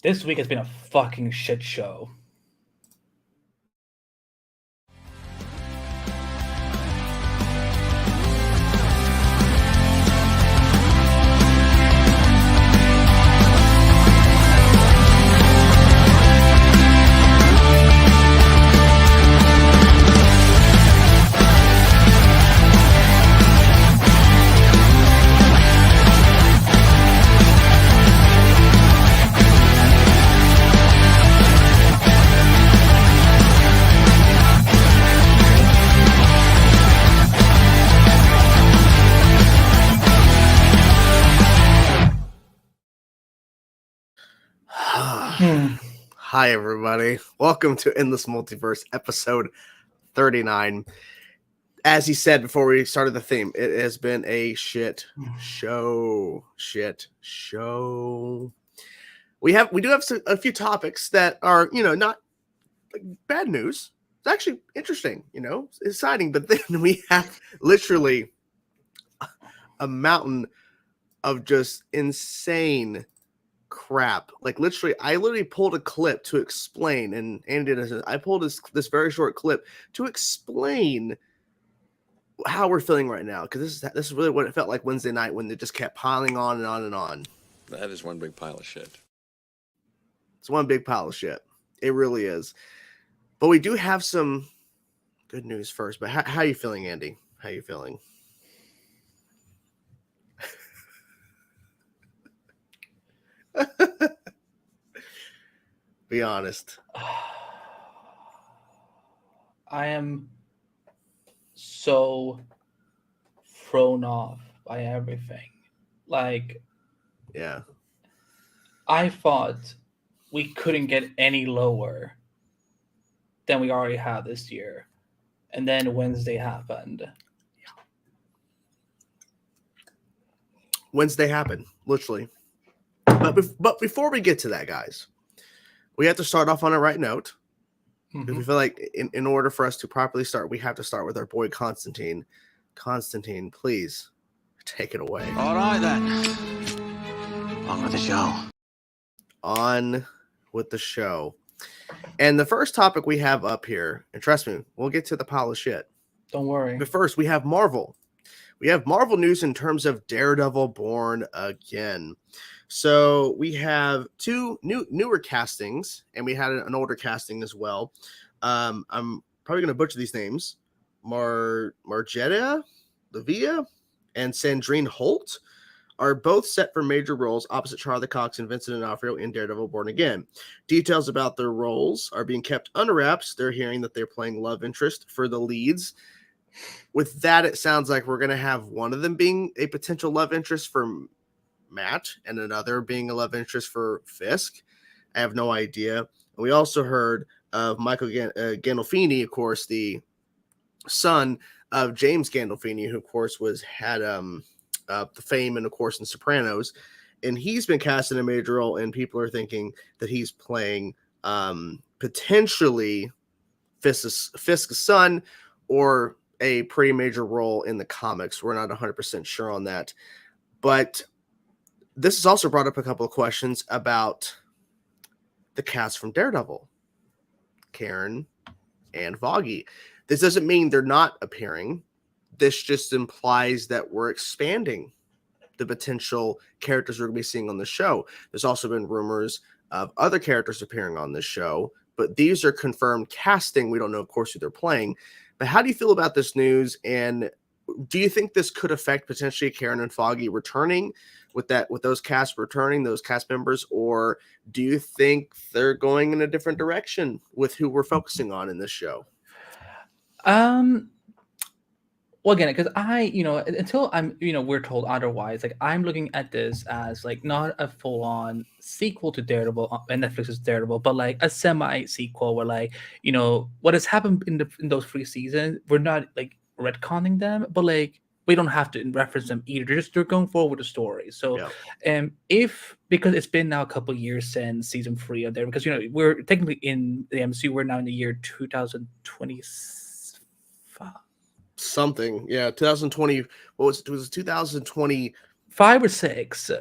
This week has been a fucking shit show. Hi, everybody. Welcome to Endless Multiverse, episode 39. As he said before we started the theme, it has been a shit show. We do have a few topics that are, not bad news. It's actually interesting, it's exciting. But then we have literally a mountain of just insane crap. Like I literally pulled a clip to explain, and Andy did. I pulled this very short clip to explain how we're feeling right now, because this is really what it felt like Wednesday night when it just kept piling on and on and on. That is one big pile of shit. It's one big pile of shit. It really is. But we do have some good news first. But how are you feeling, Andy? How are you feeling? Be honest. I am so thrown off by everything. Yeah. I thought we couldn't get any lower than we already had this year. And then Wednesday happened. Yeah. Wednesday happened, literally. But before we get to that, guys, we have to start off on a right note. Because we feel like in order for us to properly start, we have to start with our boy Constantine. Constantine, please take it away. All right, then. On with the show. On with the show. And the first topic we have up here, and trust me, we'll get to the pile of shit. Don't worry. But first, we have Marvel. We have Marvel news in terms of Daredevil Born Again. So we have two newer castings, and we had an older casting as well. I'm probably going to butcher these names. Margetta Lavia and Sandrine Holt are both set for major roles opposite Charlie Cox and Vincent D'Onofrio in Daredevil Born Again. Details about their roles are being kept under wraps. They're hearing that they're playing love interest for the leads. With that, it sounds like we're going to have one of them being a potential love interest for Matt and another being a love interest for Fisk. I have no idea. And we also heard of Michael Gandolfini, of course, the son of James Gandolfini, who of course had the fame and of course in Sopranos, and he's been cast in a major role, and people are thinking that he's playing potentially Fisk's son or a pretty major role in the comics. We're not 100% sure on that, but this has also brought up a couple of questions about the cast from Daredevil, Karen and Foggy. This doesn't mean they're not appearing. This just implies that we're expanding the potential characters we're going to be seeing on the show. There's also been rumors of other characters appearing on this show, but these are confirmed casting. We don't know, of course, who they're playing. But how do you feel about this news? And do you think this could affect potentially Karen and Foggy returning with those cast members, or do you think they're going in a different direction with who we're focusing on in this show? Well, again, because until we're told otherwise, like I'm looking at this as like not a full-on sequel to Daredevil and Netflix's Daredevil, but like a semi-sequel where like, what has happened in those 3 seasons, we're not like retconning them, but like we don't have to reference them either. They're going forward with the story. So, because it's been now a couple of years since season 3 of there, because we're technically in the MCU, we're now in the year 2025. Something, yeah, 2020. What was it? Was it 2020? 5 or 6?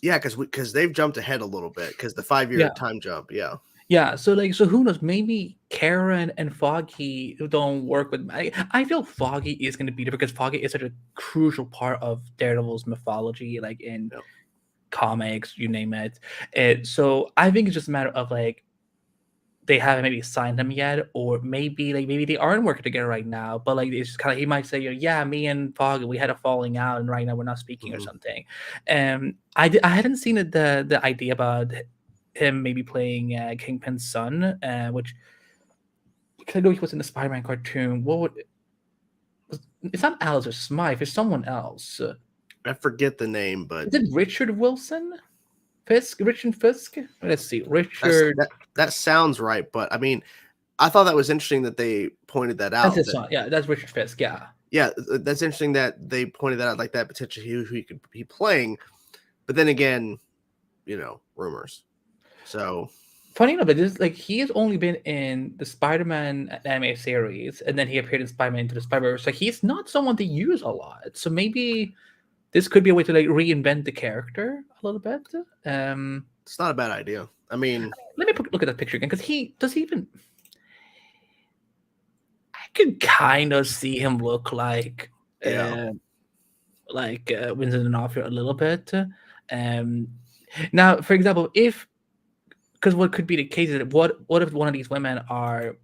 Yeah, because they've jumped ahead a little bit because the 5-year Yeah. time jump. Yeah. Yeah, so who knows? Maybe Karen and Foggy don't work with. I feel Foggy is going to be there because Foggy is such a crucial part of Daredevil's mythology, like in Yep. comics, you name it. So I think it's just a matter of like they haven't maybe signed him yet, or maybe they aren't working together right now. But like it's just kind of he might say, yeah, me and Foggy we had a falling out, and right now we're not speaking or Mhm. something. I hadn't seen the idea about him maybe playing Kingpin's son, which because I know he was in the Spider-Man cartoon. It's not Alice or Smythe, it's someone else. I forget the name, but Is it Richard Wilson? Richard Fisk? Let's see. Richard. that sounds right. But I mean, I thought that was interesting that they pointed that out. That's his son. Yeah, that's Richard Fisk. Yeah. Yeah, that's interesting that they pointed that out, like that potentially who he could be playing. But then again, rumors. So Funny enough, it is like he has only been in the Spider-Man anime series, and then he appeared in Spider-Man Into the Spider-Verse. So he's not someone they use a lot. So maybe this could be a way to like reinvent the character a little bit. it's not a bad idea. I mean, Let me look at that picture again because he even. I could kind of see him look like Vincent D'Onofrio a little bit. Now, for example, because what could be the case is that what if one of these women are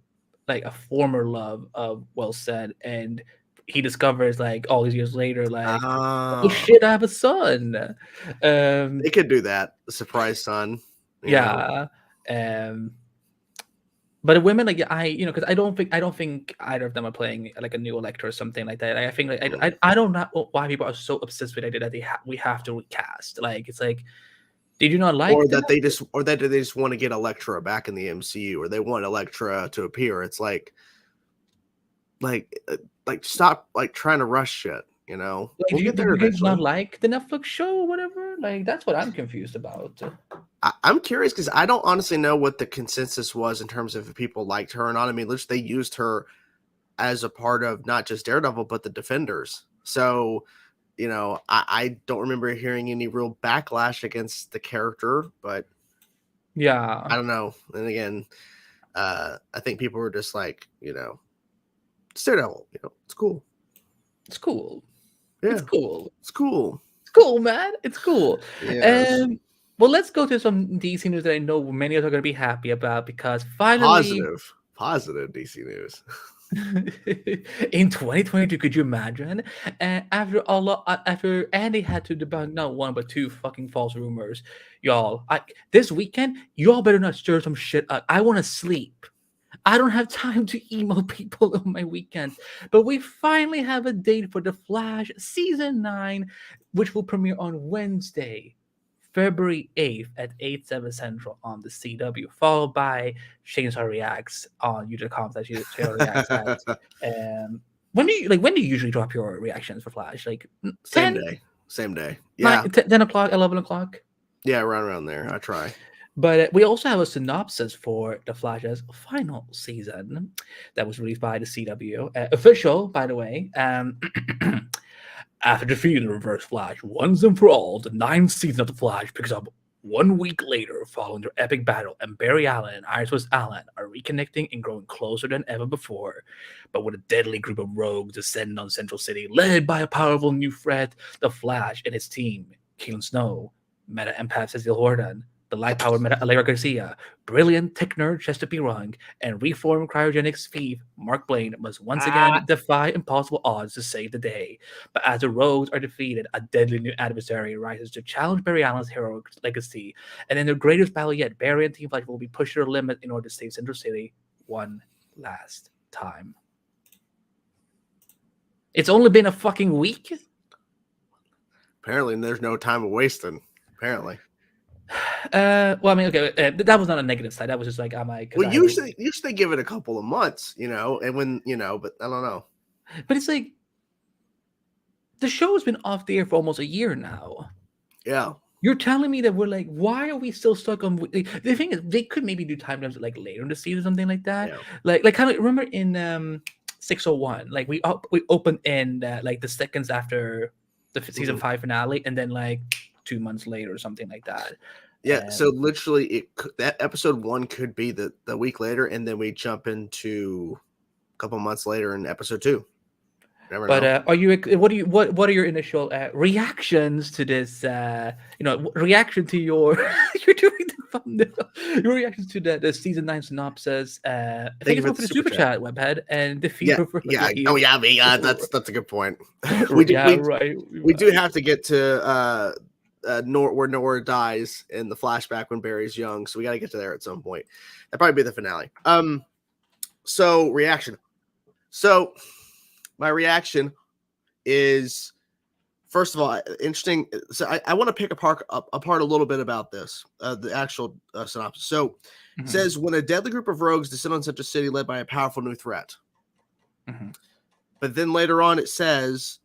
like a former love of Well Said, and he discovers like all these years later, like oh shit, I have a son. They could do that. The surprise son. Yeah. But the women, like because I don't think either of them are playing like a new Electra or something like that. I think like I don't know why people are so obsessed with the idea that we have to recast. Like it's like, did you not like that they just want to get Electra back in the MCU, or they want Electra to appear? It's like stop like trying to rush shit. Like, we'll get there you guys eventually. not like the Netflix show or whatever? Like that's what I'm confused about. I'm curious because I don't honestly know what the consensus was in terms of if people liked her or not. I mean, they used her as a part of not just Daredevil but the Defenders. So, I don't remember hearing any real backlash against the character, but yeah, I don't know. And again, I think people were just like, it's Daredevil. It's cool. It's cool. Yeah, it's cool. It's cool. It's cool, man. It's cool. Yes. Well, let's go to some DC news that I know many of us are going to be happy about because finally, positive DC news. in 2022, could you imagine? After Andy had to debunk not one but two fucking false rumors, y'all. This weekend, y'all better not stir some shit up. I want to sleep. I don't have time to email people on my weekends. But we finally have a date for The Flash Season 9, which will premiere on Wednesday, February 8th at 8/7 Central on the CW, followed by Chainsaw Reacts on YouTube.com. When do you usually drop your reactions for Flash? Like 10? Same day. Yeah. 10 o'clock, 11 o'clock? Yeah, around there. I try. But we also have a synopsis for The Flash's final season that was released by the CW. Official, by the way. After defeating the Reverse Flash once and for all, the 9th season of The Flash picks up 1 week later following their epic battle, and Barry Allen and Iris West Allen are reconnecting and growing closer than ever before. But with a deadly group of rogues descending on Central City, led by a powerful new threat, The Flash and his team, Keelan Snow, Meta Empath Cecil Horton, the light-powered Meta Allegra Garcia, brilliant tech nerd Chester P. Rung, and reformed cryogenics thief Mark Blaine must once again defy impossible odds to save the day. But as the rogues are defeated, a deadly new adversary rises to challenge Barry Allen's heroic legacy. And in their greatest battle yet, Barry and Team Flash will be pushed to their limit in order to save Central City one last time. It's only been a fucking week? Apparently, there's no time wasting. Apparently. Well, I mean, okay, that was not a negative side. That was just like I'm like. Well, usually they give it a couple of months, and when but I don't know. But it's like the show's been off the air for almost a year now. Yeah. You're telling me that we're like, why are we still stuck on? The thing is, they could maybe do time jumps like later in the season, something like that. Yeah. Like kind of remember in 601, like we opened in like the seconds after the season 5 finale, and then like 2 months later or something like that. Yeah, so literally, that episode 1 could be the week later, and then we jump into a couple months later in episode 2. Never know. Are you? What are your initial reactions to this? Reaction to your you're doing the thumbnail. Your reactions to the season 9 synopsis. Thank you for the super chat, Webhead, and the fever. That's a good point. We do have to get to where Nora dies in the flashback when Barry's young, so we got to get to there at some point. That'd probably be the finale. So reaction. So my reaction is, first of all, interesting. So I want to pick apart a little bit about this, the actual synopsis. So it says, when a deadly group of rogues descend on such a city led by a powerful new threat. But then later on it says,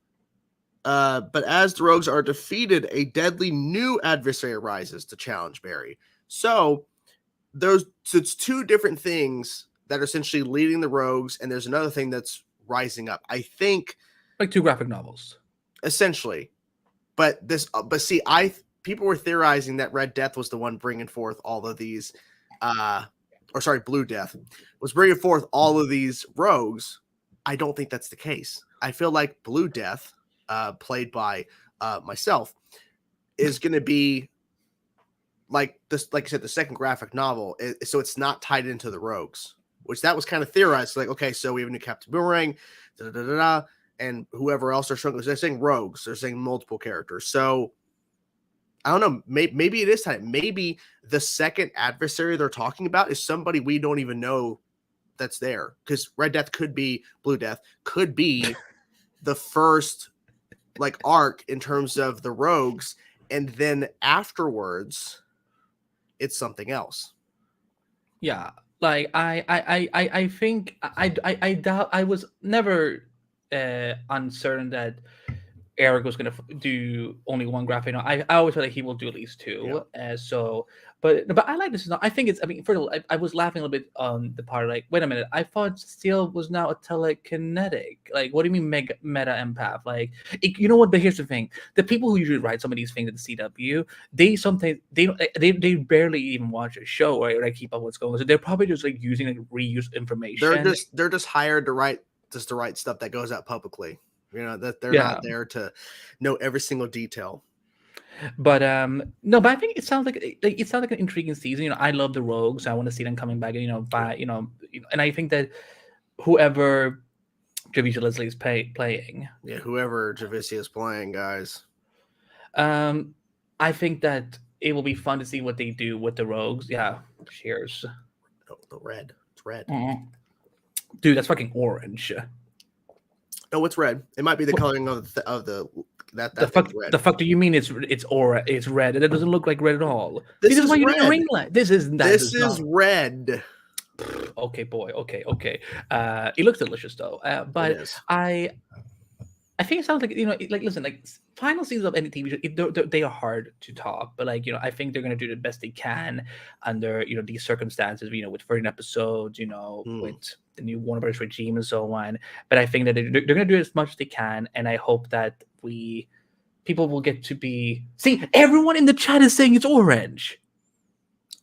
but as the rogues are defeated, a deadly new adversary arises to challenge Barry. So it's two different things that are essentially leading the rogues, and there's another thing that's rising up. I think like 2 graphic novels, essentially. But see, people were theorizing that Red Death was the one bringing forth all of these, Blue Death was bringing forth all of these rogues. I don't think that's the case. I feel like Blue Death, played by myself, is going to be like this, like I said, the second graphic novel. So it's not tied into the rogues, which that was kind of theorized. Like, okay, so we have a new Captain Boomerang, and whoever else they're showing. They're saying rogues. They're saying multiple characters. So I don't know. Maybe it is tied. Maybe the second adversary they're talking about is somebody we don't even know that's there. Because Red Death could be Blue Death, could be the first like arc in terms of the rogues, and then afterwards it's something else. Yeah, like I think I doubt. I was never uncertain that Eric was gonna do only one graphic novel. I always felt like he will do at least 2. But I like this. I think it's. I mean, first of all, I was laughing a little bit on the part like, wait a minute, I thought Steel was now a telekinetic. Like, what do you mean meta empath? Like, you know what? But here's the thing: the people who usually write some of these things at the CW, they sometimes they barely even watch a show or like keep up what's going on. So they're probably just like using like reuse information. They're just hired to write stuff that goes out publicly. You know, that they're not there to know every single detail. But no, but I think it sounds like an intriguing season. You know, I love the rogues. I want to see them coming back. And I think that whoever Javicia Leslie is playing, whoever Javicia is playing, guys. I think that it will be fun to see what they do with the rogues. Yeah, cheers. Oh, the red. It's red. Dude, that's fucking orange. No, it's red. It might be the coloring of the the fuck do you mean it's red? It doesn't look like red at all. This is why you red. need a ring light. This is red. Okay, boy. Okay. It looks delicious though. But I think it sounds like, like, listen, like final seasons of any TV show, they are hard to top, but like, I think they're gonna do the best they can under these circumstances. With 13 episodes, with the new Warner Bros. Regime and so on. But I think that they're gonna do as much as they can, and I hope that people will get to see. Everyone in the chat is saying it's orange.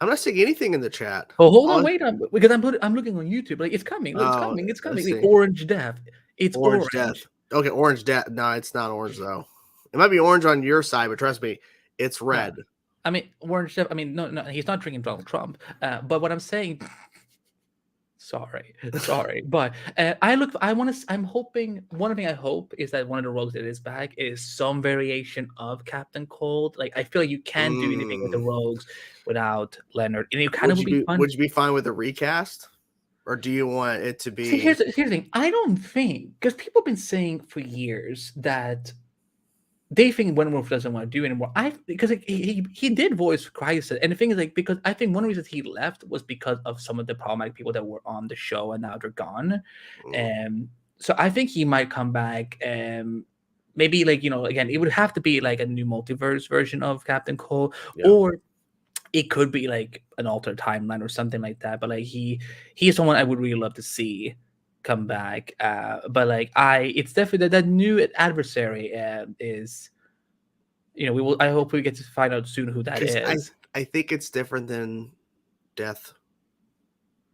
I'm not seeing anything in the chat. Oh, hold on, wait, because I'm looking on YouTube. Like, it's coming. It's coming. The orange death. It's orange. Death. Okay, orange death. No, it's not orange though. It might be orange on your side, but trust me, it's red. Yeah. I mean, orange death. I mean, no, he's not drinking Donald Trump. But what I'm saying. Sorry, but I'm hoping. One thing I hope is that one of the rogues that is back is some variation of Captain Cold. Like, I feel like you can't do anything with the rogues without Leonard, and it kind of would be fun. Would you be fine with a recast, or do you want it to be? See, here's the thing. I don't think, because people have been saying for years that they think Wentworth doesn't want to do anymore. Because he did voice Crisis, and the thing is, like, because I think one of the reasons he left was because of some of the problematic people that were on the show, and now they're gone. So I think he might come back. Maybe, like, again, it would have to be like a new multiverse version of Captain Cold, or it could be like an alternate timeline or something like that. But like he is someone I would really love to see come back. But like it's definitely that new adversary is we will. I hope we get to find out soon who that 'Cause is. I think it's different than Death.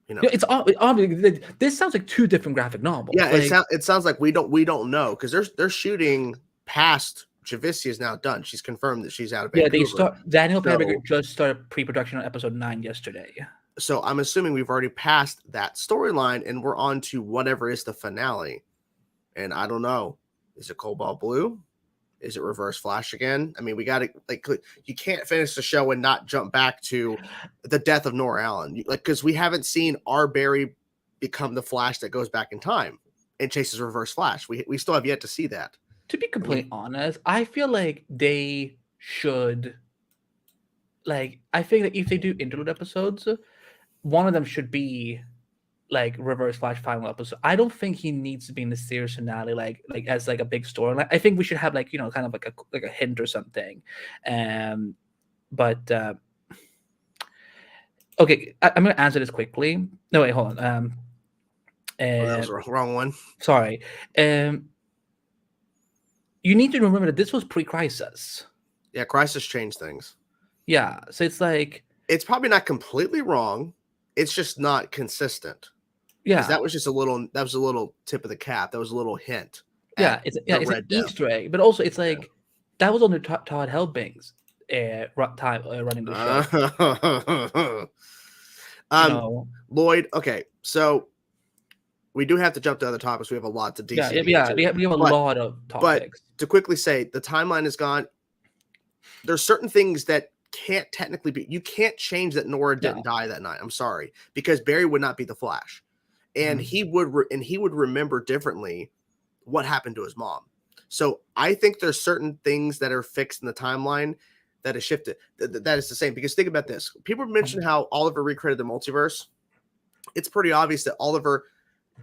It's obvious. This sounds like two different graphic novels. Yeah, Like, it sounds like we don't know because they're shooting past. Javicia is now done. She's confirmed that she's out of yeah, Vancouver. Daniel So- Patrick just started pre-production on episode 9 yesterday. So I'm assuming we've already passed that storyline and we're on to whatever is the finale. And I don't know. Is it Cobalt Blue? Is it Reverse Flash again? I mean, we got to you can't finish the show and not jump back to the death of Nora Allen, because we haven't seen our Barry become the Flash that goes back in time and chases Reverse Flash. We still have yet to see that. To be completely honest, I feel like they should. Like, I think that if they do interlude episodes, one of them should be like Reverse Flash final episode. I don't think he needs to be in the series finale, like as like a big story. I think we should have kind of like a hint or something. But okay, I'm gonna answer this quickly. No, wait, hold on. That was the wrong one. Sorry. You need to remember that this was pre-Crisis. Yeah, Crisis changed things. Yeah, so it's like it's probably not completely wrong. It's just not consistent. Yeah, that was just a little tip of the cap. That was a little hint. Yeah, it's an Easter egg, but also it's like that was under Todd Helbing's running the show. Lloyd. Okay, so we do have to jump to other topics. We have a lot to DC. We have a lot of topics. But to quickly say, the timeline is gone. There's certain things that can't technically be. You can't change that Nora didn't die that night. I'm sorry, because Barry would not be the Flash, and he would remember differently what happened to his mom. So I think there's certain things that are fixed in the timeline that is shifted. That is the same, because think about this. People mention how Oliver recreated the multiverse. It's pretty obvious that Oliver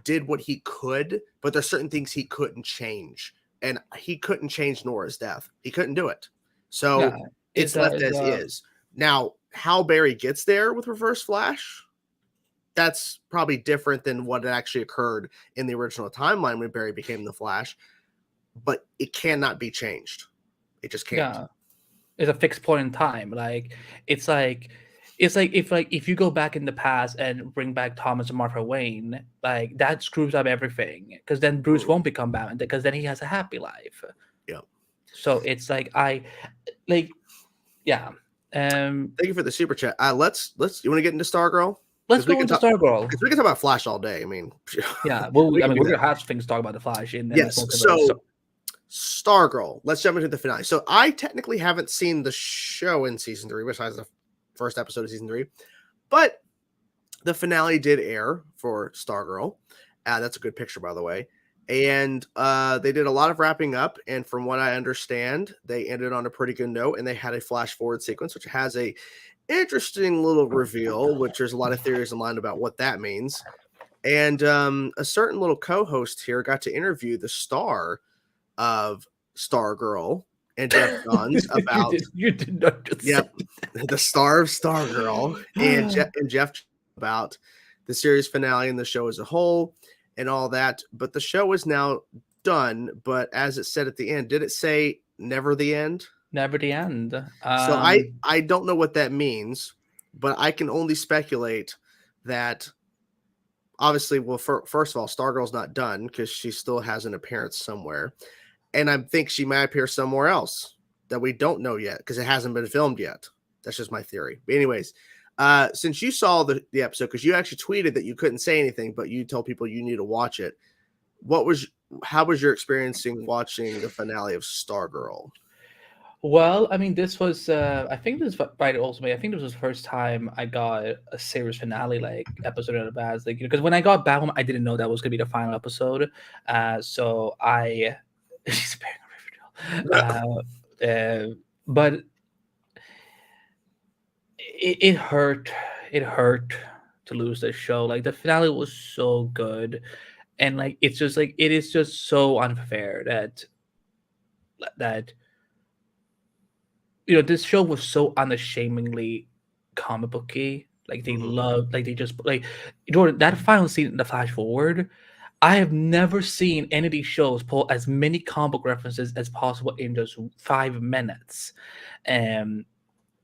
did what he could, but there's certain things he couldn't change, and he couldn't change Nora's death. He couldn't do it. So it's left as is. Now, how Barry gets there with Reverse Flash, that's probably different than what actually occurred in the original timeline when Barry became the Flash, but it cannot be changed. It just can't. Yeah. It's a fixed point in time. It's like if you go back in the past and bring back Thomas and Martha Wayne, like that screws up everything, because then Bruce won't become Batman, because then he has a happy life. Yeah. So it's like yeah. Thank you for the super chat. Let's you want to get into Stargirl? Let's go into Stargirl, because we can talk about Flash all day. I mean, yeah. Well, we're gonna have things to talk about the Flash in yes. So Stargirl. Let's jump into the finale. So I technically haven't seen the show in season 3, besides the first episode of season 3, but the finale did air for Stargirl. That's a good picture, by the way. And they did a lot of wrapping up, and from what I understand, they ended on a pretty good note, and they had a flash forward sequence, which has a interesting little reveal, which there's a lot of theories online about what that means. And a certain little co-host here got to interview the star of Stargirl and Jeff Guns about you did not just the star of Stargirl and Jeff about the series finale and the show as a whole and all that. But the show is now done. But as it said at the end, did it say never the end? Never the end. So I don't know what that means, but I can only speculate that obviously, well, first of all, Stargirl's not done because she still has an appearance somewhere. And I think she might appear somewhere else that we don't know yet because it hasn't been filmed yet. That's just my theory. But anyways, since you saw the episode, because you actually tweeted that you couldn't say anything, but you told people you need to watch it. How was your experiencing watching the finale of Stargirl? Well, I mean, this was I think this was right also. I think this was the first time I got a series finale episode in advance, because when I got back home, I didn't know that was gonna be the final episode. So I she's bearing a Riverdale. But it hurt. It hurt to lose this show. The finale was so good, and it's just it is just so unfair that this show was so unashamedly comic booky. They love, they just Jordan, that final scene in the flash forward. I have never seen any of these shows pull as many comic book references as possible in just 5 minutes. Um,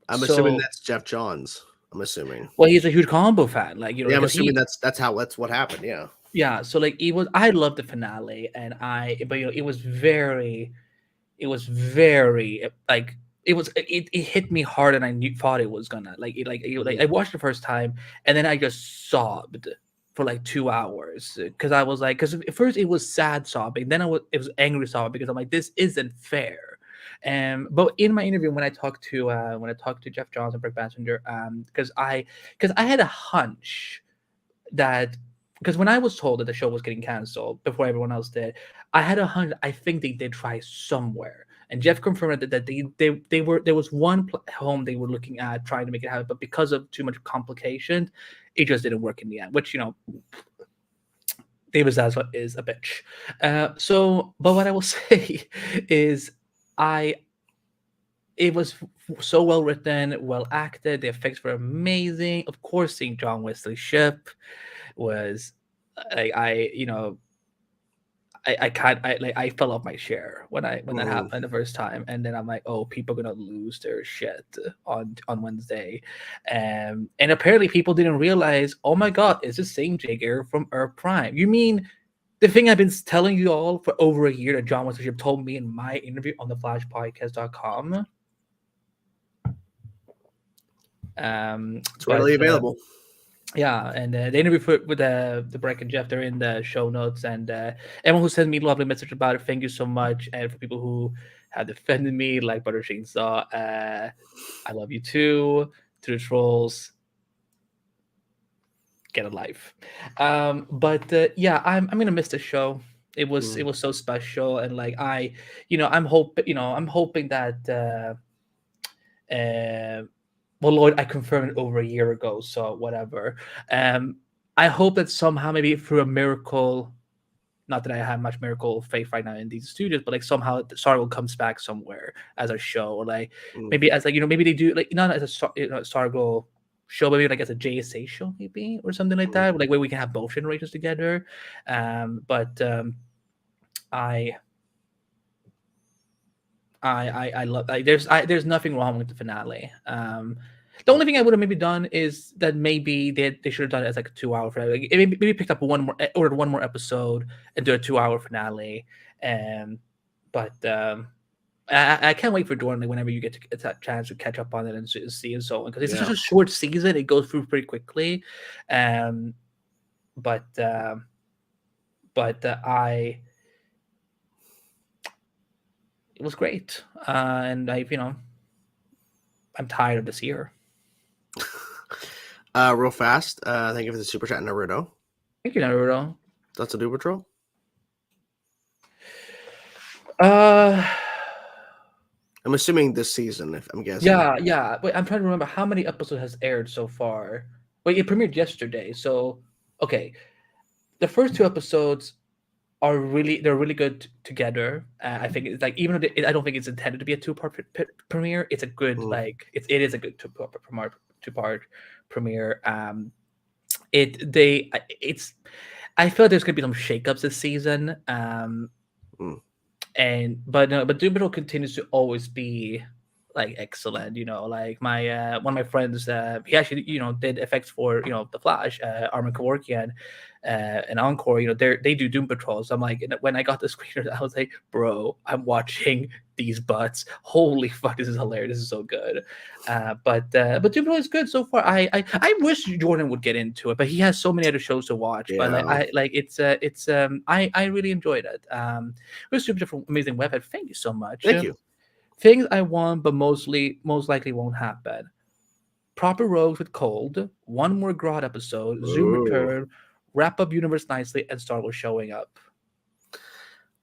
I'm assuming so that's Jeff Johns. I'm assuming. well, he's a huge comic book fan, like Yeah, I'm because assuming he that's what happened. Yeah. yeah. So like it was, I loved the finale, and but it was very like it hit me harder than I thought it was gonna. Like I watched the first time, and then I just sobbed for like 2 hours because I was like, because at first it was sad sobbing, then it was angry sobbing because I'm like, this isn't fair. But in my interview when I talked to Jeff Johns and Brick Bassinger, because I had a hunch that, because when I was told that the show was getting canceled before everyone else did, I had a hunch. I think they did try somewhere, and Jeff confirmed that they were, there was one home they were looking at trying to make it happen, but because of too much complication, it just didn't work in the end. Which David Zaslav is a bitch. But what I will say is, it was so well written, well acted. The effects were amazing. Of course, seeing John Wesley's ship was I fell off my chair when that happened the first time, and then I'm like, oh, people are gonna lose their shit on Wednesday, and apparently people didn't realize, oh my god, it's the same Jigger from Earth Prime. You mean the thing I've been telling you all for over a year that John Wesley told me in my interview on theflashpodcast.com? It's readily available. Yeah, and the interview with the Breck and Jeff, they're in the show notes. And everyone who sent me a lovely message about it, thank you so much. And for people who have defended me, like Butter Chainsaw, I love you too. To the trolls, get a life. But yeah, I'm gonna miss the show. It was so special, and like I'm hoping that. Well, Lloyd, I confirmed it over a year ago, so whatever. I hope that somehow, maybe through a miracle, not that I have much miracle faith right now in these studios, but like somehow Stargirl comes back somewhere as a show, or like maybe as maybe they do like not as a Stargirl show, maybe like as a JSA show, maybe, or something like that, like where we can have both generations together. But I love, like, there's nothing wrong with the finale. The only thing I would have maybe done is that maybe they should have done it as like a 2 hour finale. Like, maybe picked up ordered one more episode and do a 2 hour finale. But I can't wait for Jordan, like, whenever you get a chance to catch up on it and see and so on, because it's such a short season. It goes through pretty quickly. But it was great, and I'm tired of this year. Real fast. Thank you for the super chat, Naruto. Thank you, Naruto. That's a Doom Patrol. I'm assuming this season, if I'm guessing. Yeah. Wait, I'm trying to remember how many episodes has aired so far. Wait, it premiered yesterday, so okay. The first 2 episodes they're really good together. I think it's like, even though I don't think it's intended to be a 2-part premiere, it's a good it is a good 2-part premiere. I feel like there's gonna be some shakeups this season. But Doom Patrol continues to always be like excellent. Like my one of my friends, he actually did effects for the Flash, Armin Kevorkian, and Encore. They do Doom Patrol. So I'm like, when I got the screener, I was like, bro, I'm watching these butts. Holy fuck, this is hilarious. This is so good. But Doom Patrol is good so far. I wish Jordan would get into it, but he has so many other shows to watch. Yeah. But I really enjoyed it. It was super from Amazing Webhead. Thank you so much. Thank you. Things I want, but most likely won't happen. Proper Rogues with Cold, one more Grodd episode, Zoom return, wrap up Universe nicely, and Stargirl showing up.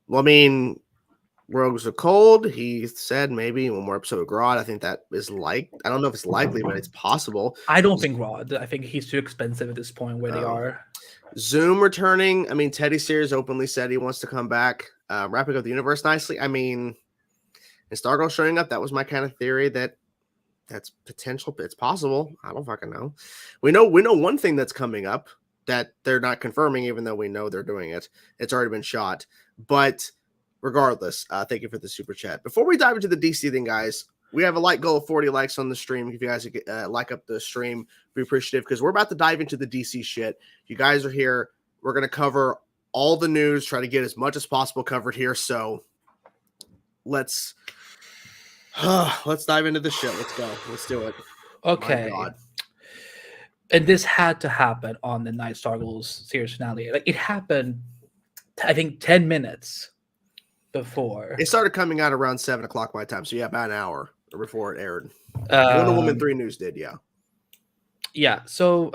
Well, I mean, Rogues with Cold, he said maybe one more episode of Grodd. I think that is I don't know if it's likely, but it's possible. I don't think Grodd. I think he's too expensive at this point where they are. Zoom returning. I mean, Teddy Sears openly said he wants to come back. Wrapping up the Universe nicely. I mean, and Stargirl showing up, that was my kind of theory that's potential. It's possible. I don't fucking know. We know one thing that's coming up. that they're not confirming, even though we know they're doing it. It's already been shot. But regardless, thank you for the super chat. Before we dive into the DC thing, guys, we have a like goal of 40 likes on the stream. If you guys like up the stream, be appreciative, because we're about to dive into the DC shit. You guys are here. We're going to cover all the news, try to get as much as possible covered here. So let's dive into the shit. Let's go. Let's do it. Okay. My God. And this had to happen on the night Stargirl's series finale. Like, it happened, I think, 10 minutes before. It started coming out around 7 o'clock my time. So yeah, about an hour before it aired. Wonder Woman 3 News did, yeah. Yeah, so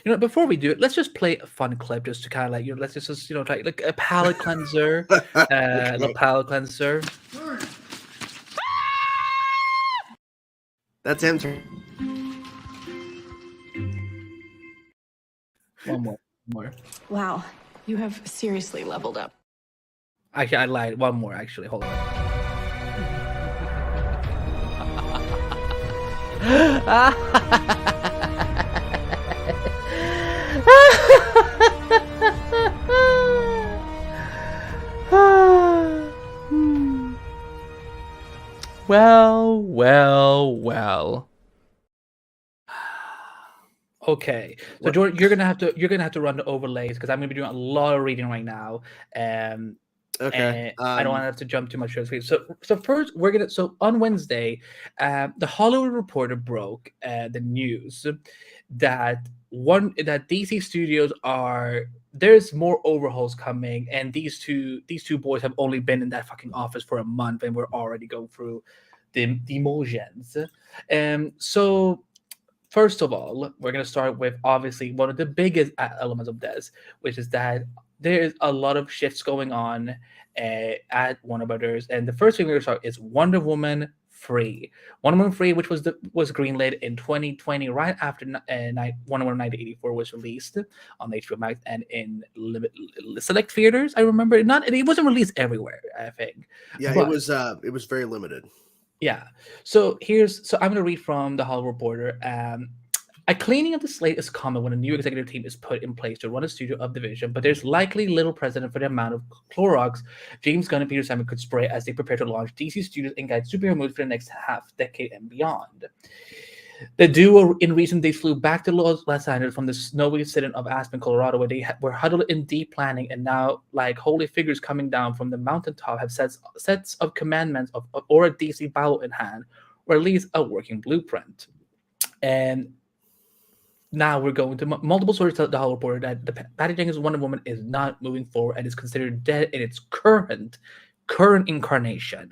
before we do it, let's just play a fun clip just to kind of like, let's just try like a palate cleanser. Okay. A palate cleanser. That's him. One more. Wow, you have seriously leveled up. Actually, I lied. One more, actually. Hold on. Well. Okay, so Jordan, you're gonna have to run the overlays because I'm gonna be doing a lot of reading right now. Okay. I don't want to have to jump too much to the screen. So first so on Wednesday, the Hollywood Reporter broke the news that DC Studios there's more overhauls coming, and these two boys have only been in that fucking office for a month, and we're already going through the emotions. So first of all, we're going to start with obviously one of the biggest elements of this, which is that there's a lot of shifts going on at Warner Brothers, and the first thing we're going to start is Wonder Woman 3. Wonder Woman 3, which was greenlit in 2020, right after Wonder Woman 1984 was released on HBO Max and in select theaters. I remember it wasn't released everywhere, I think. Yeah, but it was very limited. Yeah. So I'm going to read from the Hollywood Reporter. A cleaning of the slate is common when a new executive team is put in place to run a studio of division, but there's likely little precedent for the amount of Clorox James Gunn and Peter Simon could spray as they prepare to launch DC Studios and guide superhero movies for the next half decade and beyond. The duo in recent days flew back to Los Angeles from the snowy city of Aspen, Colorado, where they were huddled in deep planning, and now, like holy figures coming down from the mountaintop, have sets of commandments or a DC Bible in hand, or at least a working blueprint. And now we're going to multiple sources tell the Hollywood Reporter that the Patty Jenkins Wonder Woman is not moving forward and is considered dead in its current incarnation.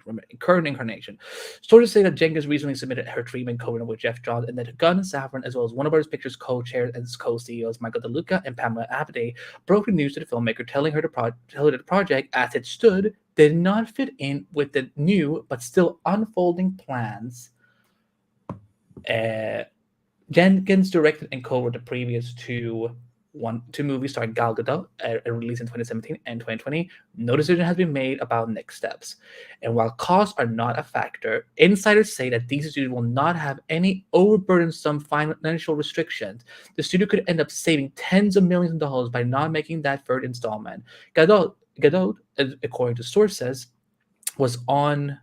Sources say that Jenkins recently submitted her treatment covenant with Jeff Johns, and that Gunn and Safran, as well as Warner Bros. Pictures co-chairs and co-CEOs Michael DeLuca and Pamela Abday, broke the news to the filmmaker, telling her that the project, as it stood, did not fit in with the new but still unfolding plans. Jenkins directed and co-wrote the previous two movies starring Gal Gadot, released in 2017 and 2020. No decision has been made about next steps. And while costs are not a factor, insiders say that DC Studios will not have any overburdensome financial restrictions. The studio could end up saving tens of millions of dollars by not making that third installment. Gadot, according to sources, was on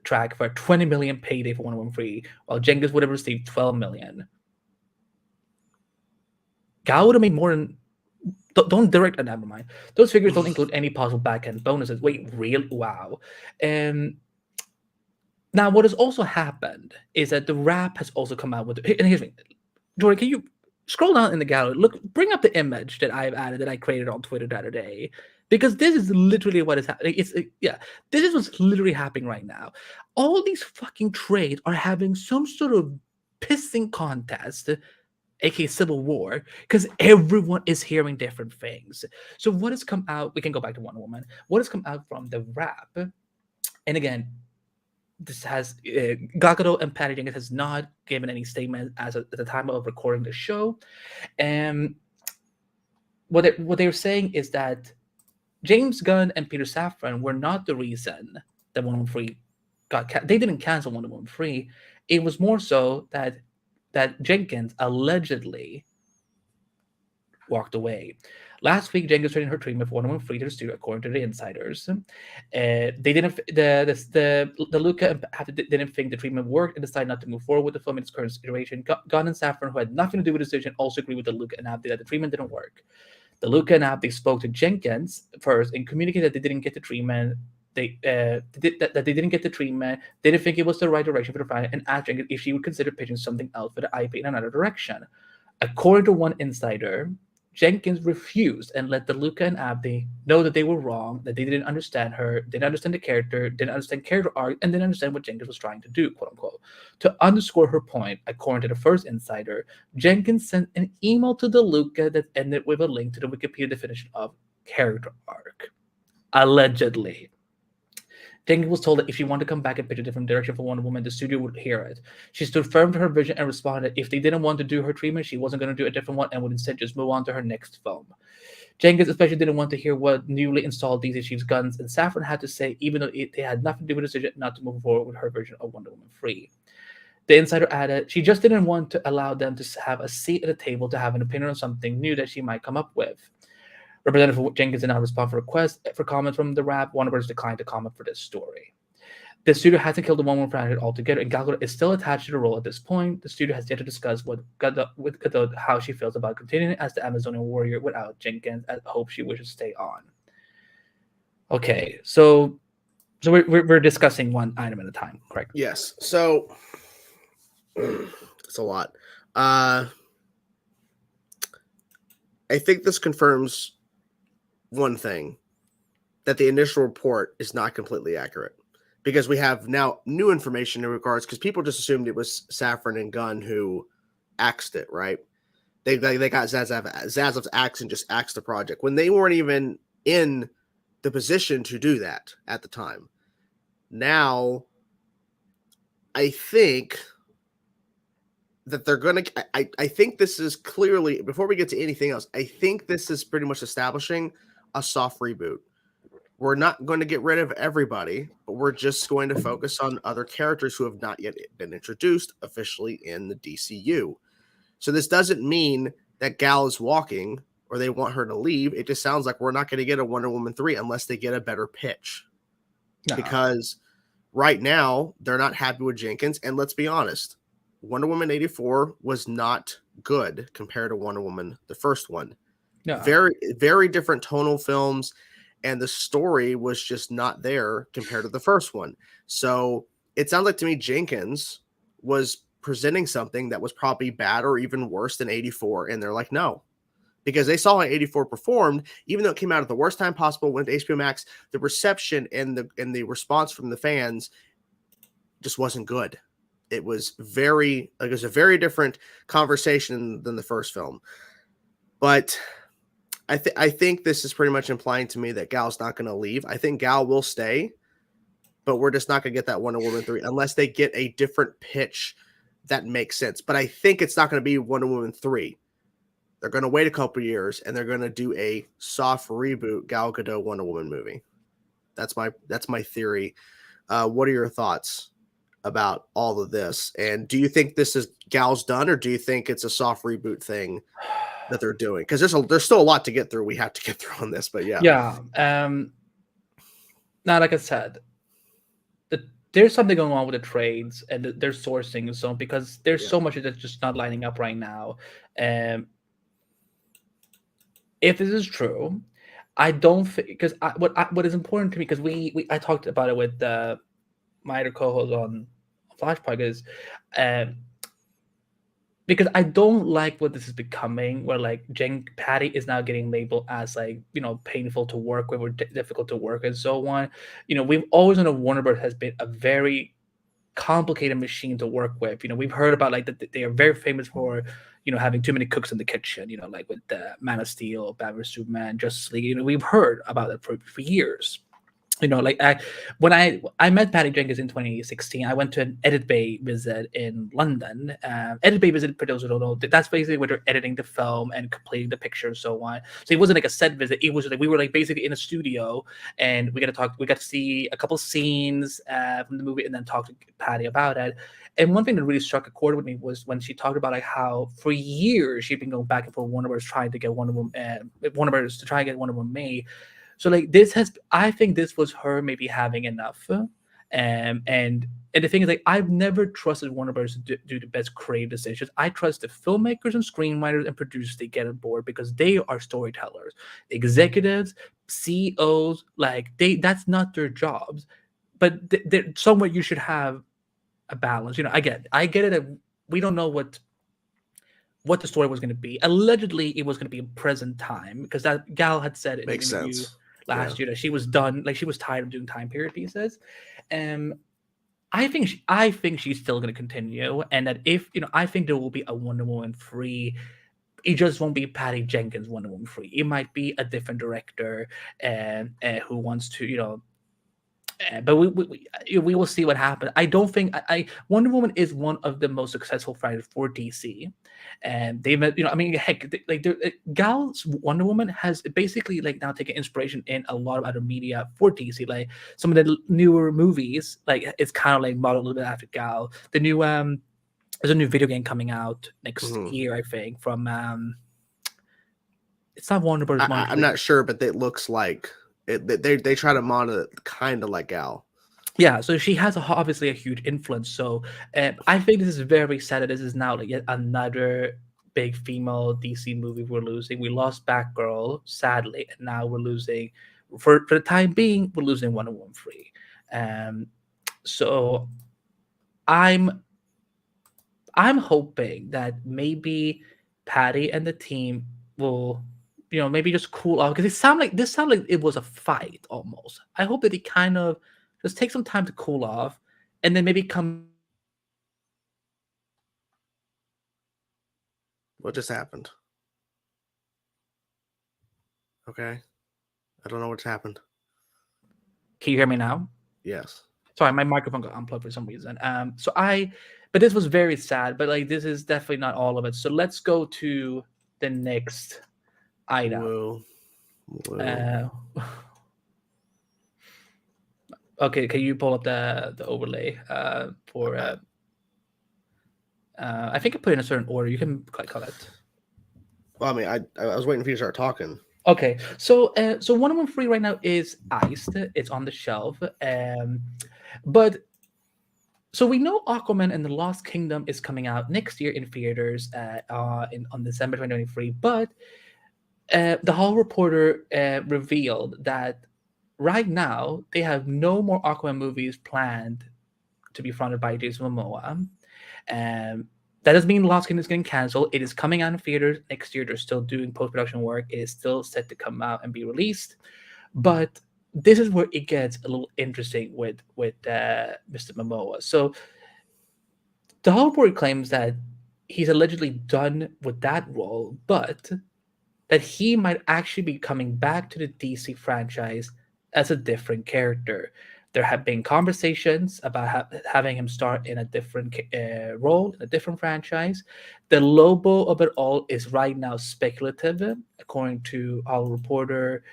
track for a $20 million payday for Wonder Woman 3, while Jenkins would have received $12 million. Gal would have made more than. Don't direct. Never mind. Those figures don't include any possible back-end bonuses. Wait, real? Wow. Now, what has also happened is that the Wrap has also come out with. And here's me, Jordan. Can you scroll down in the gallery? Look, bring up the image that I've added that I created on Twitter the other day. Because this is literally what is happening. This is what's literally happening right now. All these fucking trades are having some sort of pissing contest, aka civil war, because everyone is hearing different things. So what has come out? We can go back to Wonder Woman. What has come out from the Wrap? And again, this has Gal Gadot and Patty Jenkins has not given any statement at the time of recording the show. And what they're saying is that James Gunn and Peter Safran were not the reason that Wonder Woman 3 they didn't cancel Wonder Woman 3. It was more so that Jenkins allegedly walked away. Last week, Jenkins traded her treatment for Wonder Woman 3 to the studio, according to the insiders. They didn't. The Luca didn't think the treatment worked and decided not to move forward with the film in its current iteration. Gunn and Safran, who had nothing to do with the decision, also agreed with the Luca and Abdi that the treatment didn't work. The Luca and Abdi spoke to Jenkins first and communicated that they didn't get the treatment. That they didn't get the treatment. They didn't think it was the right direction for the project, and asked Jenkins if she would consider pitching something else for the IP in another direction. According to one insider, Jenkins refused and let the Luca and Abdi know that they were wrong, that they didn't understand her, didn't understand the character, didn't understand character arc, and didn't understand what Jenkins was trying to do, quote unquote. To underscore her point, according to the first insider, Jenkins sent an email to the Luca that ended with a link to the Wikipedia definition of character arc. Allegedly. Jenkins was told that if she wanted to come back and pitch a different direction for Wonder Woman, the studio would hear it. She stood firm to her vision and responded if they didn't want to do her treatment, she wasn't going to do a different one and would instead just move on to her next film. Jenkins especially didn't want to hear what newly installed DC chiefs Guns and Safran had to say, even though they had nothing to do with the decision not to move forward with her version of Wonder Woman 3. The insider added, she just didn't want to allow them to have a seat at the table to have an opinion on something new that she might come up with. Representative Jenkins did not respond for requests for comments from the Wrap. Warner Bros. Declined to comment for this story. The studio hasn't killed the Wonder Woman franchise altogether, and Gal Gadot is still attached to the role at this point. The studio has yet to discuss with Gadot how she feels about continuing as the Amazonian warrior without Jenkins. I hope she wishes to stay on. Okay, so we're discussing one item at a time, correct? Yes. So it's a lot. I think this confirms one thing, that the initial report is not completely accurate, because we have now new information in regards, because people just assumed it was Safran and Gunn who axed it, right? They got Zazov's axe and just axed the project when they weren't even in the position to do that at the time. Now, I think that they're going to, I think this is clearly, before we get to anything else, I think this is pretty much establishing a soft reboot. We're not going to get rid of everybody, but we're just going to focus on other characters who have not yet been introduced officially in the DCU. So this doesn't mean that Gal is walking or they want her to leave. It just sounds like we're not going to get a Wonder Woman 3 unless they get a better pitch. No. Because right now they're not happy with Jenkins. And let's be honest, Wonder Woman 84 was not good compared to Wonder Woman, the first one. No. Very, very different tonal films, and the story was just not there compared to the first one. So it sounds like to me Jenkins was presenting something that was probably bad or even worse than 84, and they're like, no. Because they saw how 84 performed, even though it came out at the worst time possible, went to HBO Max, the reception and the response from the fans just wasn't good. It was a very different conversation than the first film. But I think this is pretty much implying to me that Gal's not going to leave. I think Gal will stay, but we're just not going to get that Wonder Woman 3 unless they get a different pitch that makes sense. But I think it's not going to be Wonder Woman 3. They're going to wait a couple years and they're going to do a soft reboot Gal Gadot Wonder Woman movie. That's my theory. What are your thoughts about all of this? And do you think this is Gal's done, or do you think it's a soft reboot thing that they're doing? Because there's still a lot to get through. We have to get through on this, but yeah. Now, like I said, there's something going on with the trades and their sourcing, so because there's so much that's just not lining up right now. If this is true, I don't think, because what is important to me, because I talked about it with my other co-host on Flashpoint, is because I don't like what this is becoming, where like Patty is now getting labeled as like, painful to work with or difficult to work and so on. We've always known Warner Bros. Has been a very complicated machine to work with. We've heard about like that they are very famous for, having too many cooks in the kitchen, like with Man of Steel, Batman vs Superman, Justice League. We've heard about it for years. Like when I met Patty Jenkins in 2016, I went to an Edit Bay visit in London. Edit Bay visit, for those who don't know, that's basically where they're editing the film and completing the picture and so on. So it wasn't like a set visit. It was like we were like basically in a studio, and we got to talk. We got to see a couple scenes from the movie, and then talk to Patty about it. And one thing that really struck a chord with me was when she talked about like how for years she'd been going back and forth Warner Bros. Trying to get Wonder Woman, Warner Bros. To try and get Wonder Woman made. So like I think this was her maybe having enough. And the thing is, like, I've never trusted Warner Bros. To do the best creative decisions. I trust the filmmakers and screenwriters and producers they get on board because they are storytellers, executives, CEOs. Like that's not their jobs, but somewhere you should have a balance. I get it. That we don't know what the story was going to be. Allegedly, it was going to be in present time because that gal had said in Makes an interview sense. last year that she was done, like she was tired of doing time period pieces. I think she's still going to continue, and that if I think there will be a Wonder Woman 3. It just won't be Patty Jenkins Wonder Woman 3. It might be a different director who wants to but we will see what happens. I don't think Wonder Woman is one of the most successful franchises for DC, and they've I mean, heck, Gal's Wonder Woman has basically like now taken inspiration in a lot of other media for DC. Like some of the newer movies, like it's kind of like modeled a little bit after Gal. The new there's a new video game coming out next year, I think. From it's not Warner Bros. I'm not sure, but it looks like. They try to model it kind of like Gal. Yeah, so she has obviously a huge influence. So I think this is very sad that this is now like yet another big female DC movie we're losing. We lost Batgirl, sadly, and now we're losing, for the time being, we're losing Wonder Woman 3. So I'm hoping that maybe Patty and the team will maybe just cool off because this sounded like it was a fight almost. I hope that he kind of just take some time to cool off and then maybe come. What just happened? Okay. I don't know what's happened. Can you hear me now? Yes. Sorry, my microphone got unplugged for some reason. But this was very sad, but like this is definitely not all of it. So let's go to the next item. Whoa. Okay, can you pull up the overlay for I think I put it in a certain order. You can click on it. Well, I mean, I was waiting for you to start talking. Okay, so Wonder Woman 3 right now is iced. It's on the shelf. But so we know Aquaman and the Lost Kingdom is coming out next year in theaters on December 2023. But the Hall reporter revealed that right now they have no more Aquaman movies planned to be fronted by Jason Momoa. That doesn't mean Lost Kingdom is getting canceled. It is coming out in theaters next year. They're still doing post-production work. It is still set to come out and be released. But this is where it gets a little interesting with Mr. Momoa. So the Hall report claims that he's allegedly done with that role, but that he might actually be coming back to the DC franchise as a different character. There have been conversations about having him start in a different role, in a different franchise. The logo of it all is right now speculative, according to our reporter.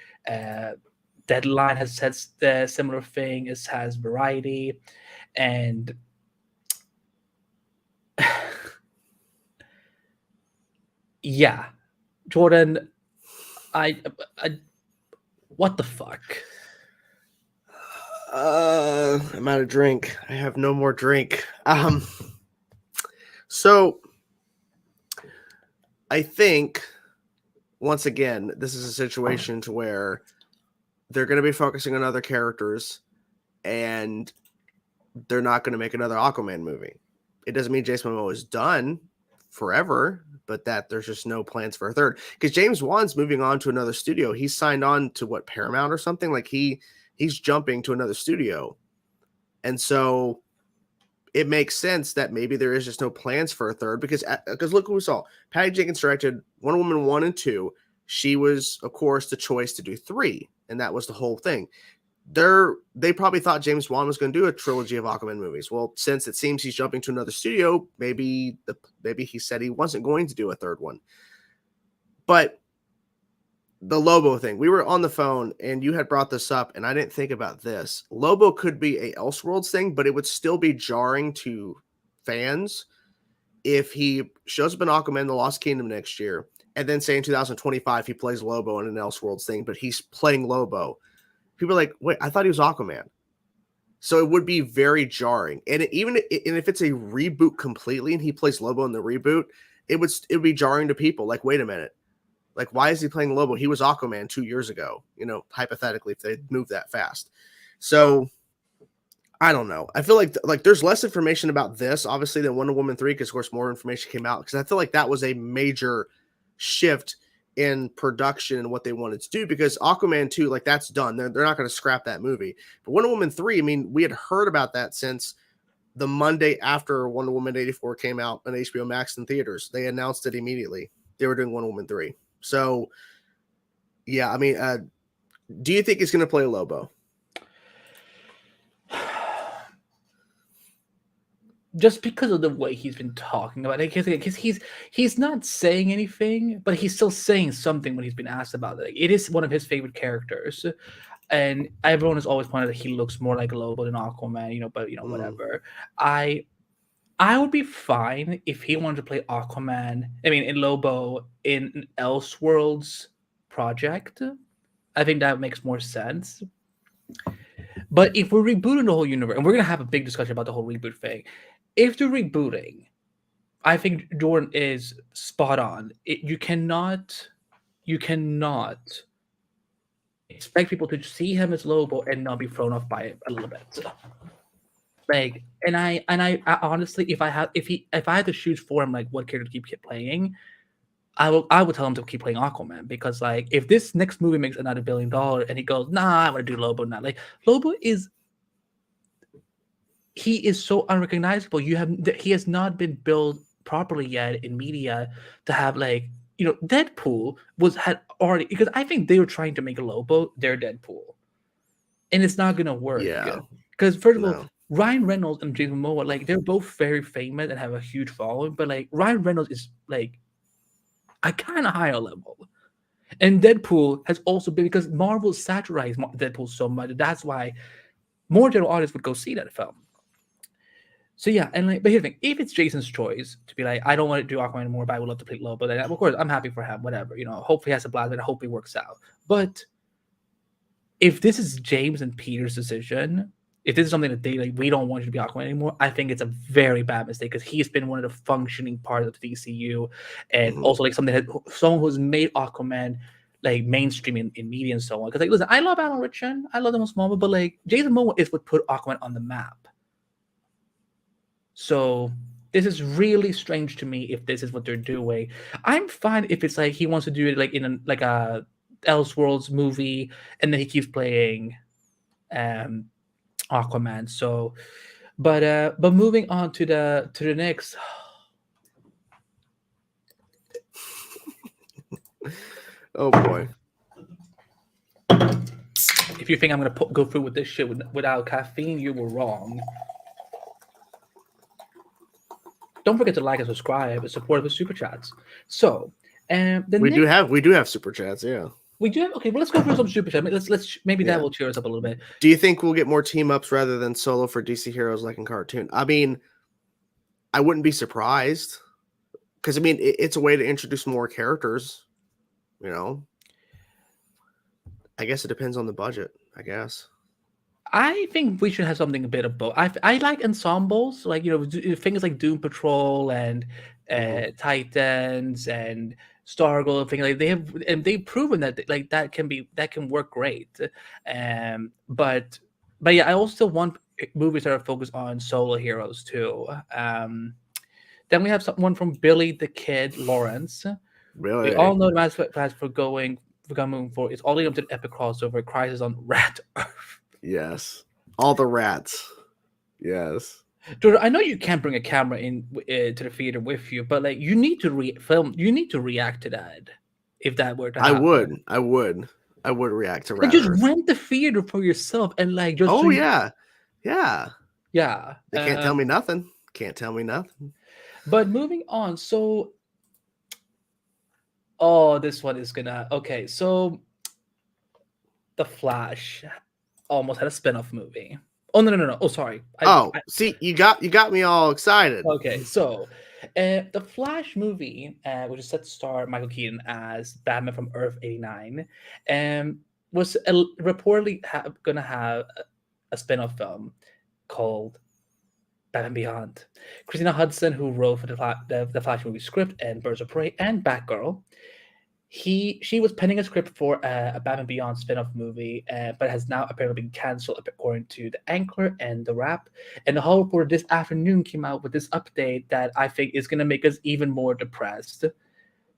Deadline has said the similar thing, as has Variety. And yeah, Jordan, I what the fuck? I'm out of drink. I have no more drink. So I think once again, this is a situation to where they're going to be focusing on other characters, and they're not going to make another Aquaman movie. It doesn't mean Jason Momoa is done forever, but that there's just no plans for a third. Because James Wan's moving on to another studio. He's signed on to what, Paramount or something? Like he's jumping to another studio. And so it makes sense that maybe there is just no plans for a third, because look who we saw. Patty Jenkins directed Wonder Woman 1 and 2. She was, of course, the choice to do 3, and that was the whole thing. they probably thought James Wan was going to do a trilogy of Aquaman movies. Well, since it seems he's jumping to another studio, maybe he said he wasn't going to do a third one. But the Lobo thing, we were on the phone and you had brought this up, and I didn't think about this. Lobo could be a Elseworlds thing, but it would still be jarring to fans if he shows up in Aquaman: The Lost Kingdom next year, and then say in 2025 he plays Lobo in an Elseworlds thing, but he's playing Lobo. People are like, wait, I thought he was Aquaman. So it would be very jarring. And if it's a reboot completely and he plays Lobo in the reboot, it would be jarring to people. Like, wait a minute. Like, why is he playing Lobo? He was Aquaman 2 years ago, hypothetically, if they moved that fast. So I don't know. I feel like there's less information about this, obviously, than Wonder Woman 3, because, of course, more information came out. Because I feel like that was a major shift in production and what they wanted to do, because Aquaman 2, like, that's done. They're not going to scrap that movie. But Wonder Woman 3, I mean, we had heard about that since the Monday after Wonder Woman 84 came out on HBO Max in theaters. They announced it immediately. They were doing Wonder Woman 3. So, yeah, I mean, do you think he's going to play Lobo? Just because of the way he's been talking about it, because he's not saying anything, but he's still saying something when he's been asked about it. Like, it is one of his favorite characters, and everyone has always pointed that he looks more like Lobo than Aquaman. But whatever. I would be fine if he wanted to play Aquaman. I mean, in Lobo in an Elseworlds project. I think that makes more sense. But if we're rebooting the whole universe, and we're gonna have a big discussion about the whole reboot thing. If they're rebooting, I think Jordan is spot on. You cannot expect people to see him as Lobo and not be thrown off by it a little bit. Like, and I honestly, if I had to choose for him, like, what character to keep playing, I would tell him to keep playing Aquaman, because, like, if this next movie makes another $1 billion and he goes, nah, I want to do Lobo now. Like, Lobo is so unrecognizable. He has not been built properly yet in media to have, like, Deadpool had already, because I think they were trying to make a Lobo their Deadpool, and it's not gonna work. Yeah, because first of all, Ryan Reynolds and Jason Momoa, like, they're both very famous and have a huge following, but, like, Ryan Reynolds is, like, a kind of higher level, and Deadpool has also been, because Marvel satirized Deadpool so much, that's why more general audience would go see that film. So yeah, and, like, but here's the thing: if it's Jason's choice to be like, I don't want to do Aquaman anymore, but I would love to play Lobo, then of course I'm happy for him. Whatever, hopefully he has a blast, and I hope it works out. But if this is James and Peter's decision, if this is something that they like, we don't want you to be Aquaman anymore, I think it's a very bad mistake, because he's been one of the functioning parts of the DCU, and also, like, someone who's made Aquaman, like, mainstream in media and so on. Because, like, listen, I love Alan Richardson, I love them Momoa, but, like, Jason Momoa is what put Aquaman on the map. So this is really strange to me if this is what they're doing. I'm fine if it's like he wants to do it like in a Elseworlds movie, and then he keeps playing Aquaman. So, but moving on to the next. Oh boy! If you think I'm gonna go through with this shit without caffeine, you were wrong. Don't forget to like and subscribe and support with super chats. So, we do have super chats, yeah. We do have, okay. Well, let's go through some super chats. Let's maybe that will cheer us up a little bit. Do you think we'll get more team ups rather than solo for DC heroes like in cartoon? I mean, I wouldn't be surprised, because I mean it's a way to introduce more characters. I guess it depends on the budget. I guess. I think we should have something a bit of both. I like ensembles, like, things like Doom Patrol and Titans and Stargirl and things like they've proven that that can work great. But yeah, I also want movies that are focused on solo heroes too. Then we have one from Billy the Kid Lawrence. Really, we all know the mass for moving forward. It's all leading up to the epic crossover Crisis on Rat Earth. Yes, all the rats. Yes, Jordan, I know you can't bring a camera in to the theater with you, but, like, you need to film. You need to react to that if that were to happen. I would. I would react to Like, Rat just Earth. rent the theater for yourself and like just. Oh yeah. Yeah. They can't tell me nothing. Can't tell me nothing. But moving on, so this one is gonna okay. So The Flash almost had a spin-off movie. Oh no. Oh, sorry. See, you got me all excited. Okay, so the Flash movie, which is set to star Michael Keaton as Batman from Earth 89, was reportedly gonna have a spin-off film called Batman Beyond. Christina Hudson, who wrote for the Flash movie script and Birds of Prey and Batgirl, she was penning a script for a Batman Beyond spin-off movie, but has now apparently been cancelled according to the Unclear and the Wrap. And the Hollywood Reporter this afternoon came out with this update that I think is going to make us even more depressed.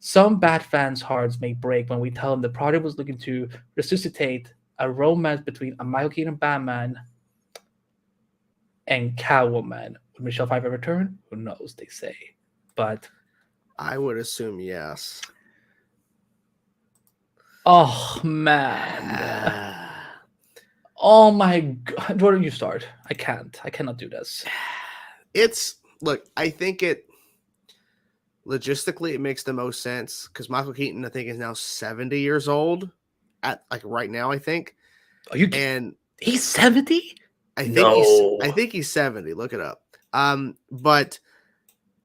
Some Bat fans' hearts may break when we tell them the project was looking to resuscitate a romance between a Michael Keaton Batman and Catwoman. Would Michelle Pfeiffer return? Who knows, they say. But I would assume yes. oh man. Oh my god. Why don't you start? I cannot do this. I think it logistically it makes the most sense because Michael Keaton, I think, is now 70 years old at like right now, I think. Are you and he's 70? I No. think he's 70. Look it up. But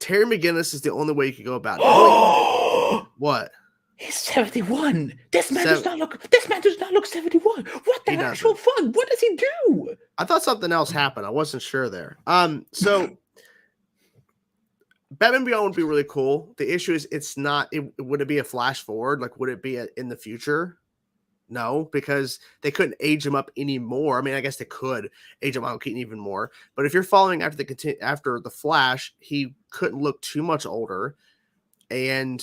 Terry McGinnis is the only way you could go about it. What? He's 71. This man does not look 71. What the actual fun? What does he do? I thought something else happened. I wasn't sure there. So Batman Beyond would be really cool. The issue is it's not. Would it be a flash forward? Like, would it be in the future? No, because they couldn't age him up anymore. I mean, I guess they could age him Michael Keaton even more. But if you're following after the Flash, he couldn't look too much older, and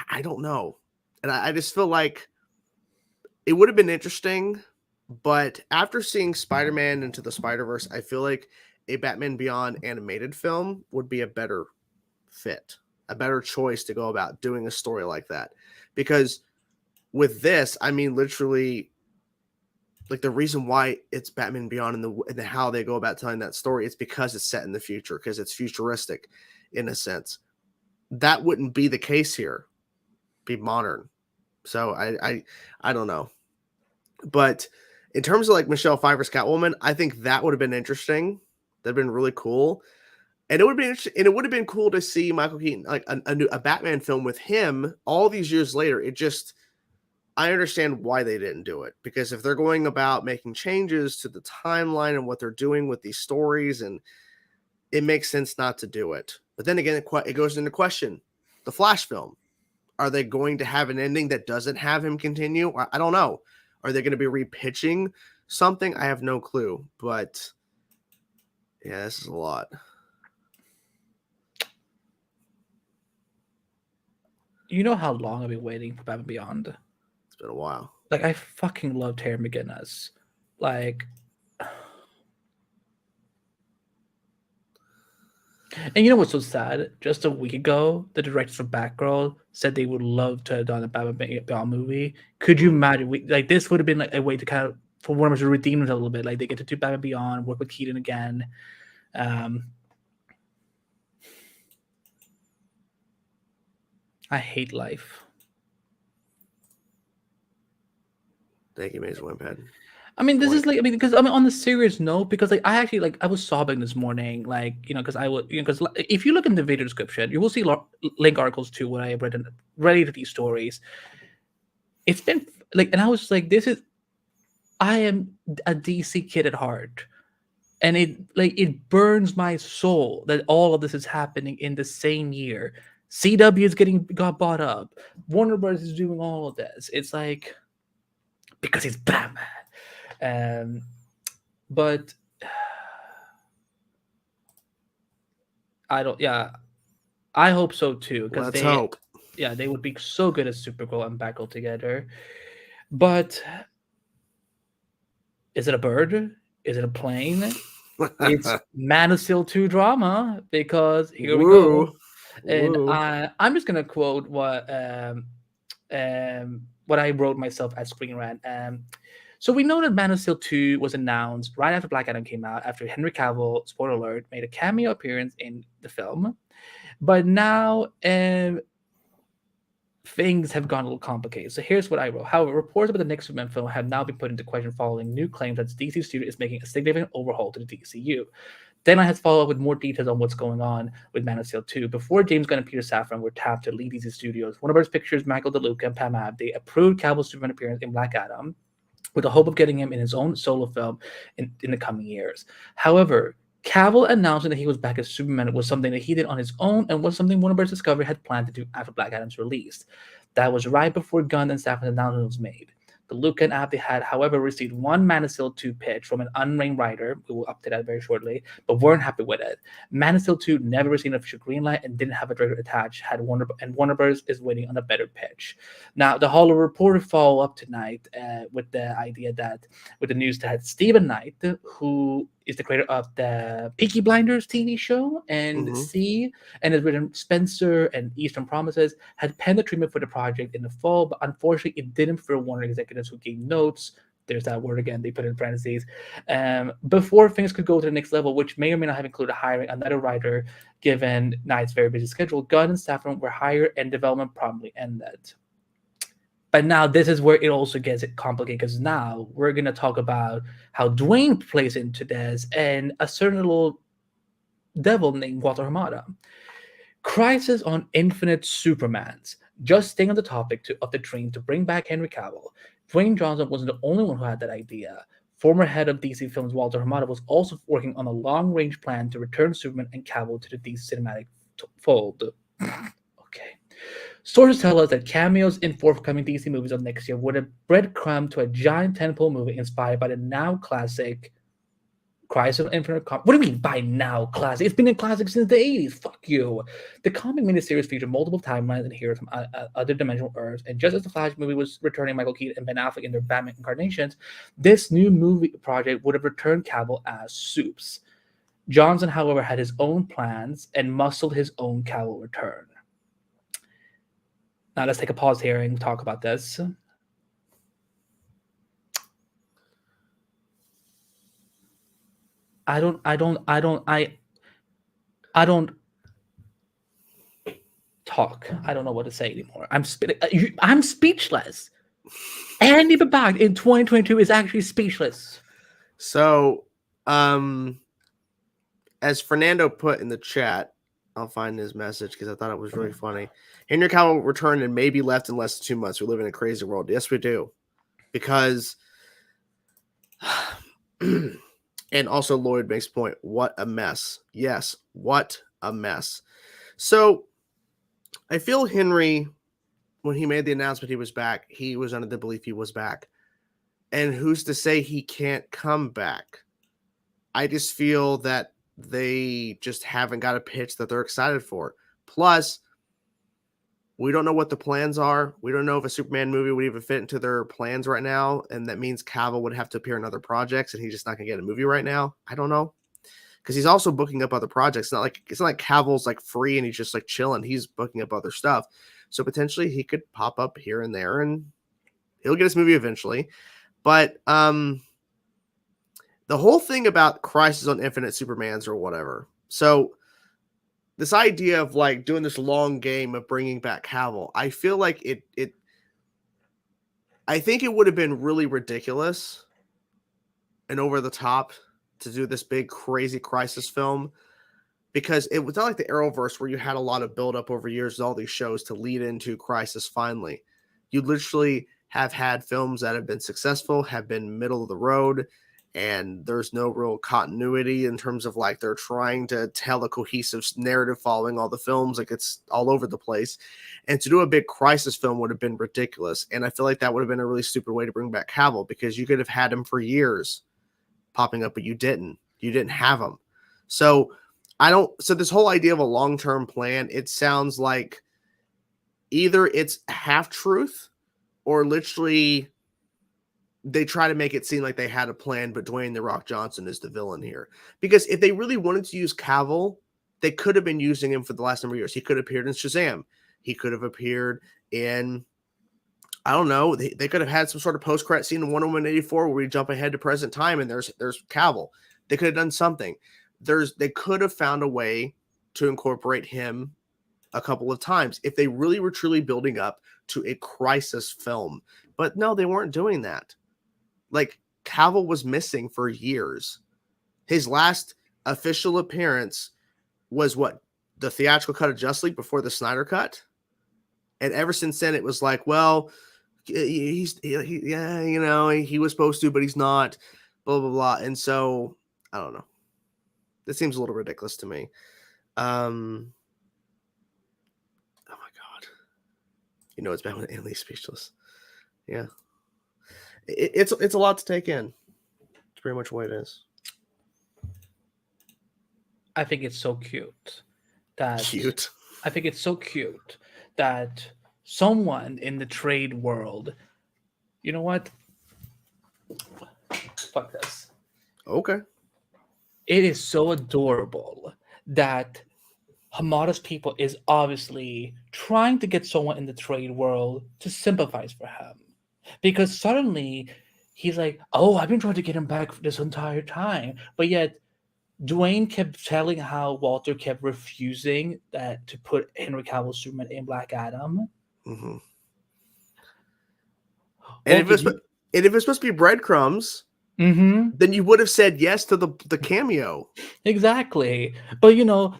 I don't know. And I just feel like it would have been interesting, but after seeing Spider-Man Into the Spider-Verse, I feel like a Batman Beyond animated film would be a better fit, a better choice to go about doing a story like that. Because with this, I mean, literally, like the reason why it's Batman Beyond and how they go about telling that story, it's because it's set in the future, because it's futuristic in a sense. That wouldn't be the case here. Be modern. So I don't know. But in terms of like Michelle Pfeiffer's Catwoman, I think that would have been interesting. That'd been really cool. And it would have been cool to see Michael Keaton like a Batman film with him all these years later. I understand why they didn't do it, because if they're going about making changes to the timeline and what they're doing with these stories, and it makes sense not to do it. But then again, it goes into question the Flash film. Are they going to have an ending that doesn't have him continue? I don't know. Are they going to be repitching something? I have no clue. But yeah, this is a lot. You know how long I've been waiting for Batman Beyond? It's been a while. Like, I fucking love Terry McGinnis. Like, and you know what's so sad? Just a week ago, the directors of Batgirl said they would love to have done a Batman Beyond movie. Could you imagine? This would have been like a way to kind of, for Warner to redeem it a little bit. Like, they get to do Batman Beyond, work with Keaton again. I hate life. Thank you, Maze Wimphead. I mean, this is like, because on the serious note, because like I actually I was sobbing this morning, like, because I would, because if you look in the video description, you will see link articles to what I have written related to these stories. It's been like, and I was like, I am a DC kid at heart, and it burns my soul that all of this is happening in the same year. CW got bought up. Warner Bros. Is doing all of this. It's like, because he's Batman. But I hope so too. Let's hope. Yeah, they would be so good as Supergirl and Batgirl together. But is it a bird? Is it a plane? It's Man of Steel 2 drama, because here we go. And I'm just gonna quote what what I wrote myself at Screen Rant. So we know that Man of Steel 2 was announced right after Black Adam came out, after Henry Cavill, spoiler alert, made a cameo appearance in the film. But now things have gone a little complicated. So here's what I wrote. However, reports about the next Superman film have now been put into question following new claims that DC Studio is making a significant overhaul to the DCU. Then I had to follow up with more details on what's going on with Man of Steel 2. Before James Gunn and Peter Safran were tapped to lead DC Studios, Warner Bros. Pictures, Michael DeLuca, and Pam Abdi approved Cavill's Superman appearance in Black Adam with the hope of getting him in his own solo film in the coming years. However, Cavill announcing that he was back as Superman was something that he did on his own and was something Warner Bros. Discovery had planned to do after Black Adam's release. That was right before Gunn and Safran's announcement was made. DeLuca and Abdi had, however, received one Man of Steel 2 pitch from an unnamed writer, we will update that very shortly, but weren't happy with it. Man of Steel 2 never received an official green light and didn't have a director attached, Warner Bros. Is waiting on a better pitch. Now, the Hollow Reporter follow up tonight with the idea that, with the news that Stephen Knight, who is the creator of the Peaky Blinders TV show and and has written Spencer and Eastern Promises, had penned the treatment for the project in the fall, but unfortunately it didn't for Warner executives who gave notes. There's that word again, they put it in parentheses, before things could go to the next level, which may or may not have included hiring another writer, given Knight's very busy schedule. Gunn and Safran were hired and development promptly ended. But now this is where it also gets complicated, because now we're going to talk about how Dwayne plays into this and a certain little devil named Walter Hamada. Crisis on Infinite Supermans. Just staying on the topic of the dream to bring back Henry Cavill, Dwayne Johnson wasn't the only one who had that idea. Former head of DC Films Walter Hamada was also working on a long-range plan to return Superman and Cavill to the DC cinematic fold. Okay. Sources tell us that cameos in forthcoming DC movies of next year would have breadcrumb to a giant tentpole movie inspired by the now classic Crisis on Infinite. What do you mean by now classic? It's been a classic since the 80s. Fuck you. The comic miniseries featured multiple timelines and heroes from other dimensional Earths, and just as the Flash movie was returning Michael Keaton and Ben Affleck in their Batman incarnations, this new movie project would have returned Cavill as Supes. Johnson, however, had his own plans and muscled his own Cavill return. Now let's take a pause here and talk about this. I don't talk. I don't know what to say anymore. I'm speechless. Andy Babak in 2022 is actually speechless. So, as Fernando put in the chat, I'll find his message because I thought it was really funny. Henry Cavill returned and maybe left in less than 2 months. We live in a crazy world. Yes, we do. Because, and also Lloyd makes a point. What a mess. Yes, what a mess. So, I feel Henry, when he made the announcement he was back, he was under the belief he was back. And who's to say he can't come back? I just feel that they just haven't got a pitch that they're excited for. Plus, we don't know what the plans are. We don't know if a Superman movie would even fit into their plans right now. And that means Cavill would have to appear in other projects and he's just not going to get a movie right now. I don't know. Because he's also booking up other projects. It's not like Cavill's like free and he's just like chilling. He's booking up other stuff. So potentially he could pop up here and there and he'll get his movie eventually. But the whole thing about Crisis on Infinite Supermans or whatever. So this idea of like doing this long game of bringing back Cavill, I feel like I think it would have been really ridiculous and over the top to do this big crazy Crisis film, because it was not like the Arrowverse where you had a lot of build up over years with all these shows to lead into Crisis. Finally, you literally have had films that have been successful, have been middle of the road, and there's no real continuity in terms of like they're trying to tell a cohesive narrative following all the films. Like it's all over the place. And to do a big Crisis film would have been ridiculous. And I feel like that would have been a really stupid way to bring back Cavill, because you could have had him for years popping up, but you didn't. You didn't have him. So this whole idea of a long-term plan, it sounds like either it's half truth or literally they try to make it seem like they had a plan, but Dwayne "The Rock" Johnson is the villain here. Because if they really wanted to use Cavill, they could have been using him for the last number of years. He could have appeared in Shazam. He could have appeared in I don't know. They could have had some sort of post-credit scene in Wonder Woman 84 where we jump ahead to present time and there's Cavill. They could have done something. They could have found a way to incorporate him a couple of times if they really were truly building up to a crisis film. But no, they weren't doing that. Like, Cavill was missing for years. His last official appearance was what? The theatrical cut of Justice League before the Snyder cut? And ever since then, it was like, well, he was supposed to, but he's not, blah, blah, blah. And so, I don't know. This seems a little ridiculous to me. Oh my God. It's bad when Annalise speechless. Yeah. It's a lot to take in. It's pretty much what it is. I think it's so cute that I think it's so cute that someone in the trade world, you know what? Fuck this. Okay. It is so adorable that Hamada's people is obviously trying to get someone in the trade world to sympathize for him. Because suddenly he's like, oh, I've been trying to get him back this entire time. But yet Dwayne kept telling how Walter kept refusing that to put Henry Cavill Superman in Black Adam. Mm-hmm. And if it's supposed to be breadcrumbs, then you would have said yes to the cameo. Exactly. But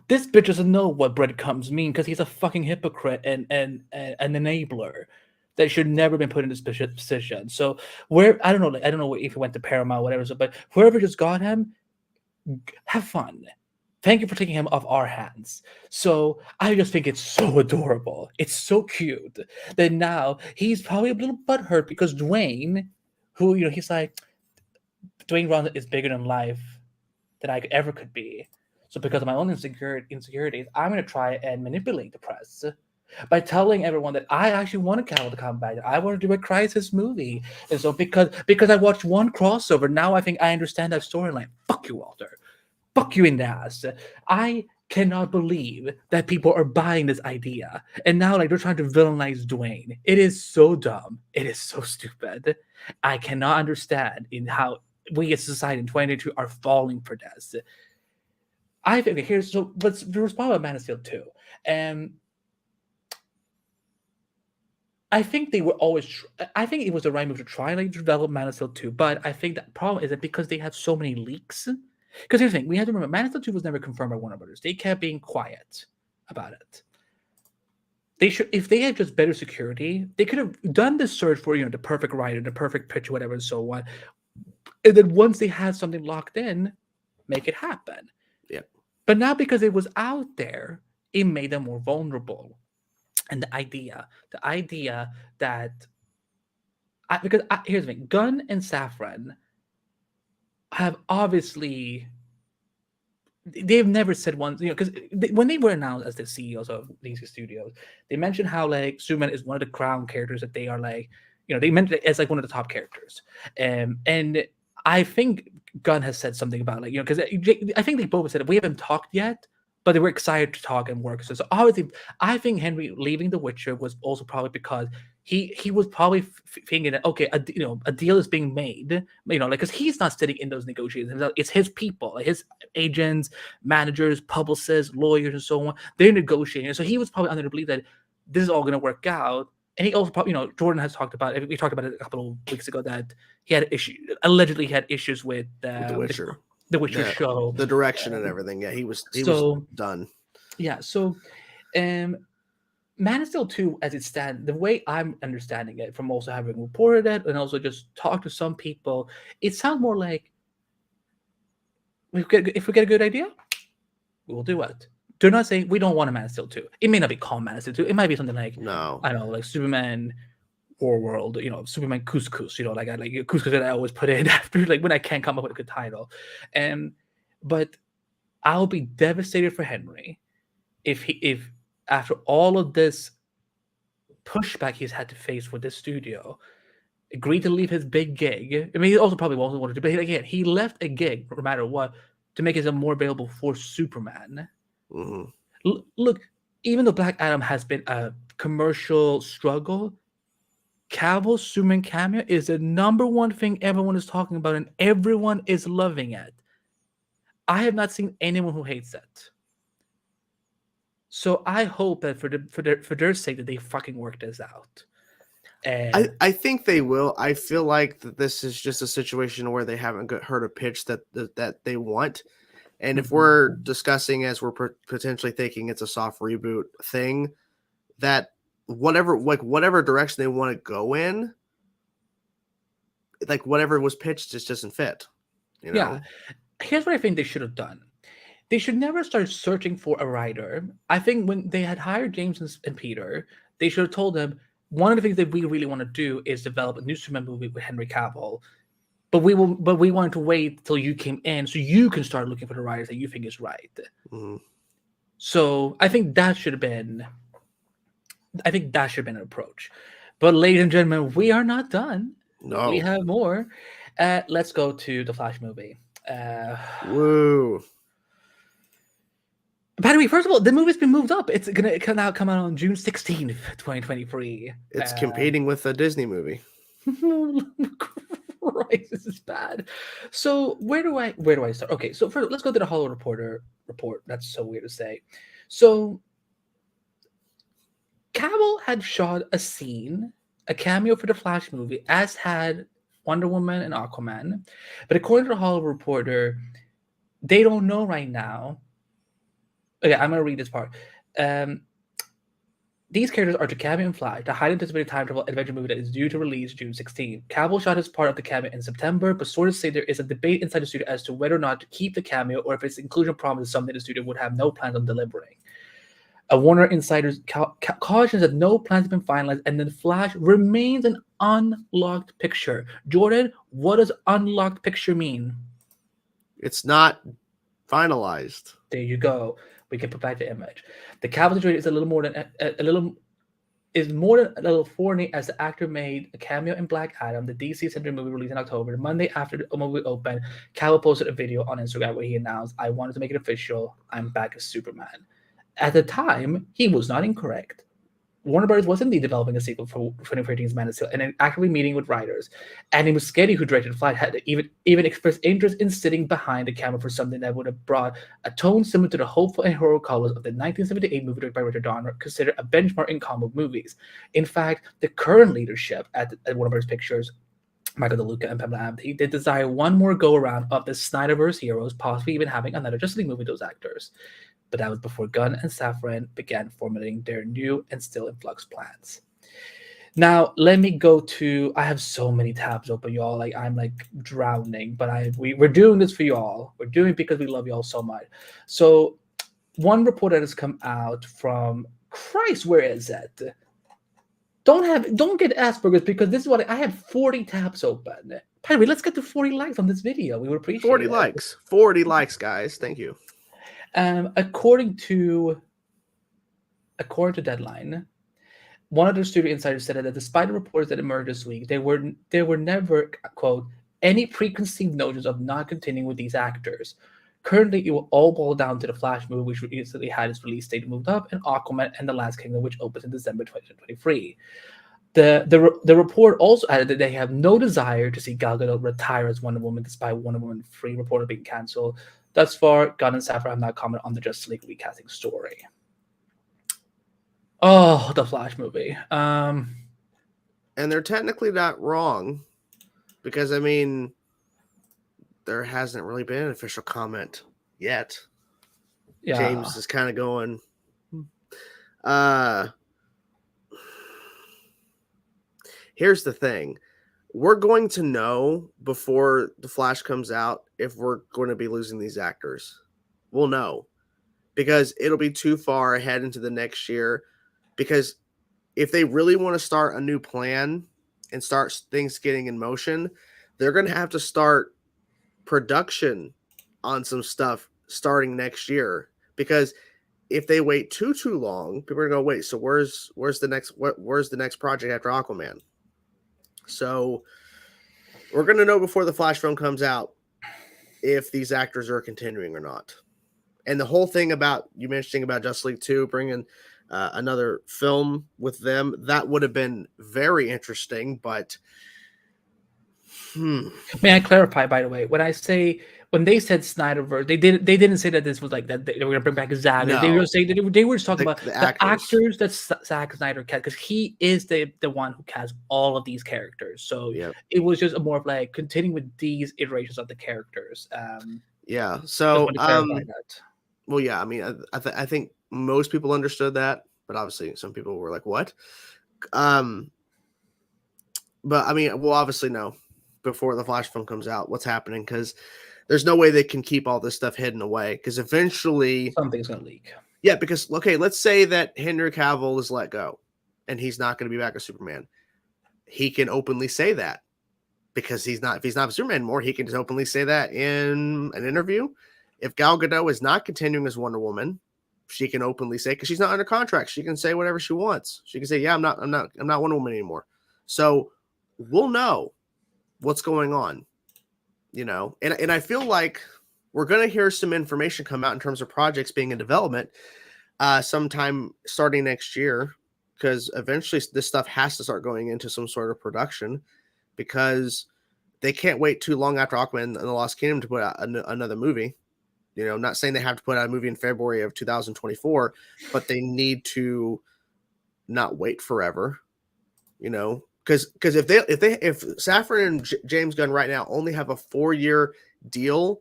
this bitch doesn't know what breadcrumbs mean because he's a fucking hypocrite and an enabler that should never been put in this position. So I don't know if he went to Paramount or whatever. So, but whoever just got him, have fun. Thank you for taking him off our hands. So I just think it's so adorable. It's so cute that now he's probably a little butthurt because Dwayne, who he's like, Dwayne Johnson is bigger than life than I ever could be. So because of my own insecurities, I'm going to try and manipulate the press by telling everyone that I actually wanted Cavill to come back. I want to do a crisis movie. And so because I watched one crossover, now I think I understand that storyline. Fuck you, Walter. Fuck you in the ass. I cannot believe that people are buying this idea. And now they're trying to villainize Dwayne. It is so dumb. It is so stupid. I cannot understand in how we as society in 2022 are falling for this. I think let's respond about Man of Steel 2. I think they were always. I think it was the right move to try and develop Man of Steel 2, but I think the problem is that because they had so many leaks. Because here's the thing: we have to remember, Man of Steel 2 was never confirmed by Warner Brothers. They kept being quiet about it. They should, if they had just better security, they could have done the search for the perfect writer, the perfect pitch, whatever, and so on. And then once they had something locked in, make it happen. Yeah. But now because it was out there, it made them more vulnerable. And the idea that here's the thing, Gunn and Safran have obviously they've never said once, because when they were announced as the CEOs of these studios, they mentioned how Superman is one of the crown characters that they are they mentioned it as one of the top characters, and I think Gunn has said something about because I think they both said we haven't talked yet, but they were excited to talk and work. So obviously, I think Henry leaving The Witcher was also probably because he was probably thinking that a deal is being made, because he's not sitting in those negotiations. It's his people, his agents, managers, publicists, lawyers, and so on. They're negotiating, so he was probably under the belief that this is all going to work out. And he also probably, Jordan has talked about it. We talked about it a couple of weeks ago that he had allegedly had issues with The Witcher. The Witcher show, the direction and everything. Yeah, he was done. Yeah, so Man of Steel 2, as it stands, the way I'm understanding it from also having reported it and also just talked to some people, it sounds more like if we get a good idea, we will do it. Do not say we don't want a Man of Steel 2. It may not be called Man of Steel 2. It might be something like, no, I don't know, like Superman War World, Superman Couscous, like Couscous that I always put in after, when I can't come up with a good title. But I'll be devastated for Henry if after all of this pushback he's had to face with this studio, agreed to leave his big gig. I mean, he also probably wasn't wanted to, but again, he left a gig no matter what to make it more available for Superman. Mm-hmm. Look, even though Black Adam has been a commercial struggle, Cavill Superman cameo is the number one thing everyone is talking about and everyone is loving it. I have not seen anyone who hates it. So I hope that for their sake that they fucking work this out. And I think they will. I feel like that this is just a situation where they haven't heard a pitch that they want. And if we're discussing as we're potentially thinking it's a soft reboot thing, that whatever direction they want to go in, like whatever was pitched just doesn't fit. You know? yeah, here's what I think they should have done. They should never start searching for a writer. I think when they had hired James and Peter, they should have told them one of the things that we really want to do is develop a new Superman movie with Henry Cavill. But we wanted to wait till you came in so you can start looking for the writers that you think is right. Mm-hmm. So I think that should have been an approach. But ladies and gentlemen, we are not done. No. We have more. Let's go to the Flash movie. Woo. By the way, first of all, the movie's been moved up. It's gonna come out on June 16th, 2023. It's competing with a Disney movie. Christ, this is bad. So where do I start? Okay, so first let's go to the Hollywood Reporter report. That's so weird to say. So Cavill had shot a cameo for the Flash movie, as had Wonder Woman and Aquaman. But according to the Hollywood Reporter, they don't know right now. Okay, I'm going to read this part. These characters are to cameo in Flash, the highly anticipated time travel adventure movie that is due to release June 16. Cavill shot his part of the cameo in September, but sources say there is a debate inside the studio as to whether or not to keep the cameo or if its inclusion promises something the studio would have no plans on delivering. A Warner insider cautions that no plans have been finalized and then Flash remains an unlocked picture. Jordan, what does unlocked picture mean? It's not finalized. There you go. We can put back the image. The Cavill situation is more than a little thorny as the actor made a cameo in Black Adam, the DC-centered movie released in October. The Monday after the movie opened, Cavill posted a video on Instagram where he announced, "I wanted to make it official. I'm back as Superman." At the time, he was not incorrect. Warner Bros. Was indeed developing a sequel for 2013's Man of Steel and actively meeting with writers. Andy Muschietti, who directed Flight, had even expressed interest in sitting behind the camera for something that would have brought a tone similar to the hopeful and heroic colors of the 1978 movie directed by Richard Donner, considered a benchmark in comic movies. In fact, the current leadership at Warner Bros. Pictures, Michael DeLuca and Pamela Abney, they desire one more go-around of the Snyderverse heroes, possibly even having another Justice League movie with those actors. But that was before Gunn and Safran began formulating their new and still in flux plans. Now, let me go to, I have so many tabs open, y'all. Like, I'm like drowning, but we're doing this for y'all. We're doing it because we love y'all so much. So one report that has come out from, Christ, where is it? Don't get Asperger's, because this is what I have 40 tabs open. By the way, let's get to 40 likes on this video. We would appreciate 40 it. 40 likes, guys. Thank you. According to Deadline, one of the studio insiders said that despite the reports that emerged this week, there were never, quote, any preconceived notions of not continuing with these actors. Currently, it will all boil down to the Flash movie, which recently had its release date moved up, and Aquaman and the Last Kingdom, which opens in December 2023. The report also added that they have no desire to see Gal Gadot retire as Wonder Woman, despite Wonder Woman 3 reported being canceled. Thus far, Gunn and Safran have not commented on the Justice League recasting story. Oh, the Flash movie. And they're technically not wrong, because, I mean, there hasn't really been an official comment yet. Yeah. James is kind of going, here's the thing. We're going to know before the Flash comes out if we're going to be losing these actors. We'll know, because it'll be too far ahead into the next year. Because if they really want to start a new plan and start things getting in motion, they're going to have to start production on some stuff starting next year. Because if they wait too long, people are going to go, wait, so where's the next project after Aquaman? So we're going to know before the Flash film comes out if these actors are continuing or not. And the whole thing about you mentioning about Justice League 2, bringing another film with them. That would have been very interesting, but May I clarify, by the way, when they said Snyderverse, they didn't say that this was like that they were gonna bring back Zack. They were No. saying they were just talking about The the actors. actors that Zack Snyder cast, because he is the one who cast all of these characters. So Yep. it was just a more of like continuing with these iterations of the characters. Yeah. Just So, want to clarify that. well, yeah. I mean, I think most people understood that, but obviously some people were like, "What?" Um, but I mean, we'll obviously know before the Flash film comes out what's happening, because there's no way they can keep all this stuff hidden away. Because eventually, Something's gonna leak. yeah. Because okay, let's say that Henry Cavill is let go, and he's not going to be back as Superman. He can openly say that, because if he's not Superman anymore, he can just openly say that in an interview. If Gal Gadot is not continuing as Wonder Woman, she can openly say, because she's not under contract, she can say whatever she wants. She can say, "Yeah, I'm not Wonder Woman anymore." So we'll know what's going on, and I feel like we're going to hear some information come out in terms of projects being in development sometime starting next year, because eventually this stuff has to start going into some sort of production, because they can't wait too long after Aquaman and the Lost Kingdom to put out another movie. I'm not saying they have to put out a movie in February of 2024, but they need to not wait forever, because if Safran and James Gunn right now only have a 4-year deal,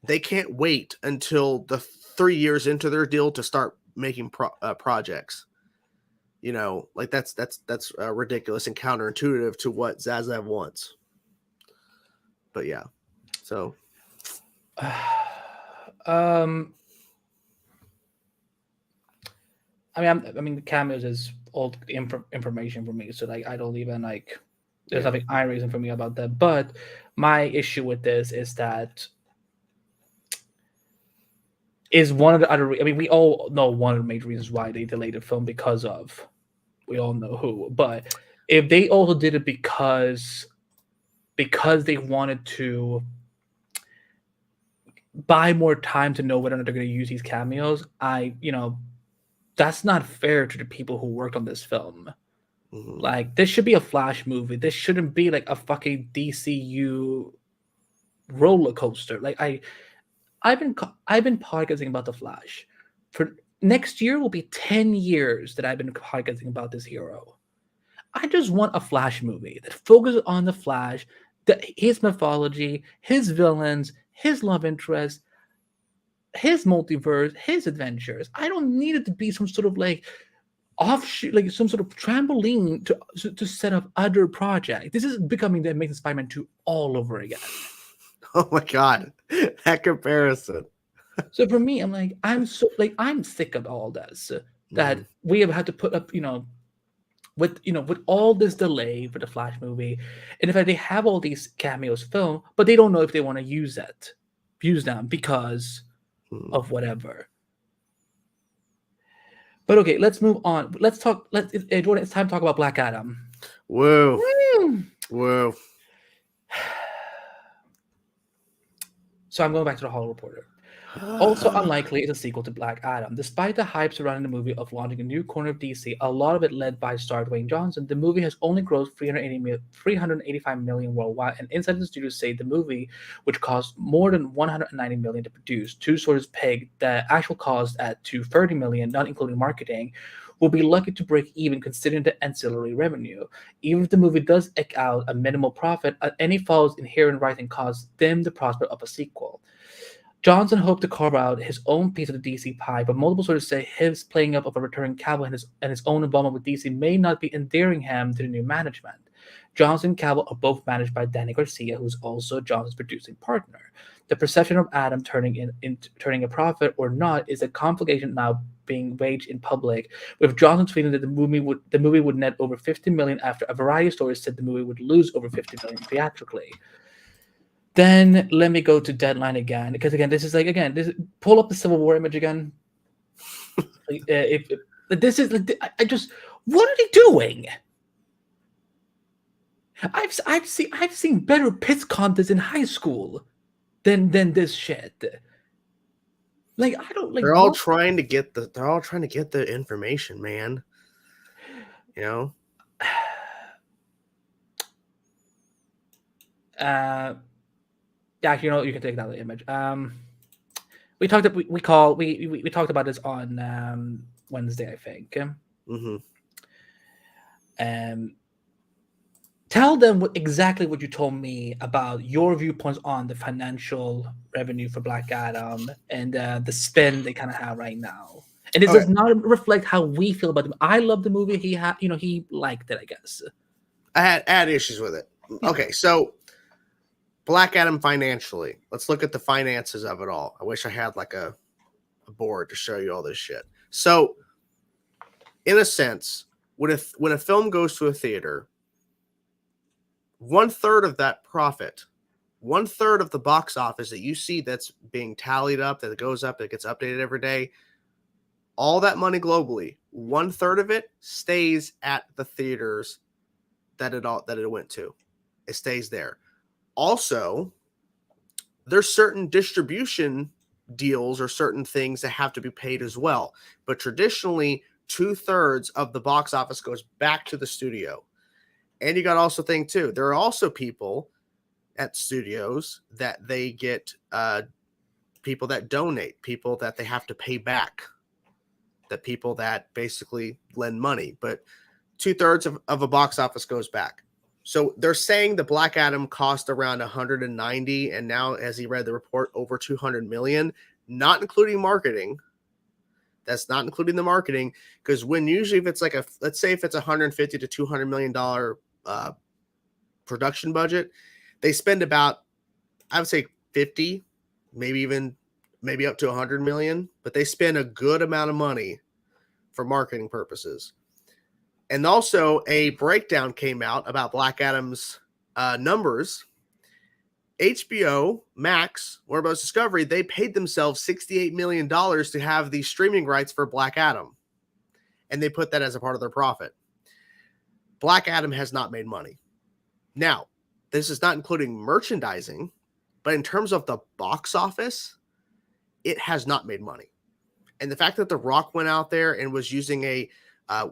they can't wait until the 3 years into their deal to start making projects. Like that's ridiculous and counterintuitive to what Zazev wants. But yeah, so I mean, the Cameos is old information for me, so like I don't even like. There's nothing eye raising for me about that. But my issue with this is that is one of the other. I mean, we all know one of the major reasons why they delayed the film, because of, we all know who. But if they also did it because they wanted to buy more time to know whether or not they're going to use these cameos, that's not fair to the people who worked on this film. mm-hmm. Like, this should be a Flash movie. This shouldn't be like a fucking DCU roller coaster. Like, I've been podcasting about the Flash for next year will be 10 years that I've been podcasting about this hero. I just want a Flash movie that focuses on the Flash, his mythology, his villains, his love interest, his multiverse, his adventures. I don't need it to be some sort of like offshoot, like some sort of trampoline to set up other projects. This is becoming the Amazing Spider-Man 2 all over again. Oh my god, that comparison. So for me, I'm sick of all this. That we have had to put up, with all this delay for the Flash movie, and in fact they have all these cameos filmed, but they don't know if they want to use them because of whatever. But okay, let's move on. Jordan, it's time to talk about Black Adam. Whoa. Whoa. So I'm going back to the Hall Reporter. Also unlikely is a sequel to Black Adam. Despite the hype surrounding the movie of launching a new corner of DC, a lot of it led by star Dwayne Johnson, the movie has only grossed $385 million worldwide, and Insider Studios say the movie, which cost more than $190 million to produce, two sources pegged the actual cost at $230 million, not including marketing, will be lucky to break even considering the ancillary revenue. Even if the movie does eke out a minimal profit, any falls inherent writing costs dim the prospect of a sequel. Johnson hoped to carve out his own piece of the DC pie, but multiple sources say his playing up of a returning Cavill and his own involvement with DC may not be endearing him to the new management. Johnson and Cavill are both managed by Danny Garcia, who's also Johnson's producing partner. The perception of Adam turning a profit or not is a conflagration now being waged in public, with Johnson tweeting that the movie would net over $50 million after a variety of stories said the movie would lose over $50 million theatrically. Then let me go to Deadline again, because again, pull up the Civil War image again. What are they doing? I've seen better piss contests in high school than this shit. Like, I don't like. They're all what? trying to get the information, man. You know. Yeah, you can take that image. We talked about this on Wednesday, I think. Mm-hmm. Tell them exactly what you told me about your viewpoints on the financial revenue for Black Adam and the spin they kind of have right now. And it Okay. does not reflect how we feel about them. I love the movie. He liked it, I guess. I had issues with it. Yeah. Okay, so Black Adam financially. Let's look at the finances of it all. I wish I had like a board to show you all this shit. So, in a sense, when a film goes to a theater, 1/3 of that profit, 1/3 of the box office that you see that's being tallied up, that goes up, that gets updated every day, all that money globally, 1/3 of it stays at the theaters that it went to. It stays there. Also, there's certain distribution deals or certain things that have to be paid as well. But traditionally, 2/3 of the box office goes back to the studio. And you got to also think too, there are also people at studios that they get people that donate, people that they have to pay back, that people that basically lend money. But 2/3 of a box office goes back. So they're saying the Black Adam cost around 190, and now, as he read the report, over 200 million, not including marketing. That's not including the marketing, because when usually if it's like let's say if it's $150 to $200 million production budget, they spend about, I would say 50, maybe up to 100 million, but they spend a good amount of money for marketing purposes. And also a breakdown came out about Black Adam's numbers. HBO Max, Warner Bros. Discovery, they paid themselves $68 million to have the streaming rights for Black Adam. And they put that as a part of their profit. Black Adam has not made money. Now, this is not including merchandising, but in terms of the box office, it has not made money. And the fact that The Rock went out there and was using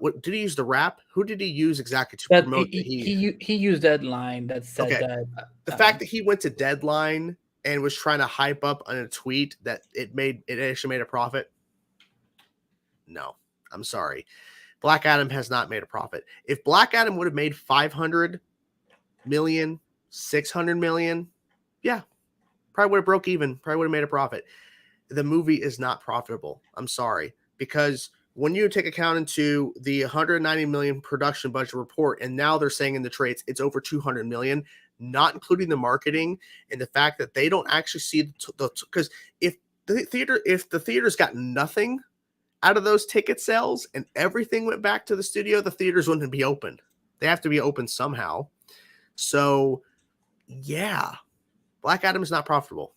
what did he use, the rap? Who did he use exactly to promote that he used that line that said that the fact that he went to Deadline and was trying to hype up on a tweet that it actually made a profit? No, I'm sorry. Black Adam has not made a profit. If Black Adam would have made 500 million, 600 million, yeah, probably would have broke even, probably would have made a profit. The movie is not profitable. I'm sorry, because when you take account into the 190 million production budget report, and now they're saying in the trades it's over 200 million, not including the marketing and the fact that they don't actually see because if the theaters got nothing out of those ticket sales and everything went back to the studio, the theaters wouldn't be open. They have to be open somehow. So yeah, Black Adam is not profitable.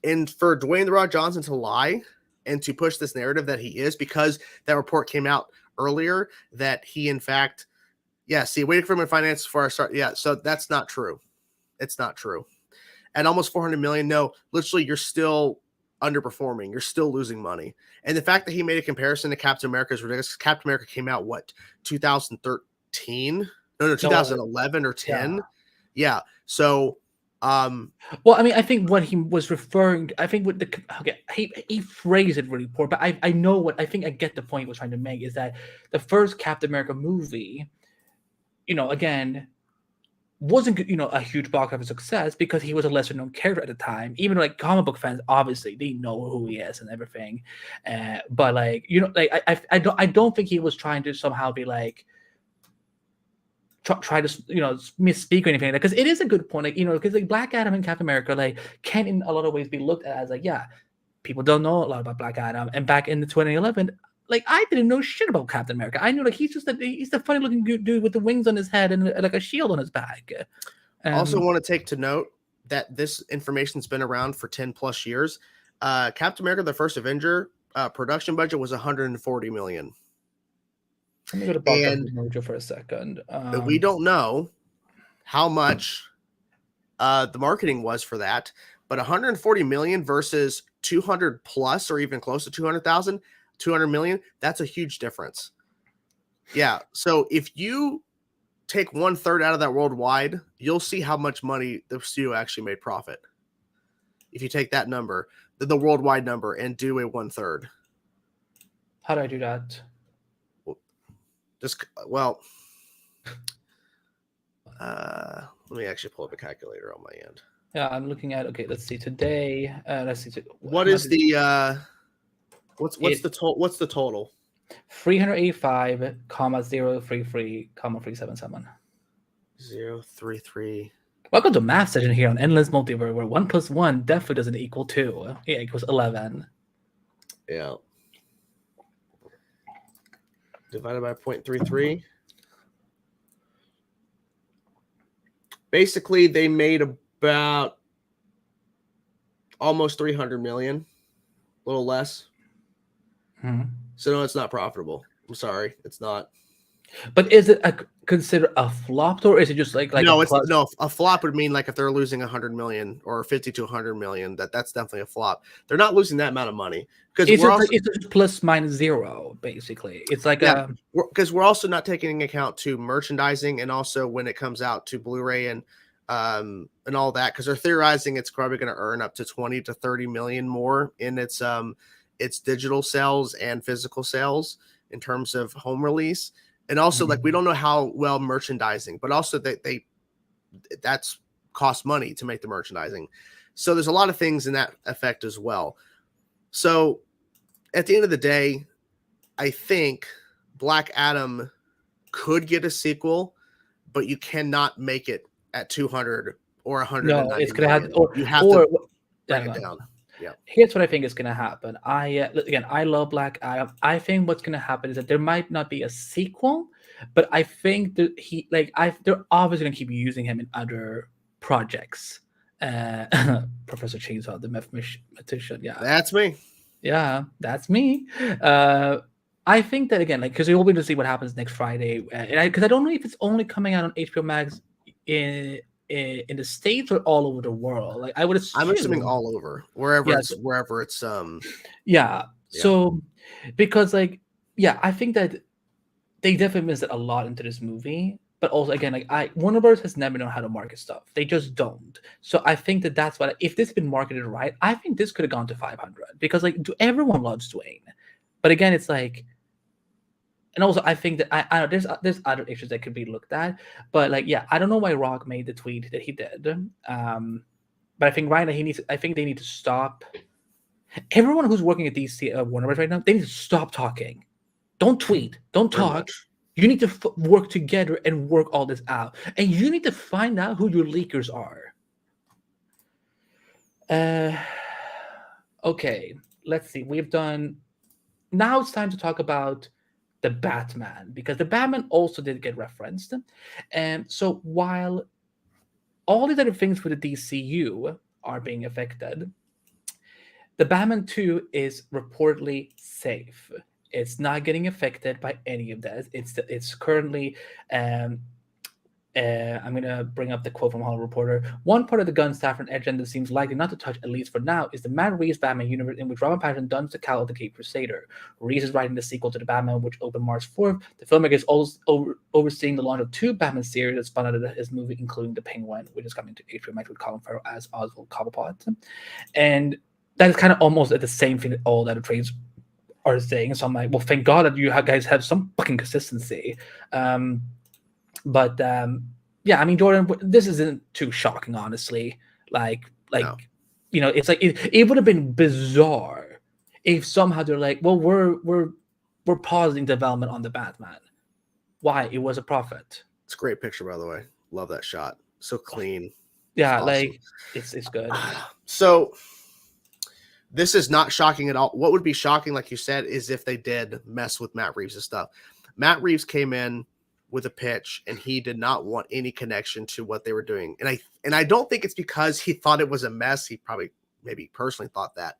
And for Dwayne "The Rock" Johnson to lie and to push this narrative that he is, because that report came out earlier that he, in fact, waited for him in finance before I start. Yeah, so that's not true. It's not true. At almost 400 million, no, literally, you're still underperforming. You're still losing money. And the fact that he made a comparison to Captain America is ridiculous. Captain America came out, 2013? No, 2011 or 10. Yeah. So, well, I mean, I think what he was referring, I think with he phrased it really poor, but I know what I think I get the point he was trying to make is that the first Captain America movie, again, wasn't a huge box office success because he was a lesser known character at the time. Even like comic book fans, obviously they know who he is and everything, but like I don't think he was trying to somehow be like try to misspeak or anything like that, because it is a good point, because like Black Adam and Captain America like can in a lot of ways be looked at as like, yeah, people don't know a lot about Black Adam, and back in the 2011, like I didn't know shit about Captain America. I knew like he's the funny looking dude with the wings on his head and like a shield on his back. Also want to take to note that this information's been around for 10 plus years. Captain America: The First Avenger production budget was 140 million. Let me go to box office mojo for a second. We don't know how much the marketing was for that, but 140 million versus 200 plus or even close to 200,000, 200 million, that's a huge difference. Yeah. So if you take 1/3 out of that worldwide, you'll see how much money the studio actually made profit. If you take that number, the worldwide number, and do a 1/3. How do I do that? Let me actually pull up a calculator on my end. Yeah, I'm looking at. Okay, let's see today. Let's see. What is the what's the total? What's the total? 385,033,377. 033. Welcome to math session here on Endless Multiverse, where 1 + 1 definitely doesn't equal 2. It equals 11. Yeah. Divided by 0.33. Basically, they made about almost 300 million, a little less. So no, it's not profitable. I'm sorry, it's not. But is it considered a flop, or is it just like no? A flop would mean like if they're losing 100 million or 50 to 100 million, that's definitely a flop. They're not losing that amount of money because it's just plus minus zero basically. It's like because we're also not taking into account to merchandising and also when it comes out to Blu-ray and all that, because they're theorizing it's probably going to earn up to 20 to 30 million more in its digital sales and physical sales in terms of home release. And also, like, we don't know how well merchandising, but also that's cost money to make the merchandising. So there's a lot of things in that effect as well. So at the end of the day, I think Black Adam could get a sequel, but you cannot make it at 200 or 100. No, it's gonna have, you have to break it down. Yeah. Here's what I think is going to happen. I love Black Adam. I think what's going to happen is that there might not be a sequel, but I think that they're obviously going to keep using him in other projects. Professor Chainsaw, the mathematician. Yeah, that's me. Yeah, that's me. I think that again, because we'll be able to see what happens next Friday, because I don't know if it's only coming out on HBO Max in the States or all over the world. Like I would assume, I'm assuming all over, wherever it's yeah. So because I think that they definitely missed a lot into this movie, but also again, Warner Bros has never known how to market stuff. They just don't. So I think that's what, if this had been marketed right, I think this could have gone to 500 because everyone loves Dwayne, but again, it's like. And also, I think that I know there's other issues that could be looked at, but I don't know why Rock made the tweet that he did. But I think right now I think they need to stop. Everyone who's working at DC Warner Bros. Right now, they need to stop talking. Don't tweet. Don't talk. You need to work together and work all this out, and you need to find out who your leakers are. Okay, let's see. We've done. Now it's time to talk about the Batman, because the Batman also did get referenced. And so while all these other things with the DCU are being affected, the Batman 2 is reportedly safe. It's not getting affected by any of that. It's currently I'm going to bring up the quote from Hollywood Reporter. One part of the Gunn staff and agenda seems likely not to touch, at least for now, is the Matt Reeves Batman universe in which Robert Pattinson dons the cowl of the Cape Crusader. Reeves is writing the sequel to the Batman, which opened March 4th. The filmmaker is also overseeing the launch of 2 Batman series that spun out of his movie, including The Penguin, which is coming to HBO Max with Colin Farrell as Oswald Cobblepot. And that is kind of almost at the same thing that all the other trades are saying. So I'm like, well, thank God that you guys have some fucking consistency. But yeah, I mean, Jordan, this isn't too shocking, honestly. No. It's like it would have been bizarre if somehow they're like, well, we're pausing development on the Batman. Why? It was a profit. It's a great picture, by the way. Love that shot. So clean. Yeah, awesome. It's good. So this is not shocking at all. What would be shocking, like you said, is if they did mess with Matt Reeves' stuff. Matt Reeves came in with a pitch and he did not want any connection to what they were doing. And I don't think it's because he thought it was a mess. He probably maybe personally thought that,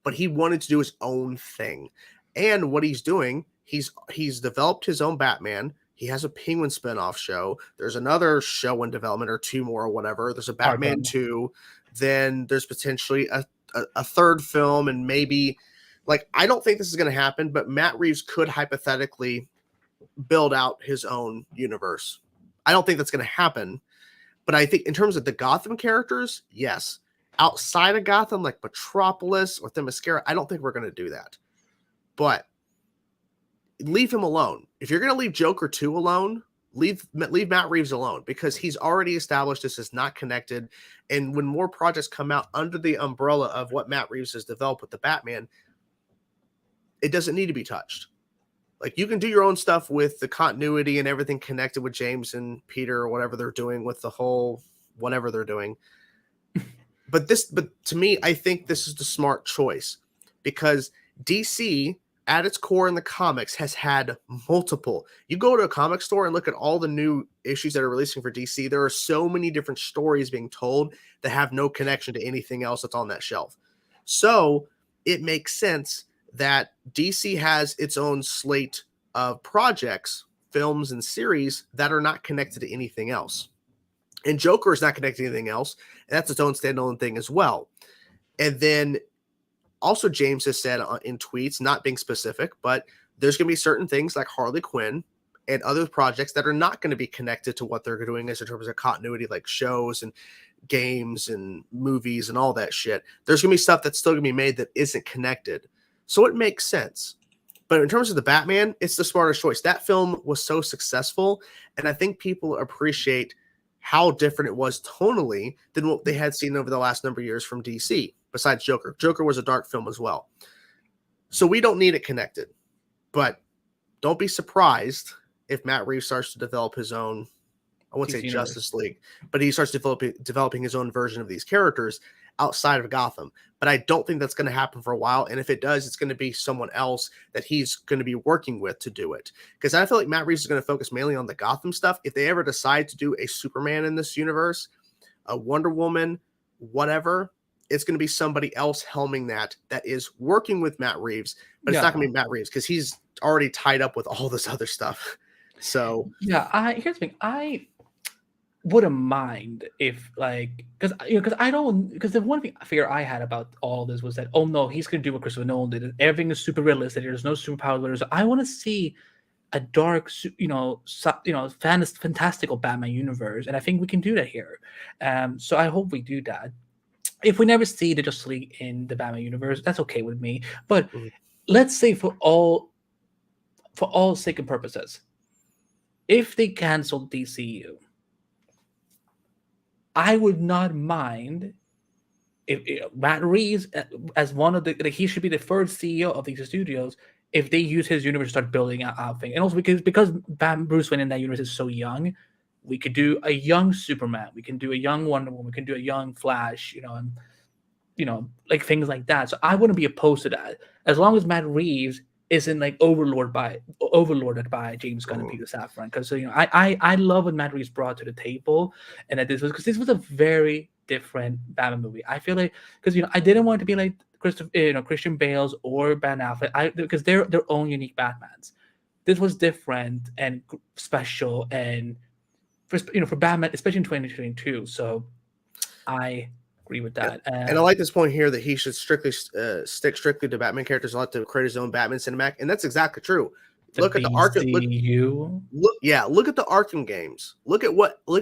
but he wanted to do his own thing. And what he's doing, he's developed his own Batman. He has a Penguin spinoff show. There's another show in development or 2 more or whatever. There's a Batman 2. Then there's potentially a third film, and maybe like I don't think this is going to happen, but Matt Reeves could hypothetically build out his own universe. I don't think that's going to happen, but I think in terms of the Gotham characters, yes. Outside of Gotham, like Metropolis or Themyscira, I don't think we're going to do that. But leave him alone. If you're going to leave Joker 2 alone, leave Matt Reeves alone, because he's already established this is not connected. And when more projects come out under the umbrella of what Matt Reeves has developed with the Batman, it doesn't need to be touched. Like, you can do your own stuff with the continuity and everything connected with James and Peter or whatever they're doing with the whole whatever they're doing. But to me, I think this is the smart choice, because DC at its core in the comics has had multiple. You go to a comic store and look at all the new issues that are releasing for DC. There are so many different stories being told that have no connection to anything else that's on that shelf. So it makes sense that DC has its own slate of projects, films, and series that are not connected to anything else. And Joker is not connected to anything else. And that's its own standalone thing as well. And then also James has said in tweets, not being specific, but there's going to be certain things like Harley Quinn and other projects that are not going to be connected to what they're doing as in terms of continuity, like shows and games and movies and all that shit. There's going to be stuff that's still going to be made that isn't connected. So it makes sense. But in terms of the Batman, it's the smartest choice. That film was so successful, and I think people appreciate how different it was tonally than what they had seen over the last number of years from DC, besides Joker. Joker was a dark film as well. So we don't need it connected. But don't be surprised if Matt Reeves starts to develop his own, I wouldn't say Justice League, but he starts developing his own version of these characters outside of Gotham. But I don't think that's going to happen for a while. And if it does, it's going to be someone else that he's going to be working with to do it. Because I feel like Matt Reeves is going to focus mainly on the Gotham stuff. If they ever decide to do a Superman in this universe, a Wonder Woman, whatever, it's going to be somebody else helming that is working with Matt Reeves. But it's not going to be Matt Reeves because he's already tied up with all this other stuff. So yeah, here's the thing. I wouldn't mind if, like, because the one thing fear I had about all this was that, oh no, he's gonna do what Christopher Nolan did. Everything is super realistic. There's no superpowers. I want to see a dark, fantastical Batman universe, and I think we can do that here. So I hope we do that. If we never see the Justice League in the Batman universe, that's okay with me. But let's say for all sake and purposes, if they cancel DCU, I would not mind if Matt Reeves, as one of he should be the first CEO of these studios, if they use his universe to start building out things. And also because Bruce Wayne in that universe is so young, we could do a young Superman, we can do a young Wonder Woman, we can do a young Flash, and like things like that. So I wouldn't be opposed to that, as long as Matt Reeves isn't like overlorded by James Gunn and Peter Safran. Because I love what Matt Reeves brought to the table, and that this was a very different Batman movie. I feel like because I didn't want it to be like Christian Bale's or Ben Affleck, because they're their own unique Batmans. This was different and special, and for Batman, especially in 2022. So I agree with that. And I like this point here that he should stick strictly to Batman characters, not to create his own Batman cinematic, and that's exactly true. Look at the Arkham. Look at the Arkham games. Look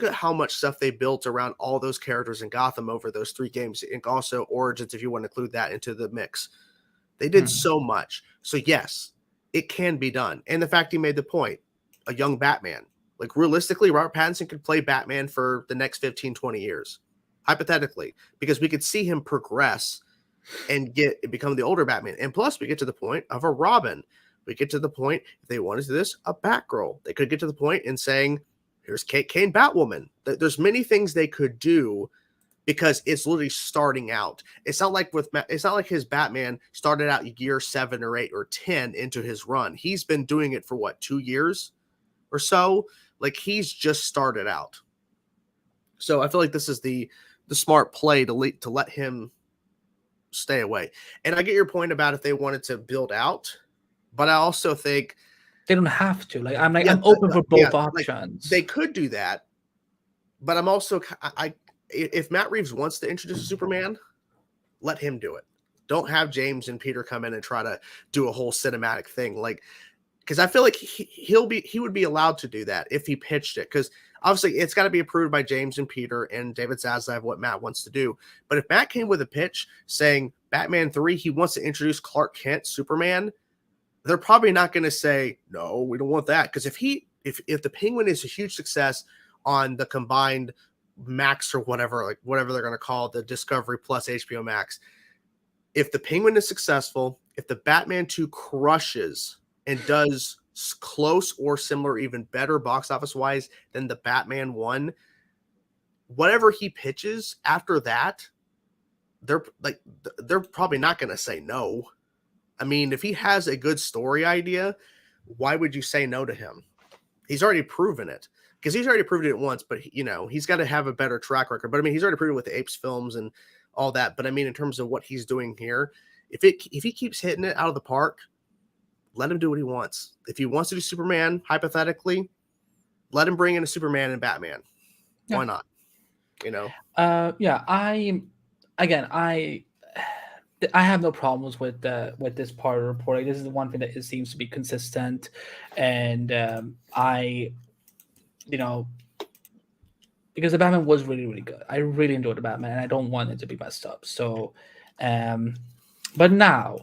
at how much stuff they built around all those characters in Gotham over those 3 games, and also Origins, if you want to include that into the mix. They did so much. So yes, it can be done. And the fact he made the point, a young Batman. Like, realistically, Robert Pattinson could play Batman for the next 15, 20 years. Hypothetically, because we could see him progress and become the older Batman. And plus, we get to the point of a Robin. We get to the point, if they wanted to do this, a Batgirl. They could get to the point in saying, here's Kate Kane Batwoman. There's many things they could do because it's literally starting out. It's not like his Batman started out year 7 or 8 or 10 into his run. He's been doing it for 2 years or so. Like, he's just started out. So I feel like this is the smart play to let him stay away. And I get your point about if they wanted to build out, but I also think they don't have to. Like, I'm open for both options. Like, they could do that, but I'm also if Matt Reeves wants to introduce a Superman, let him do it. Don't have James and Peter come in and try to do a whole cinematic thing. Like, because I feel like he would be allowed to do that if he pitched it. Because obviously it's got to be approved by James and Peter and David Zaslav what Matt wants to do. But if Matt came with a pitch saying Batman 3, he wants to introduce Clark Kent, Superman, they're probably not going to say, no, we don't want that. Because if the Penguin is a huge success on the combined Max or whatever they're going to call it, the Discovery Plus HBO Max, if the Penguin is successful, if the Batman 2 crushes and does close or similar, even better box office wise than the Batman 1, whatever he pitches after that, they're probably not going to say no. I mean, if he has a good story idea, why would you say no to him? He's already proven it, because he's already proved it once, but he's got to have a better track record. But I mean, he's already proven it with the Apes films and all that. But I mean, in terms of what he's doing here, if he keeps hitting it out of the park, let him do what he wants. If he wants to do Superman, hypothetically, let him bring in a Superman and Batman. Yeah. Why not? Yeah, I have no problems with this part of the report. Like, this is the one thing that it seems to be consistent, and because the Batman was really, really good. I really enjoyed the Batman, and I don't want it to be messed up. So, but now,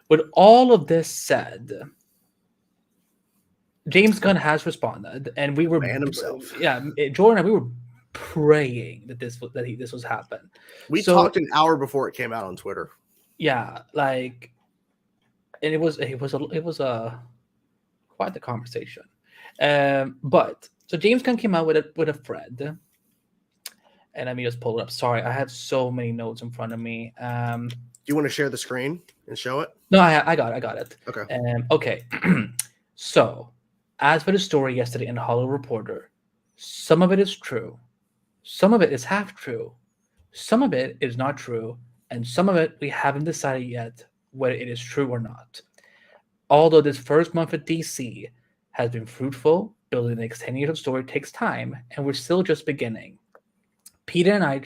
with all of this said, James Gunn has responded, and we were himself. Yeah, Jordan and we were praying that this was happen. We talked an hour before it came out on Twitter. Yeah, like, and it was quite the conversation. But so James Gunn came out with a thread, and let me just pull it up. Sorry, I have so many notes in front of me. Do you want to share the screen and show it? No, I got it. Okay. Okay. So, as for the story yesterday in the Hollywood Reporter, some of it is true, some of it is half true, some of it is not true, and some of it we haven't decided yet whether it is true or not. Although this first month at DC has been fruitful, building the next 10 years of story takes time, and we're still just beginning. Peter and I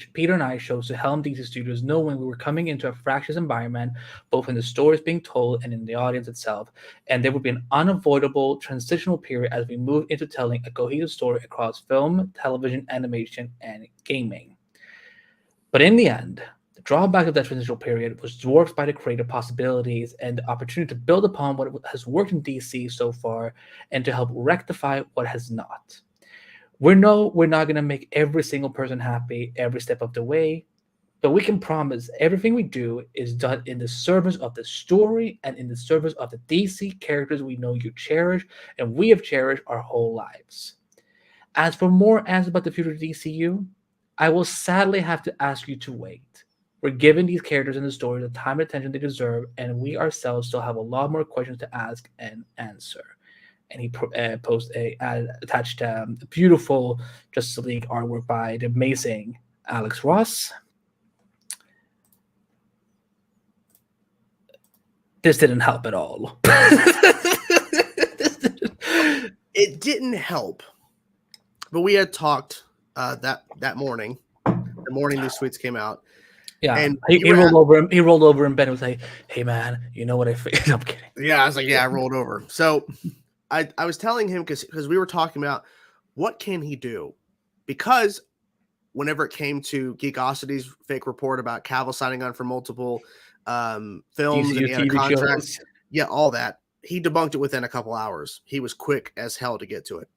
chose to helm DC Studios knowing we were coming into a fractious environment, both in the stories being told and in the audience itself, and there would be an unavoidable transitional period as we move into telling a cohesive story across film, television, animation, and gaming. But in the end, the drawback of that transitional period was dwarfed by the creative possibilities and the opportunity to build upon what has worked in DC so far and to help rectify what has not. We're not going to make every single person happy every step of the way, but we can promise everything we do is done in the service of the story and in the service of the DC characters we know you cherish and we have cherished our whole lives. As for more answers about the future of DCU, I will sadly have to ask you to wait. We're giving these characters in the story the time and attention they deserve, and we ourselves still have a lot more questions to ask and answer. And he attached a beautiful Justice League artwork by the amazing Alex Ross. This didn't help at all. It didn't help, but we had talked that morning. The morning these tweets came out. Yeah, and he rolled over. He rolled over in bed and was like, "Hey man, you know what I figured?" I'm kidding. Yeah, I was like, "Yeah, I rolled over." So I was telling him because we were talking about what can he do, because whenever it came to Geekosity's fake report about Cavill signing on for multiple films and he had a contract, yeah, all that, he debunked it within a couple hours. He was quick as hell to get to it.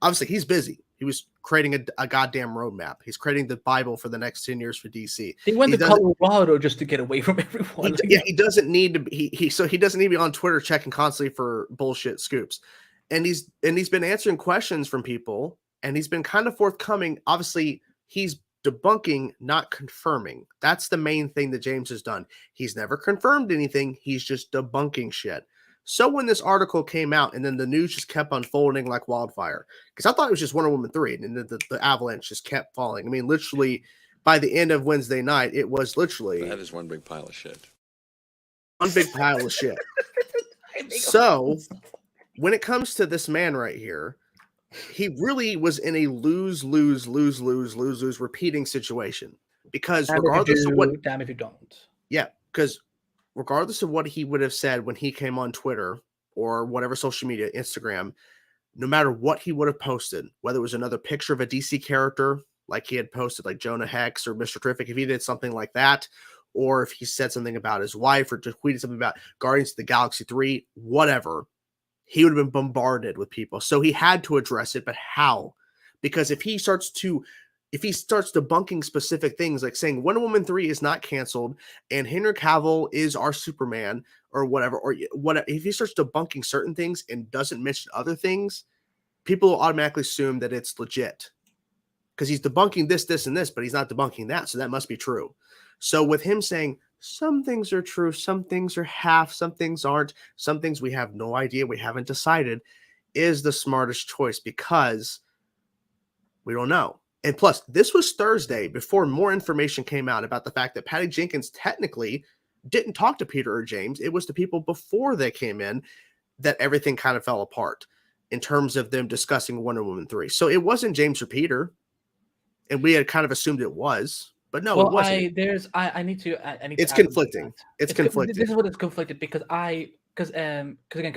Obviously, he's busy. He was creating a goddamn roadmap. He's creating the Bible for the next 10 years for DC. He went to Colorado just to get away from everyone. He doesn't need to be. He doesn't need to be on Twitter checking constantly for bullshit scoops. And he's been answering questions from people, and he's been kind of forthcoming. Obviously, he's debunking, not confirming. That's the main thing that James has done. He's never confirmed anything. He's just debunking shit. So when this article came out and then the news just kept unfolding like wildfire, because I thought it was just Wonder Woman 3 and then the avalanche just kept falling. I mean, literally by the end of Wednesday night, it was literally that is one big pile of shit. One big pile of shit. So when it comes to this man right here, he really was in a lose repeating situation, because regardless of what, damn if you don't. Yeah, because regardless of what he would have said when he came on Twitter or whatever social media, Instagram, no matter what he would have posted, whether it was another picture of a DC character like he had posted, like Jonah Hex or Mr. Terrific, if he did something like that, or if he said something about his wife or just tweeted something about Guardians of the Galaxy 3, whatever, he would have been bombarded with people. So he had to address it, but how? Because if he starts debunking specific things, like saying Wonder Woman 3 is not canceled and Henry Cavill is our Superman or whatever, or what, if he starts debunking certain things and doesn't mention other things, people will automatically assume that it's legit because he's debunking this, and this, but he's not debunking that. So that must be true. So with him saying some things are true, some things are half, some things aren't, some things we have no idea, we haven't decided, is the smartest choice because we don't know. And plus, this was Thursday before more information came out about the fact that Patty Jenkins technically didn't talk to Peter or James. It was the people before they came in that everything kind of fell apart in terms of them discussing Wonder Woman 3. So it wasn't James or Peter, and we had kind of assumed it was, but no, it wasn't. I need to It's conflicting. It's conflicting. This is what is conflicted because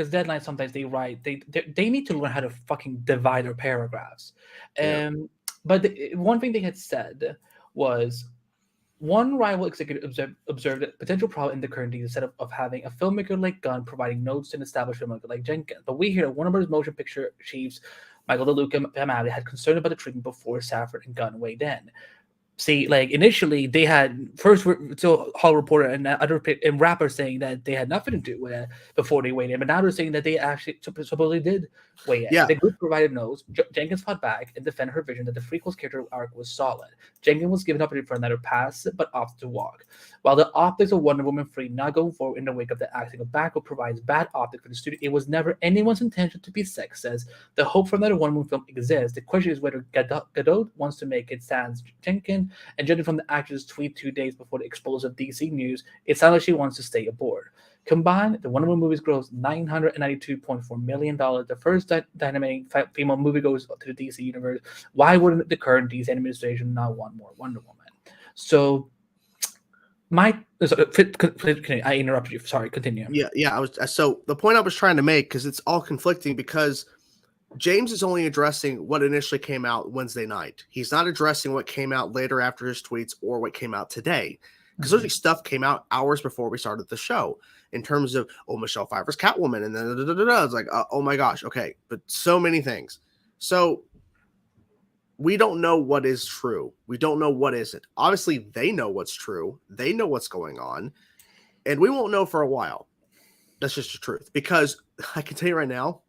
Deadline sometimes they write they need to learn how to fucking divide their paragraphs. Yeah. But one thing they had said was one rival executive observed a potential problem in the current deal setup of having a filmmaker like Gunn providing notes to an established filmmaker like Jenkins. But we hear that Warner Bros. Motion Picture chiefs Michael DeLuca and Pam had concern about the treatment before Safford and Gunn weighed in. See, like initially they had first so Hall Reporter and other and rappers saying that they had nothing to do with it before they weighed in, but now they're saying that they actually supposedly did weigh in. Yeah. The group provided notes. Jenkins fought back and defended her vision that the prequel's character arc was solid. Jenkins was given opportunity for another pass, but opted to walk. While the optics of Wonder Woman 3 not going forward in the wake of the acting of Backo provides bad optics for the studio, it was never anyone's intention to be sexist. The hope for another Wonder Woman film exists. The question is whether Gadot wants to make it sans Jenkins. And judging from the actress' tweet 2 days before the explosive DC news, it sounds like she wants to stay aboard. Combined, the Wonder Woman movies grossed $992.4 million. The first dynamic female movie goes to the DC universe. Why wouldn't the current DC administration not want more Wonder Woman? So, I interrupted you. Sorry, continue. Yeah. So the point I was trying to make, because it's all conflicting, because James is only addressing what initially came out Wednesday night. He's not addressing what came out later after his tweets or what came out today. Because literally stuff came out hours before we started the show in terms of, Michelle Pfeiffer's Catwoman. And then it's like, oh my gosh. Okay. But so many things. So we don't know what is true. We don't know what isn't. Obviously, they know what's true. They know what's going on. And we won't know for a while. That's just the truth. Because I can tell you right now,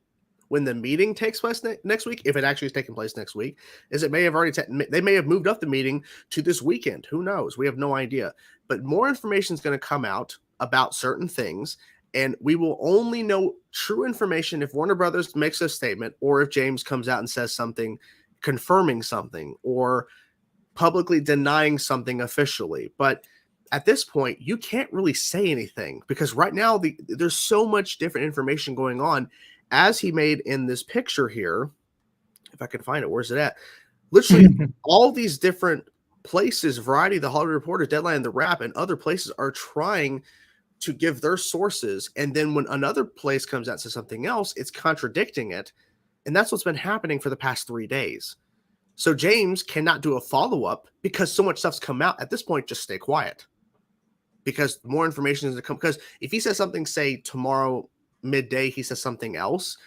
when the meeting takes place next week, if it actually is taking place next week, is it may have already they may have moved up the meeting to this weekend. Who knows? We have no idea. But more information is going to come out about certain things, and we will only know true information if Warner Brothers makes a statement or if James comes out and says something confirming something or publicly denying something officially. But at this point, you can't really say anything because right now there's so much different information going on. As he made in this picture here, if I can find it, where's it at? Literally all these different places, Variety, The Hollywood Reporter, Deadline, The Wrap, and other places are trying to give their sources. And then when another place comes out and says something else, it's contradicting it. And that's what's been happening for the past 3 days. So James cannot do a follow-up because so much stuff's come out. At this point, just stay quiet. Because more information is to come. Because if he says something, say, tomorrow midday he says something else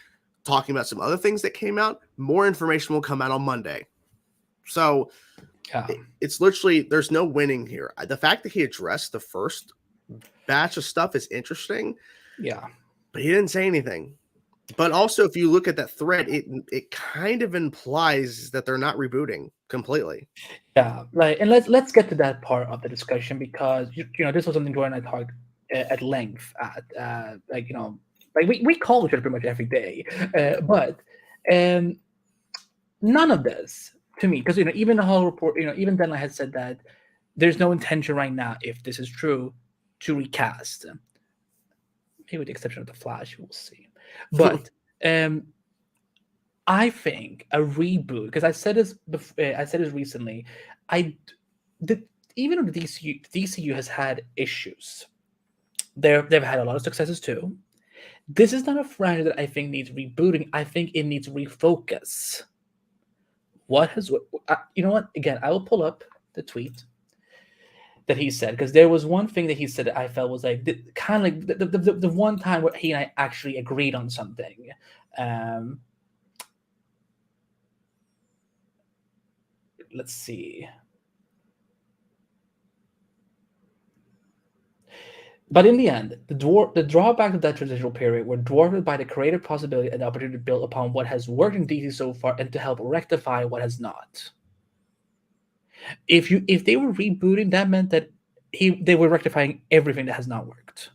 talking about some other things that came out, more information will come out on Monday. So it's literally, there's no winning here. The fact that he addressed the first batch of stuff is interesting, but he didn't say anything. But also, if you look at that thread, it kind of implies that they're not rebooting completely. And let's get to that part of the discussion because this was something Jordan and I talked at length at we call each other pretty much every day, but none of this to me, because even the whole report, even Deadline has said that there's no intention right now, if this is true, to recast. Maybe with the exception of the Flash, we'll see. But I think a reboot, because I said this recently, even though the DCU has had issues, they've had a lot of successes too. This is not a franchise that I think needs rebooting. I think it needs refocus. What has you know what? Again, I will pull up the tweet that he said, because there was one thing that he said that I felt was like kind of like the one time where he and I actually agreed on something. Let's see. But in the end, the drawbacks of that transitional period were dwarfed by the creative possibility and the opportunity to build upon what has worked in DC so far and to help rectify what has not. If they were rebooting, that meant that they were rectifying everything that has not worked.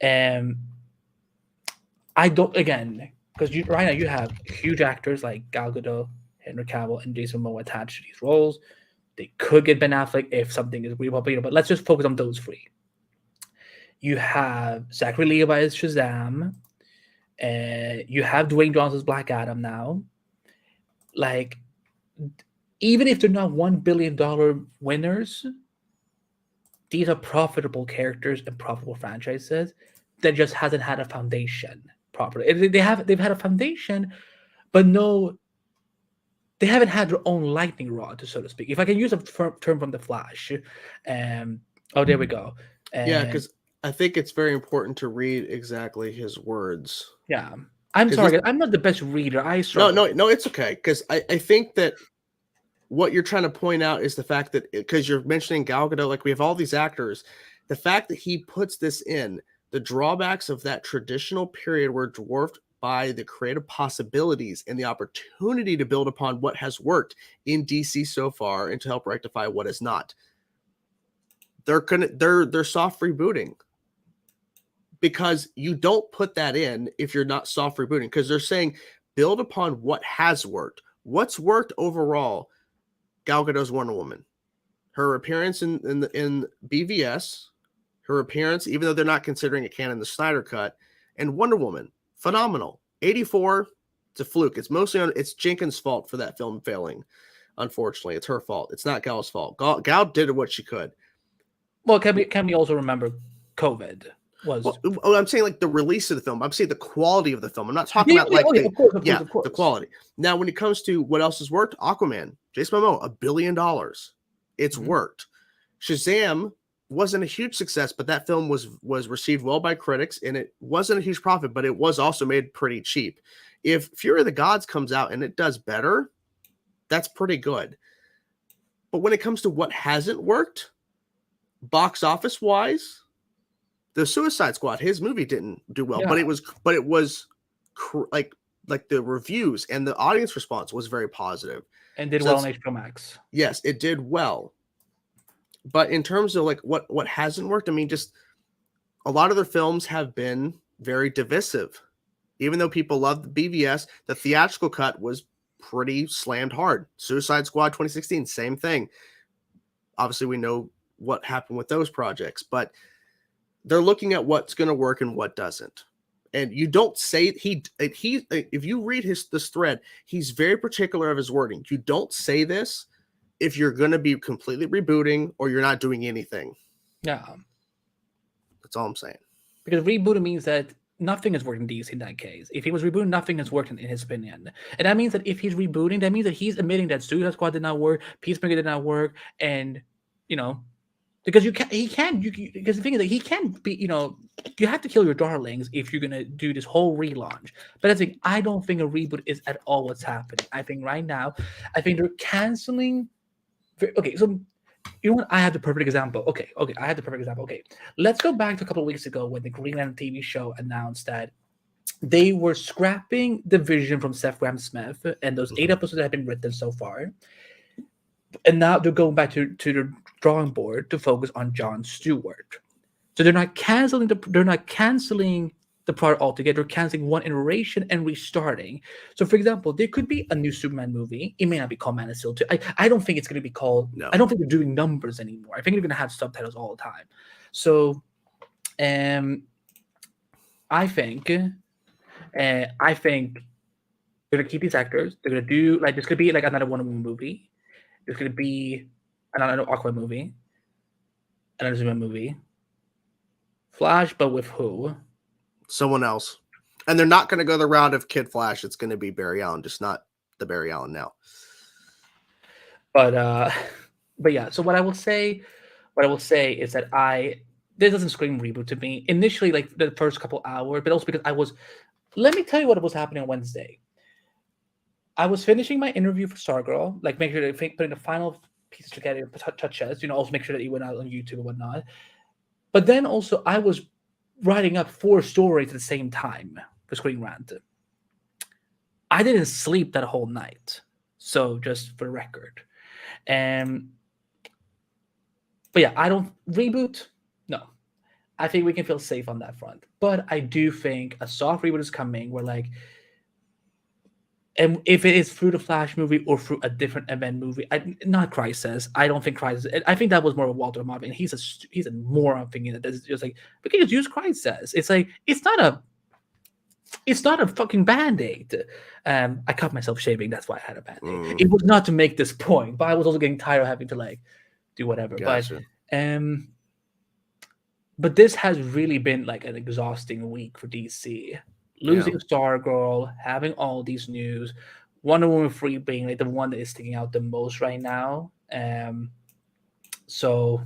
I don't, again, because right now you have huge actors like Gal Gadot, Henry Cavill, and Jason Momoa attached to these roles. They could get Ben Affleck if something is really popular, but let's just focus on those three. You have Zachary Levi as Shazam. You have Dwayne Johnson's Black Adam now. Like, even if they're not $1 billion winners, these are profitable characters and profitable franchises that just hasn't had a foundation properly. They've had a foundation, but they haven't had their own lightning rod, so to speak. If I can use a term from The Flash. There we go. Yeah, because I think it's very important to read exactly his words. Yeah. I'm sorry, I'm not the best reader. No, it's okay. Because I think that what you're trying to point out is the fact that, because you're mentioning Gal Gadot, like we have all these actors, the fact that he puts this in, the drawbacks of that traditional period were dwarfed by the creative possibilities and the opportunity to build upon what has worked in DC so far and to help rectify what is not. They're soft rebooting, because you don't put that in if you're not soft rebooting, because they're saying build upon what has worked. What's worked overall? Gal Gadot's Wonder Woman, her appearance in BVS, her appearance, even though they're not considering it canon, the Snyder Cut, and Wonder Woman, phenomenal. 84, it's a fluke. It's mostly it's Jenkins' fault for that film failing. Unfortunately, it's her fault. It's not Gal's fault. Gal did what she could. Well, can we also remember COVID was? Well, I'm saying like the release of the film. I'm saying the quality of the film. I'm not talking about like the quality. Now, when it comes to what else has worked, Aquaman, Jason Momoa, $1 billion. It's worked. Shazam wasn't a huge success, but that film was received well by critics, and it wasn't a huge profit, but it was also made pretty cheap. If Fury of the Gods comes out and it does better, that's pretty good. But when it comes to what hasn't worked, box office wise, the Suicide Squad, his movie didn't do well, but it was like the reviews and the audience response was very positive and did well on HBO Max. Yes, it did well. But in terms of like what hasn't worked, I mean, just a lot of their films have been very divisive. Even though people love the BVS, the theatrical cut was pretty slammed hard. Suicide Squad 2016, same thing. Obviously, we know what happened with those projects, but they're looking at what's going to work and what doesn't. And you don't say he if you read this thread, he's very particular of his wording. You don't say this if you're going to be completely rebooting or you're not doing anything. Yeah. That's all I'm saying. Because rebooting means that nothing has worked in DC in that case. If he was rebooting, nothing has worked in his opinion. And that means that if he's rebooting, that means that he's admitting that Suicide Squad did not work, Peacemaker did not work, and, because because the thing is that he can't be, you have to kill your darlings if you're going to do this whole relaunch. But I don't think a reboot is at all what's happening. I think right now, they're canceling. Okay, so you know what? I have the perfect example. Okay, I have the perfect example. Okay, let's go back to a couple of weeks ago when the Green Lantern TV show announced that they were scrapping the vision from Seth Grahame-Smith and those 8 episodes that have been written so far. And now they're going back to the drawing board to focus on Jon Stewart. So they're not canceling the product altogether. They're canceling one iteration and restarting. So, for example, there could be a new Superman movie. It may not be called Man of Steel 2. I don't think it's going to be called. No. I don't think they're doing numbers anymore. I think they're going to have subtitles all the time. So, I think they're going to keep these actors. They're going to do this could be like another Wonder Woman movie. There's going to be another Aquaman movie, another Superman movie, Flash, but with who? Someone else. And they're not going to go the route of Kid Flash. It's going to be Barry Allen, just not the Barry Allen now. But yeah. So what I will say is that this doesn't scream reboot to me. Initially, like the first couple hours, but also because let me tell you what was happening on Wednesday. I was finishing my interview for Stargirl, like making sure that putting the final pieces together, touches, also make sure that it went out on YouTube and whatnot. But then also I was writing up 4 stories at the same time for Screen Rant. I didn't sleep that whole night. So just for the record. But yeah, I don't reboot. No, I think we can feel safe on that front. But I do think a soft reboot is coming where and if it is through the Flash movie or through a different event movie, not Crisis. I don't think Crisis. I think that was more of Walter Marvin. He's a moron thinking that this is just like we can just use Crisis. It's like it's not a fucking Band-Aid. I cut myself shaving. That's why I had a Band-Aid. It was not to make this point, but I was also getting tired of having to do whatever. Gotcha. But this has really been like an exhausting week for DC. Losing Stargirl, having all these news, Wonder Woman 3 being like the one that is sticking out the most right now. So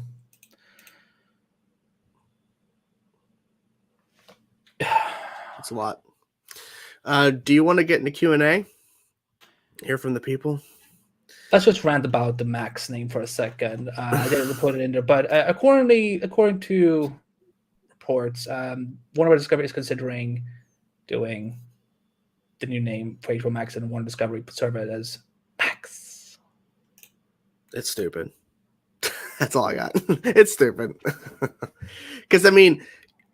it's a lot. Do you want to get into Q&A? Hear from the people? Let's just rant about the Max name for a second. I didn't put it in there, but according to reports, Warner Discovery is considering doing the new name for HBO Max and Warner Discovery serve it as Max. It's stupid. That's all I got. It's stupid. Because I mean,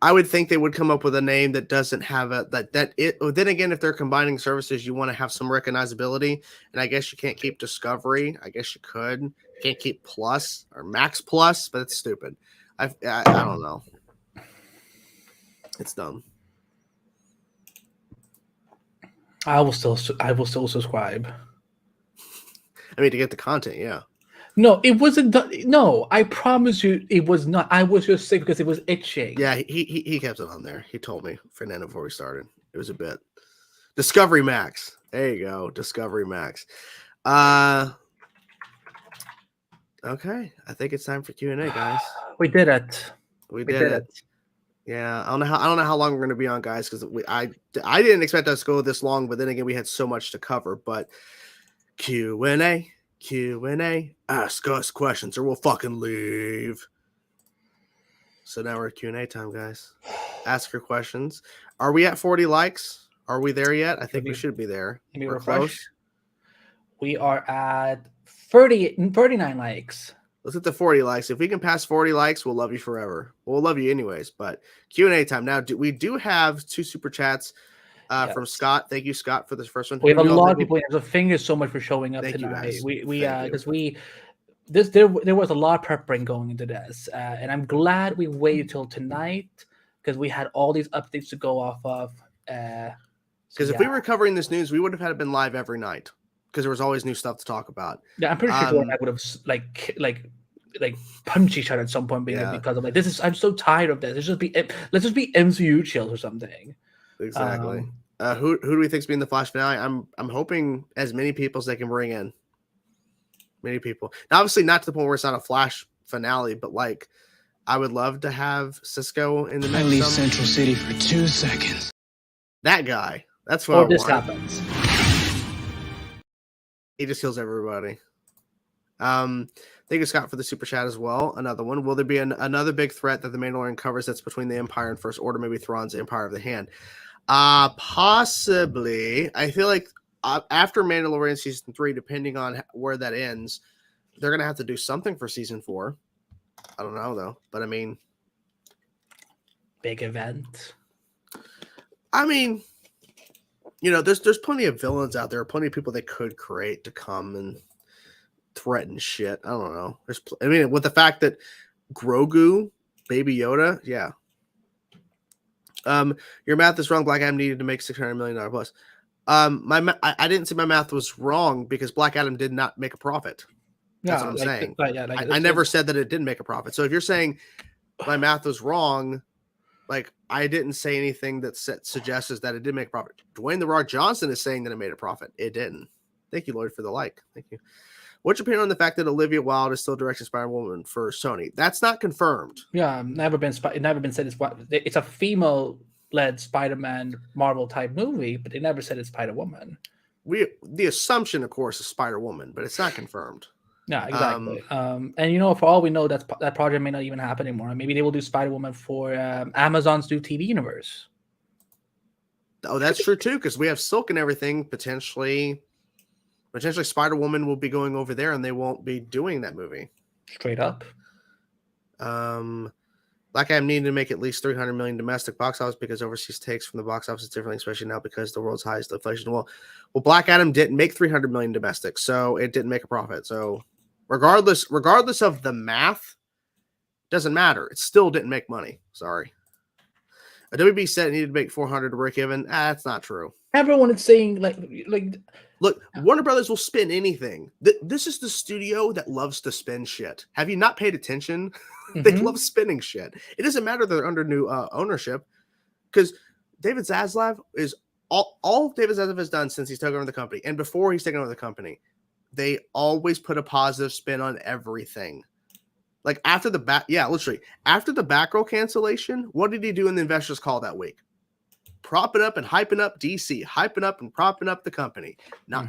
I would think they would come up with a name that doesn't have then again, if they're combining services, you want to have some recognizability. And I guess you can't keep Discovery. I guess you could. You can't keep Plus or Max Plus, but it's stupid. I don't know. It's dumb. I will still subscribe. I mean, to get the content, yeah. No, it wasn't. No, I promise you, it was not. I was just sick because it was itching. Yeah, he kept it on there. He told me, Fernando, before we started. It was a bit. Discovery Max. There you go, Discovery Max. Okay, I think it's time for Q&A, guys. We did it. We did it. Yeah, I don't know how long we're going to be on, guys, because I didn't expect us to go this long, but then again, we had so much to cover. But Q&A, ask us questions or we'll fucking leave. So now we're at Q&A time, guys. Ask your questions. Are we at 40 likes? Are we there yet? I think we should be there. We're close. We are at 39 likes. Let's hit the 40 likes. If we can pass 40 likes, we'll love you forever. We'll love you anyways. But Q&A time. Now, we do have 2 super chats from Scott. Thank you, Scott, for this first one. We have a lot of people. So thank you so much for showing up tonight. There was a lot of preparing going into this, and I'm glad we waited till tonight because we had all these updates to go off of. Because if we were covering this news, we would have had it been live every night because there was always new stuff to talk about. Yeah, I'm pretty sure I would have like punch each other at some point because I'm like, I'm so tired of this. Let's just be MCU chills or something. Exactly. Who do we think's being the Flash finale? I'm hoping as many people as they can bring in. Many people. Now, obviously, not to the point where it's not a Flash finale, but I would love to have Cisco in the next. I leave Central City for 2 seconds. That guy. That's what. This happens. He just kills everybody. Thank you, Scott, for the super chat as well. Another one. Will there be another big threat that the Mandalorian covers that's between the Empire and First Order? Maybe Thrawn's Empire of the Hand. Possibly. I feel like after Mandalorian season 3, depending on where that ends, they're gonna have to do something for season 4. I don't know though, but I mean, big event. I mean, there's plenty of villains out there, plenty of people they could create to come and threaten shit. I don't know. With the fact that Grogu, Baby Yoda, yeah. Your math is wrong. Black Adam needed to make $600 million plus. I didn't say my math was wrong because Black Adam did not make a profit. That's Yeah, what I'm like, saying. yeah, like I never said that it didn't make a profit. So if you're saying my math was wrong, like I didn't say anything that suggests that it did make a profit. Dwayne The Rock Johnson is saying that it made a profit. It didn't. Thank you, Lloyd, for the like. Thank you. What's your opinion on the fact that Olivia Wilde is still directing Spider-Woman for Sony? That's not confirmed. Yeah, never been said it's a female-led Spider-Man Marvel type movie, but they never said it's Spider-Woman. The assumption, of course, is Spider-Woman, but it's not confirmed. Yeah, exactly. And for all we know, that project may not even happen anymore. Maybe they will do Spider-Woman for Amazon's new TV universe. Oh, that's true too, because we have Silk and everything. Potentially Spider-Woman will be going over there, and they won't be doing that movie. Straight up. Black Adam needed to make at least 300 million domestic box office because overseas takes from the box office differently, especially now because the world's highest inflation. Well, Black Adam didn't make 300 million domestic, so it didn't make a profit. So regardless of the math, doesn't matter. It still didn't make money. Sorry. A WB said it needed to make 400 to break even. That's not true. Everyone is saying like look, Warner Brothers will spin anything. This is the studio that loves to spin shit. Have you not paid attention? They love spinning shit. It doesn't matter they're under new ownership, because David Zaslav is all David Zaslav has done since he's taken over the company, and before he's taken over the company, they always put a positive spin on everything. Like after the after the Batgirl cancellation, what did he do in the investors call that week? Propping up and hyping up DC, hyping up and propping up the company. Not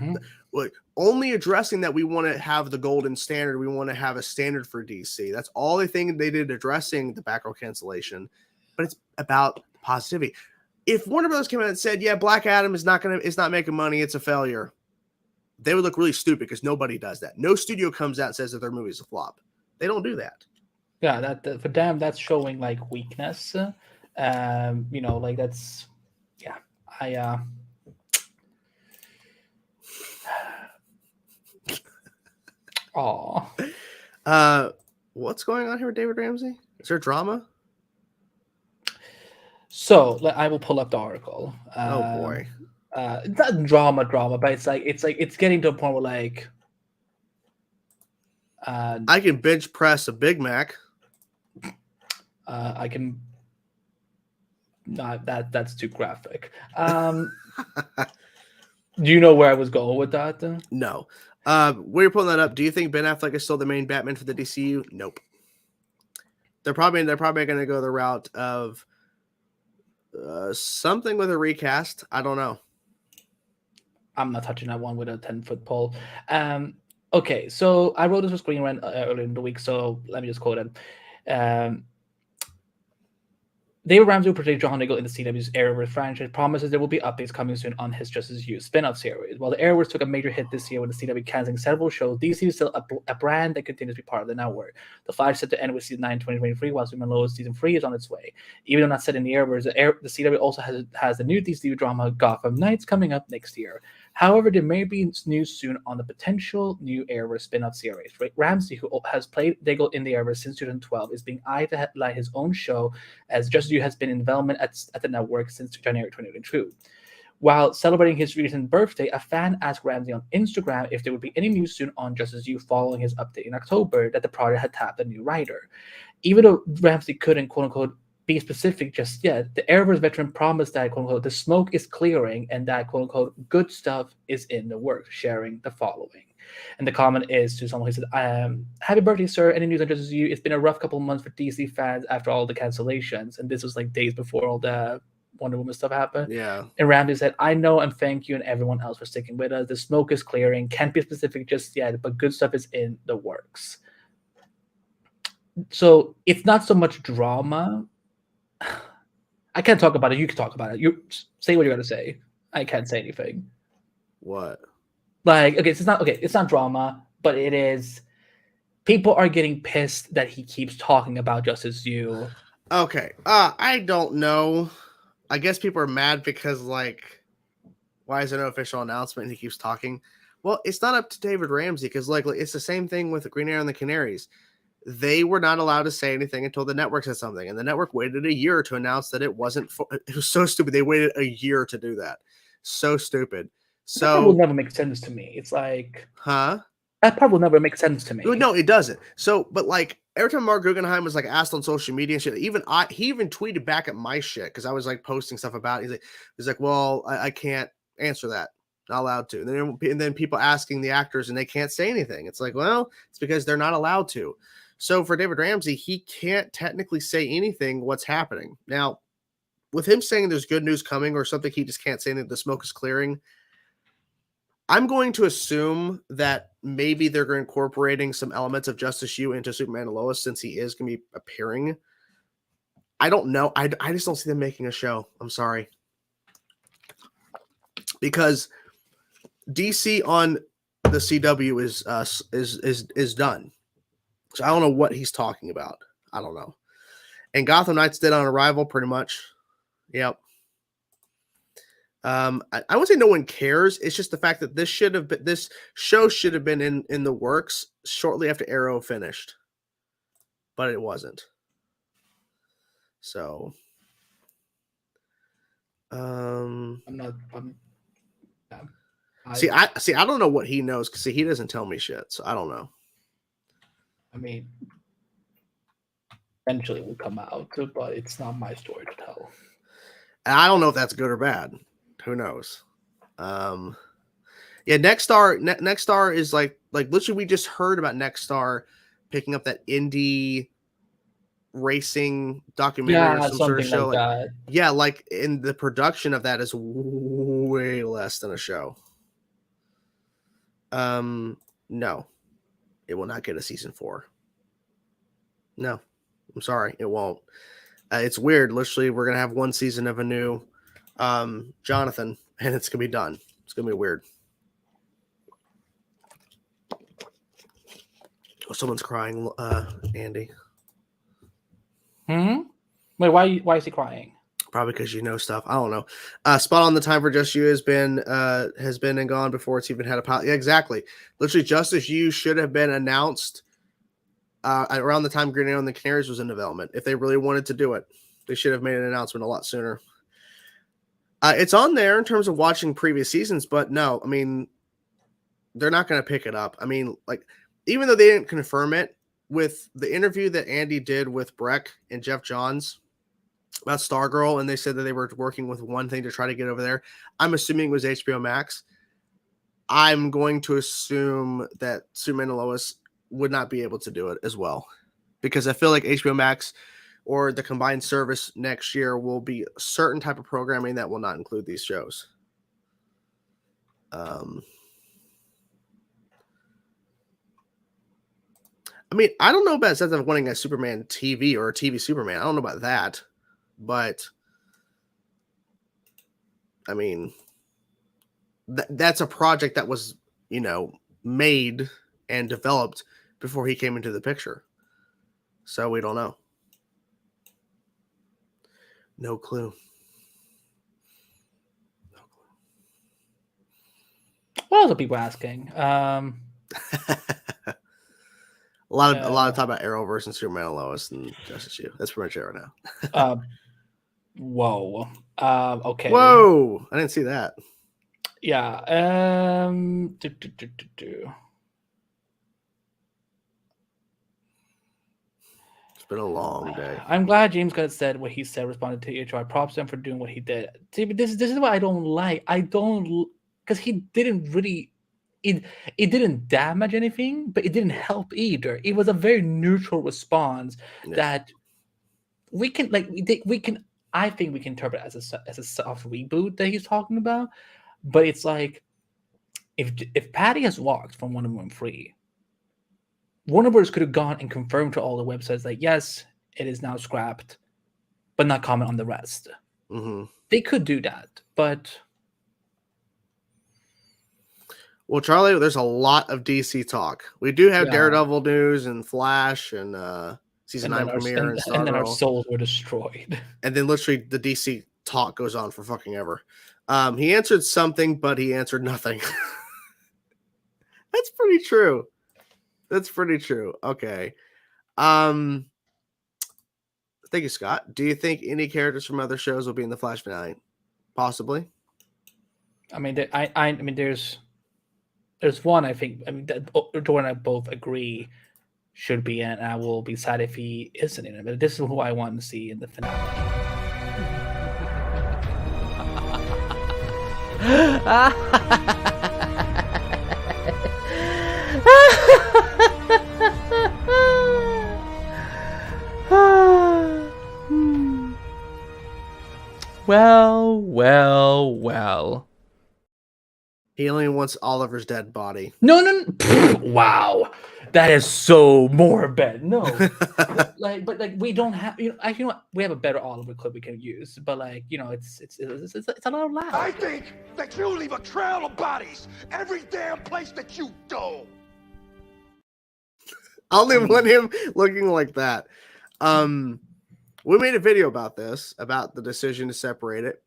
like only addressing that we want to have the golden standard. We want to have a standard for DC. That's all they think they did addressing the Batgirl cancellation. But it's about positivity. If Warner Brothers came out and said, "Yeah, Black Adam is not making money. It's a failure," they would look really stupid, because nobody does that. No studio comes out and says that their movie is a flop. They don't do that. Yeah, that for them that's showing like weakness. Like that's. Yeah, What's going on here with David Ramsey? Is there drama? So I will pull up the article. Oh boy. It's not drama, but it's getting to a point where I can bench press a Big Mac. I can. That's too graphic. Do you know where I was going with that? No. When you're pulling that up, do you think Ben Affleck is still the main Batman for the DCU? Nope. They're probably going to go the route of something with a recast. I don't know. I'm not touching that one with a 10-foot pole. Okay, so I wrote this for Screen Rant earlier in the week, so let me just quote it. David Ramsey will portray John Diggle in the CW's Arrowverse franchise, promises there will be updates coming soon on his Justice U spin-off series. While the Arrowverse took a major hit this year with the CW canceling several shows, DC is still a brand that continues to be part of the network. The Flash is set to end with Season 9 2023, while Superman Lois Season 3 is on its way. Even though not set in the Arrowverse, the CW also has the new DC drama Gotham Knights coming up next year. However, there may be news soon on the potential new Arrowverse spin-off series. Ramsey, who has played Diggle in the Arrowverse since 2012, is being eyed to headline his own show, as Justice U has been in development at the network since January 2022. While celebrating his recent birthday, a fan asked Ramsey on Instagram if there would be any news soon on Justice U following his update in October that the project had tapped a new writer. Even though Ramsey couldn't, quote-unquote, be specific just yet, the Arrowverse veteran promised that, quote-unquote, the smoke is clearing and that, quote-unquote, good stuff is in the works, sharing the following. And the comment is to someone who said, happy birthday, sir. Any news on Justice U? It's been a rough couple of months for DC fans after all the cancellations. And this was like days before all the Wonder Woman stuff happened. Yeah. And Ramsey said, I know and thank you and everyone else for sticking with us. The smoke is clearing. Can't be specific just yet, but good stuff is in the works. So it's not so much drama. I can't talk about it. You can talk about it. You say what you're going to say. I can't say anything. What? Like, it's not drama, but it is. People are getting pissed that he keeps talking about Justice U. Okay. I don't know. I guess people are mad because, like, why is there no official announcement and he keeps talking? Well, it's not up to David Ramsey, because, like, it's the same thing with Green Arrow and the Canaries. They were not allowed to say anything until the network said something, and the network waited a year to announce that it wasn't. It was so stupid. They waited a year to do that. So stupid. So that will never make sense to me. It's like, huh? That part will never make sense to me. No, it doesn't. So, but like every time Mark Guggenheim was like asked on social media and shit, he even tweeted back at my shit because I was like posting stuff about it. He's like, well, I can't answer that. Not allowed to. And then people asking the actors and they can't say anything. It's like, well, it's because they're not allowed to. So for David Ramsey, he can't technically say anything what's happening. Now, with him saying there's good news coming or something, he just can't say that the smoke is clearing. I'm going to assume that maybe they're incorporating some elements of Justice Yu into Superman and Lois since he is going to be appearing. I don't know. I just don't see them making a show. I'm sorry. Because DC on the CW is done. So I don't know what he's talking about. I don't know. And Gotham Knights did on Arrival pretty much. Yep. I wouldn't say no one cares. It's just the fact that this show should have been in the works shortly after Arrow finished, but it wasn't. So, I don't know what he knows because he doesn't tell me shit, so I don't know. I mean, eventually it will come out, but it's not my story to tell. And I don't know if that's good or bad. Who knows? Yeah, Nexstar is like literally we just heard about Nexstar picking up that indie racing documentary or some sort of show. Like that. Yeah, like in the production of that is way less than a show. No, it will not get a season 4. No, I'm sorry, it won't. It's weird. Literally, we're gonna have one season of a new Jonathan, and it's gonna be done. It's gonna be weird. Oh, someone's crying, Andy. Wait, why is he crying? Probably because you know stuff. I don't know. Spot on the time for Just You has been and gone before it's even had a pilot. Yeah, exactly. Literally, Justice You should have been announced around the time Green Arrow and the Canaries was in development. If they really wanted to do it, they should have made an announcement a lot sooner. It's on there in terms of watching previous seasons, but no, I mean, they're not going to pick it up. I mean, like, even though they didn't confirm it, with the interview that Andy did with Breck and Jeff Johns about Stargirl, and they said that they were working with one thing to try to get over there, I'm assuming it was HBO Max. I'm going to assume that Superman and Lois would not be able to do it as well, because I feel like HBO Max or the combined service next year will be a certain type of programming that will not include these shows. I mean, I don't know about the sense of wanting a Superman TV or a TV Superman. I don't know about that, but I mean, that's a project that was, made and developed before he came into the picture. So we don't know. No clue. What else are people asking? A lot of talk about Arrowverse and Superman and Lois and Justice You. That's pretty much it right now. Whoa. Okay. Whoa! I didn't see that. Yeah. It's been a long day. I'm glad James Gunn said what he said, responded to HR. Props to him for doing what he did. See, but this is what I don't like. Because he didn't really. It didn't damage anything, but it didn't help either. It was a very neutral response that we can I think we can interpret as a soft reboot that he's talking about. But it's like if Patty has walked from Wonder Woman 3, Warner Bros. Could have gone and confirmed to all the websites like, yes, it is now scrapped, but not comment on the rest. Mm-hmm. They could do that, but. Well, Charlie, there's a lot of DC talk. We do have Daredevil news and Flash and season 9 premiere and Stargirl. And then our souls were destroyed. And then literally the DC talk goes on for fucking ever. He answered something, but he answered nothing. That's pretty true. Okay. Thank you, Scott. Do you think any characters from other shows will be in the Flash finale? Possibly. I mean, there's there's one I think. I mean, that Jordan and I both agree should be in, and I will be sad if he isn't in it. But this is who I want to see in the finale. Well. He only wants Oliver's dead body. No. Pfft, wow, that is so morbid. No, but we don't have. You know what? We have a better Oliver clip we can use. But it's a little loud. I think that you leave a trail of bodies every damn place that you go. I only want him looking like that. We made a video about this, about the decision to separate it.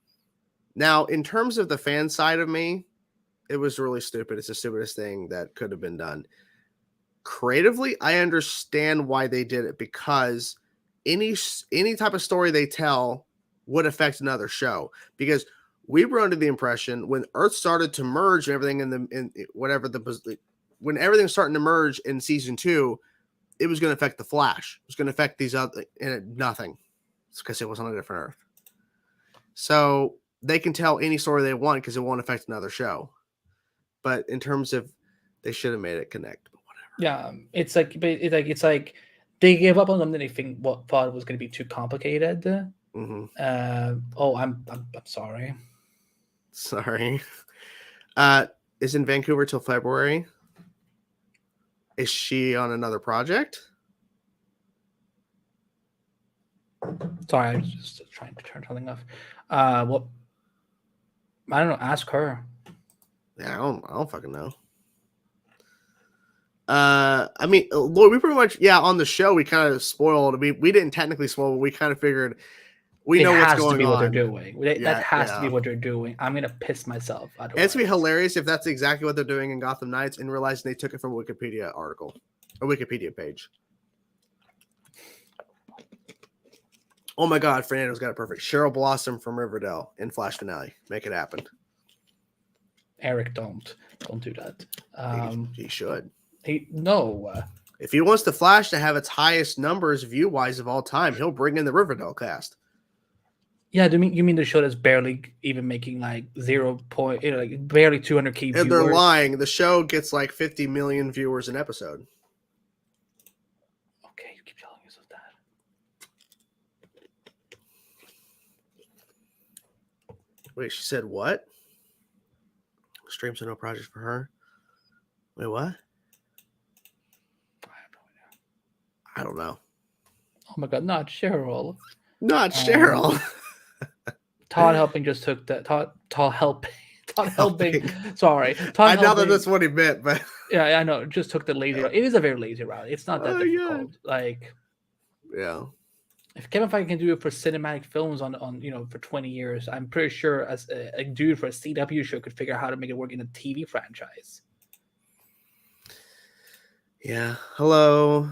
Now, in terms of the fan side of me, it was really stupid. It's the stupidest thing that could have been done. Creatively, I understand why they did it, because any type of story they tell would affect another show. Because we were under the impression when Earth started to merge and everything when everything was starting to merge in season 2, it was going to affect the Flash. It was going to affect these other, and nothing. It's because it was on a different Earth. So they can tell any story they want because it won't affect another show. But in terms of, they should have made it connect. But whatever. Yeah, it's like they gave up on something they thought it was going to be too complicated. Mm-hmm. I'm sorry. Sorry. Is in Vancouver till February. Is she on another project? Sorry, I was just trying to turn something off. Well, I don't know. Ask her. Yeah, I don't fucking know. I mean, Lord, we pretty much, on the show we kind of spoiled. I mean, we didn't technically spoil, but we kind of figured we know what's going on. It has to be what they're doing. That has to be what they're doing. I'm gonna piss myself. It's gonna be hilarious if that's exactly what they're doing in Gotham Knights and realizing they took it from a Wikipedia article, a Wikipedia page. Oh my God, Fernando's got it perfect. Cheryl Blossom from Riverdale in Flash finale. Make it happen. Eric, don't do that. He should. No. If he wants the Flash to have its highest numbers view-wise of all time, he'll bring in the Riverdale cast. Yeah, you mean the show that's barely even making like barely 200K viewers? And they're lying. The show gets like 50 million viewers an episode. Okay, you keep telling yourself that. Wait, she said what? Streams are no project for her. Wait, what? I have no idea. I don't know. Oh my God, not Cheryl. Not Cheryl. Todd Helping just took that. Todd Helping. Sorry. I know that that's what he meant, but yeah, I know. Just took the lazy route. It is a very lazy route. It's not that difficult. Like, yeah. If Kevin Feige can do it for cinematic films on for 20 years, I'm pretty sure as a dude for a CW show could figure out how to make it work in a TV franchise. Yeah. Hello.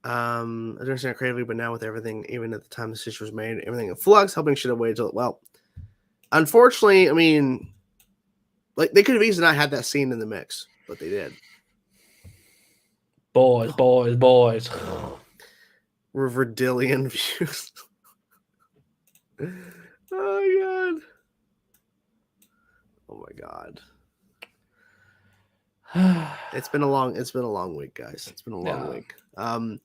I understand creatively, but now with everything, even at the time the decision was made, everything in flux, helping should have waited till, well, unfortunately, I mean, like they could have easily not had that scene in the mix, but they did. Boys. Riverdillion views. Oh my god. It's been a long week, guys. It's been a long week. I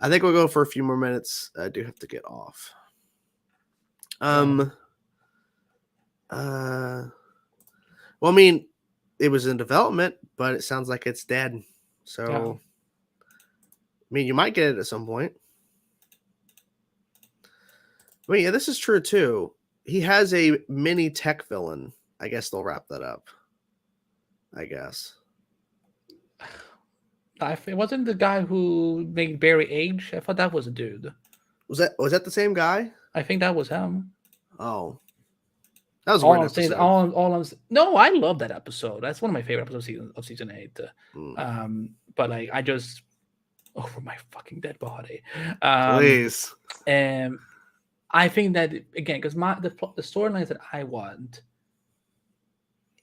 think we'll go for a few more minutes. I do have to get off. Well, I mean, it was in development, but it sounds like it's dead. So, I mean, you might get it at some point. Well, yeah, this is true too. He has a mini tech villain. I guess they'll wrap that up. I guess. It wasn't the guy who made Barry age. I thought that was a dude. Was that the same guy? I think that was him. Oh, that was a all weird I'm saying. episode. No, I love that episode. That's one of my favorite episodes of season 8. But like, I just over my fucking dead body. Please. And I think that again, because the storylines that I want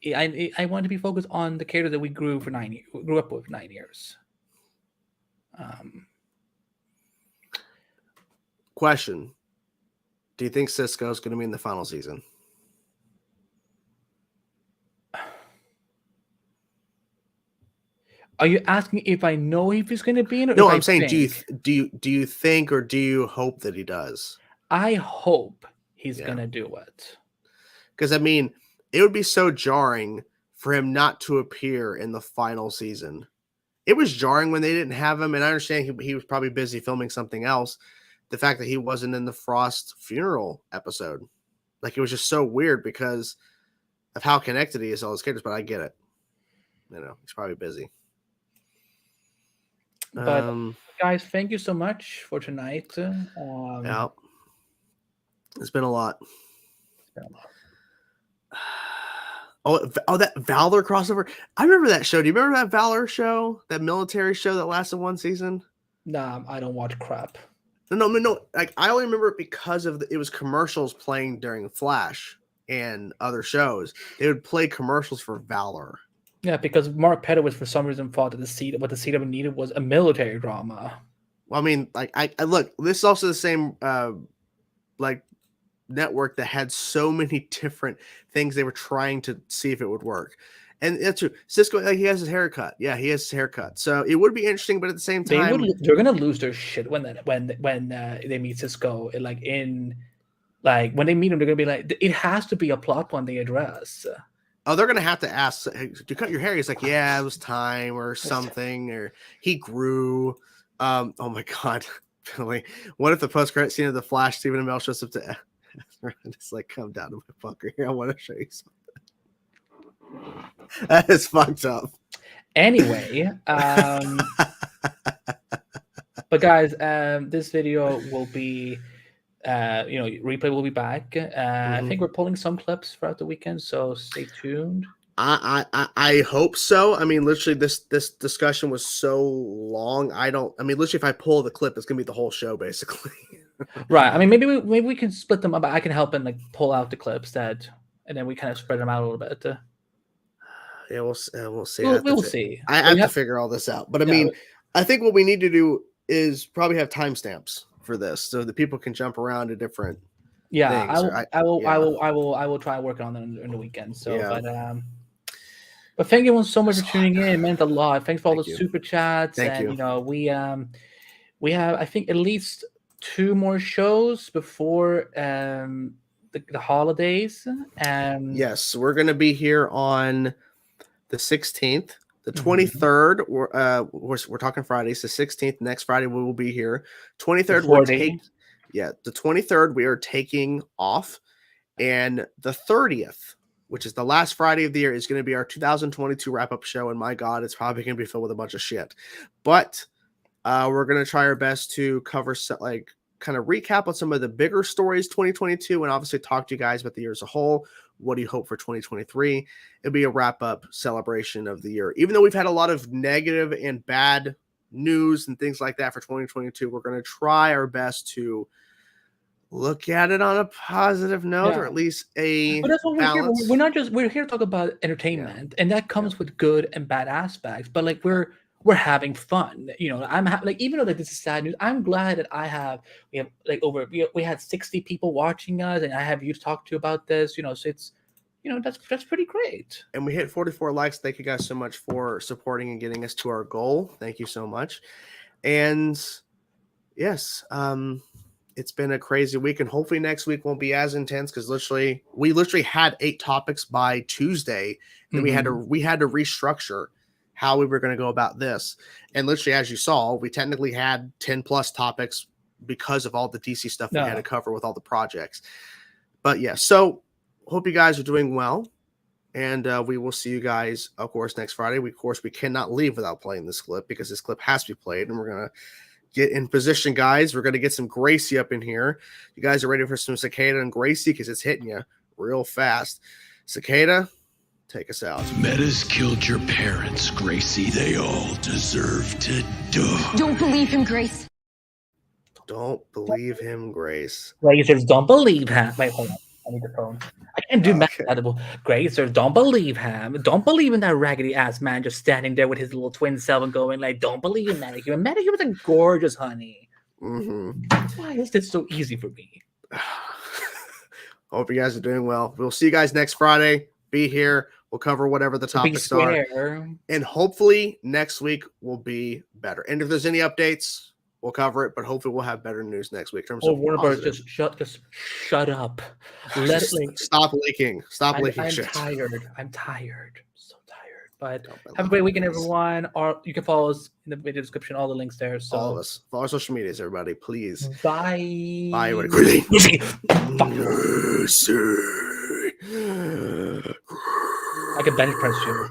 I want to be focused on the character that we grew up with 9 years. Question: do you think Cisco's going to be in the final season? Are you asking if I know if he's going to be in it? No, if I'm I saying, think? do you think or do you hope that he does? I hope he's Yeah. going to do it. Because I mean, it would be so jarring for him not to appear in the final season. It was jarring when they didn't have him, and I understand he was probably busy filming something else. The fact that he wasn't in the Frost funeral episode, like, it was just so weird because of how connected he is to all his characters. But I get it. You know, he's probably busy. But guys, thank you so much for tonight. Yeah, it's been a lot. It's been a lot. Oh, that Valor crossover. I remember that show. Do you remember that Valor show? That military show that lasted one season? Nah, I don't watch crap. No. Like, I only remember it because of it was commercials playing during Flash and other shows. They would play commercials for Valor. Yeah, because Mark Pedowitz for some reason thought that what the CW needed was a military drama. Well, I mean, like, I look. This is also the same like network that had so many different things they were trying to see if it would work. And that's true. Cisco, like, he has his haircut. Yeah, he has his haircut. So it would be interesting, but at the same time, They're gonna lose their shit when they meet Cisco. Like when they meet him, they're gonna be like, it has to be a plot point they address. oh, they're gonna have to ask, hey, "Do you cut your hair?" He's like, "Yeah, it was time or something," or he grew. Oh my god, Billy! What if the post-credit scene of the Flash, Stephen Amell shows up to just like, come down to my bunker here. I want to show you something. That is fucked up. Anyway, but guys, this video will be, replay will be back. I think we're pulling some clips throughout the weekend, so stay tuned. I hope so. I mean, literally, this discussion was so long. Literally, if I pull the clip, it's gonna be the whole show, basically. Right. I mean, maybe we can split them up. I can help and like pull out the clips and then we kind of spread them out a little bit. Yeah, we'll see. We'll see. I have to figure all this out. But I mean, I think what we need to do is probably have timestamps for this so that people can jump around to different. Yeah, things. I will try working on them in the weekend. So, Yeah. but thank you so much for tuning in. It meant a lot. Thanks for all the you. super chats. Thank and you. We have I think at least 2 more shows before the holidays. Yes, we're gonna be here on the 16th, the 23rd. We're talking Fridays. The 16th, next Friday we will be here. 23rd, the 23rd we are taking off, and the 30th, which is the last Friday of the year, is going to be our 2022 wrap-up show. And my God, it's probably going to be filled with a bunch of shit. But we're going to try our best to cover, kind of recap on some of the bigger stories 2022, and obviously talk to you guys about the year as a whole. What do you hope for 2023? It'll be a wrap-up celebration of the year. Even though we've had a lot of negative and bad news and things like that for 2022, we're going to try our best to look at it on a positive note, or at least a but that's what balance. We're here to talk about entertainment, and that comes with good and bad aspects. But like we're having fun, even though this is sad news, I'm glad that we had 60 people watching us, and I have you to talk to about this. So it's that's pretty great. And we hit 44 likes. Thank you guys so much for supporting and getting us to our goal. Thank you so much. And yes, it's been a crazy week, and hopefully next week won't be as intense because we literally had 8 topics by Tuesday, and we had to restructure how we were going to go about this. And literally, as you saw, we technically had 10 plus topics because of all the DC stuff we had to cover with all the projects. But yeah, so hope you guys are doing well, and we will see you guys, of course, next Friday. We cannot leave without playing this clip because this clip has to be played, and we're going to get in position, guys. We're going to get some Gracie up in here. You guys are ready for some Cicada and Gracie because it's hitting you real fast. Cicada, take us out. Metas killed your parents, Gracie. They all deserve to die. Don't believe him, Grace. Don't believe him, Grace. Like he says, don't believe him. Wait, hold on. I need the phone. I can't do math. Great, sir. Don't believe him. Don't believe in that raggedy ass man just standing there with his little twin self and going like, "Don't believe in Metahuman. Metahuman's a gorgeous honey." Why is this so easy for me? Hope you guys are doing well. We'll see you guys next Friday. Be here. We'll cover whatever the topics are. And hopefully next week will be better. And if there's any updates, we'll cover it. But hopefully we'll have better news next week. In terms of Warner Bros. Just shut up. Stop leaking. Stop leaking shit. I'm tired. So tired. But have a great weekend, everyone. Or you can follow us in the video description. All the links there. So all of us. Follow our social medias, everybody. Please. Bye. Bye. I can bench press you.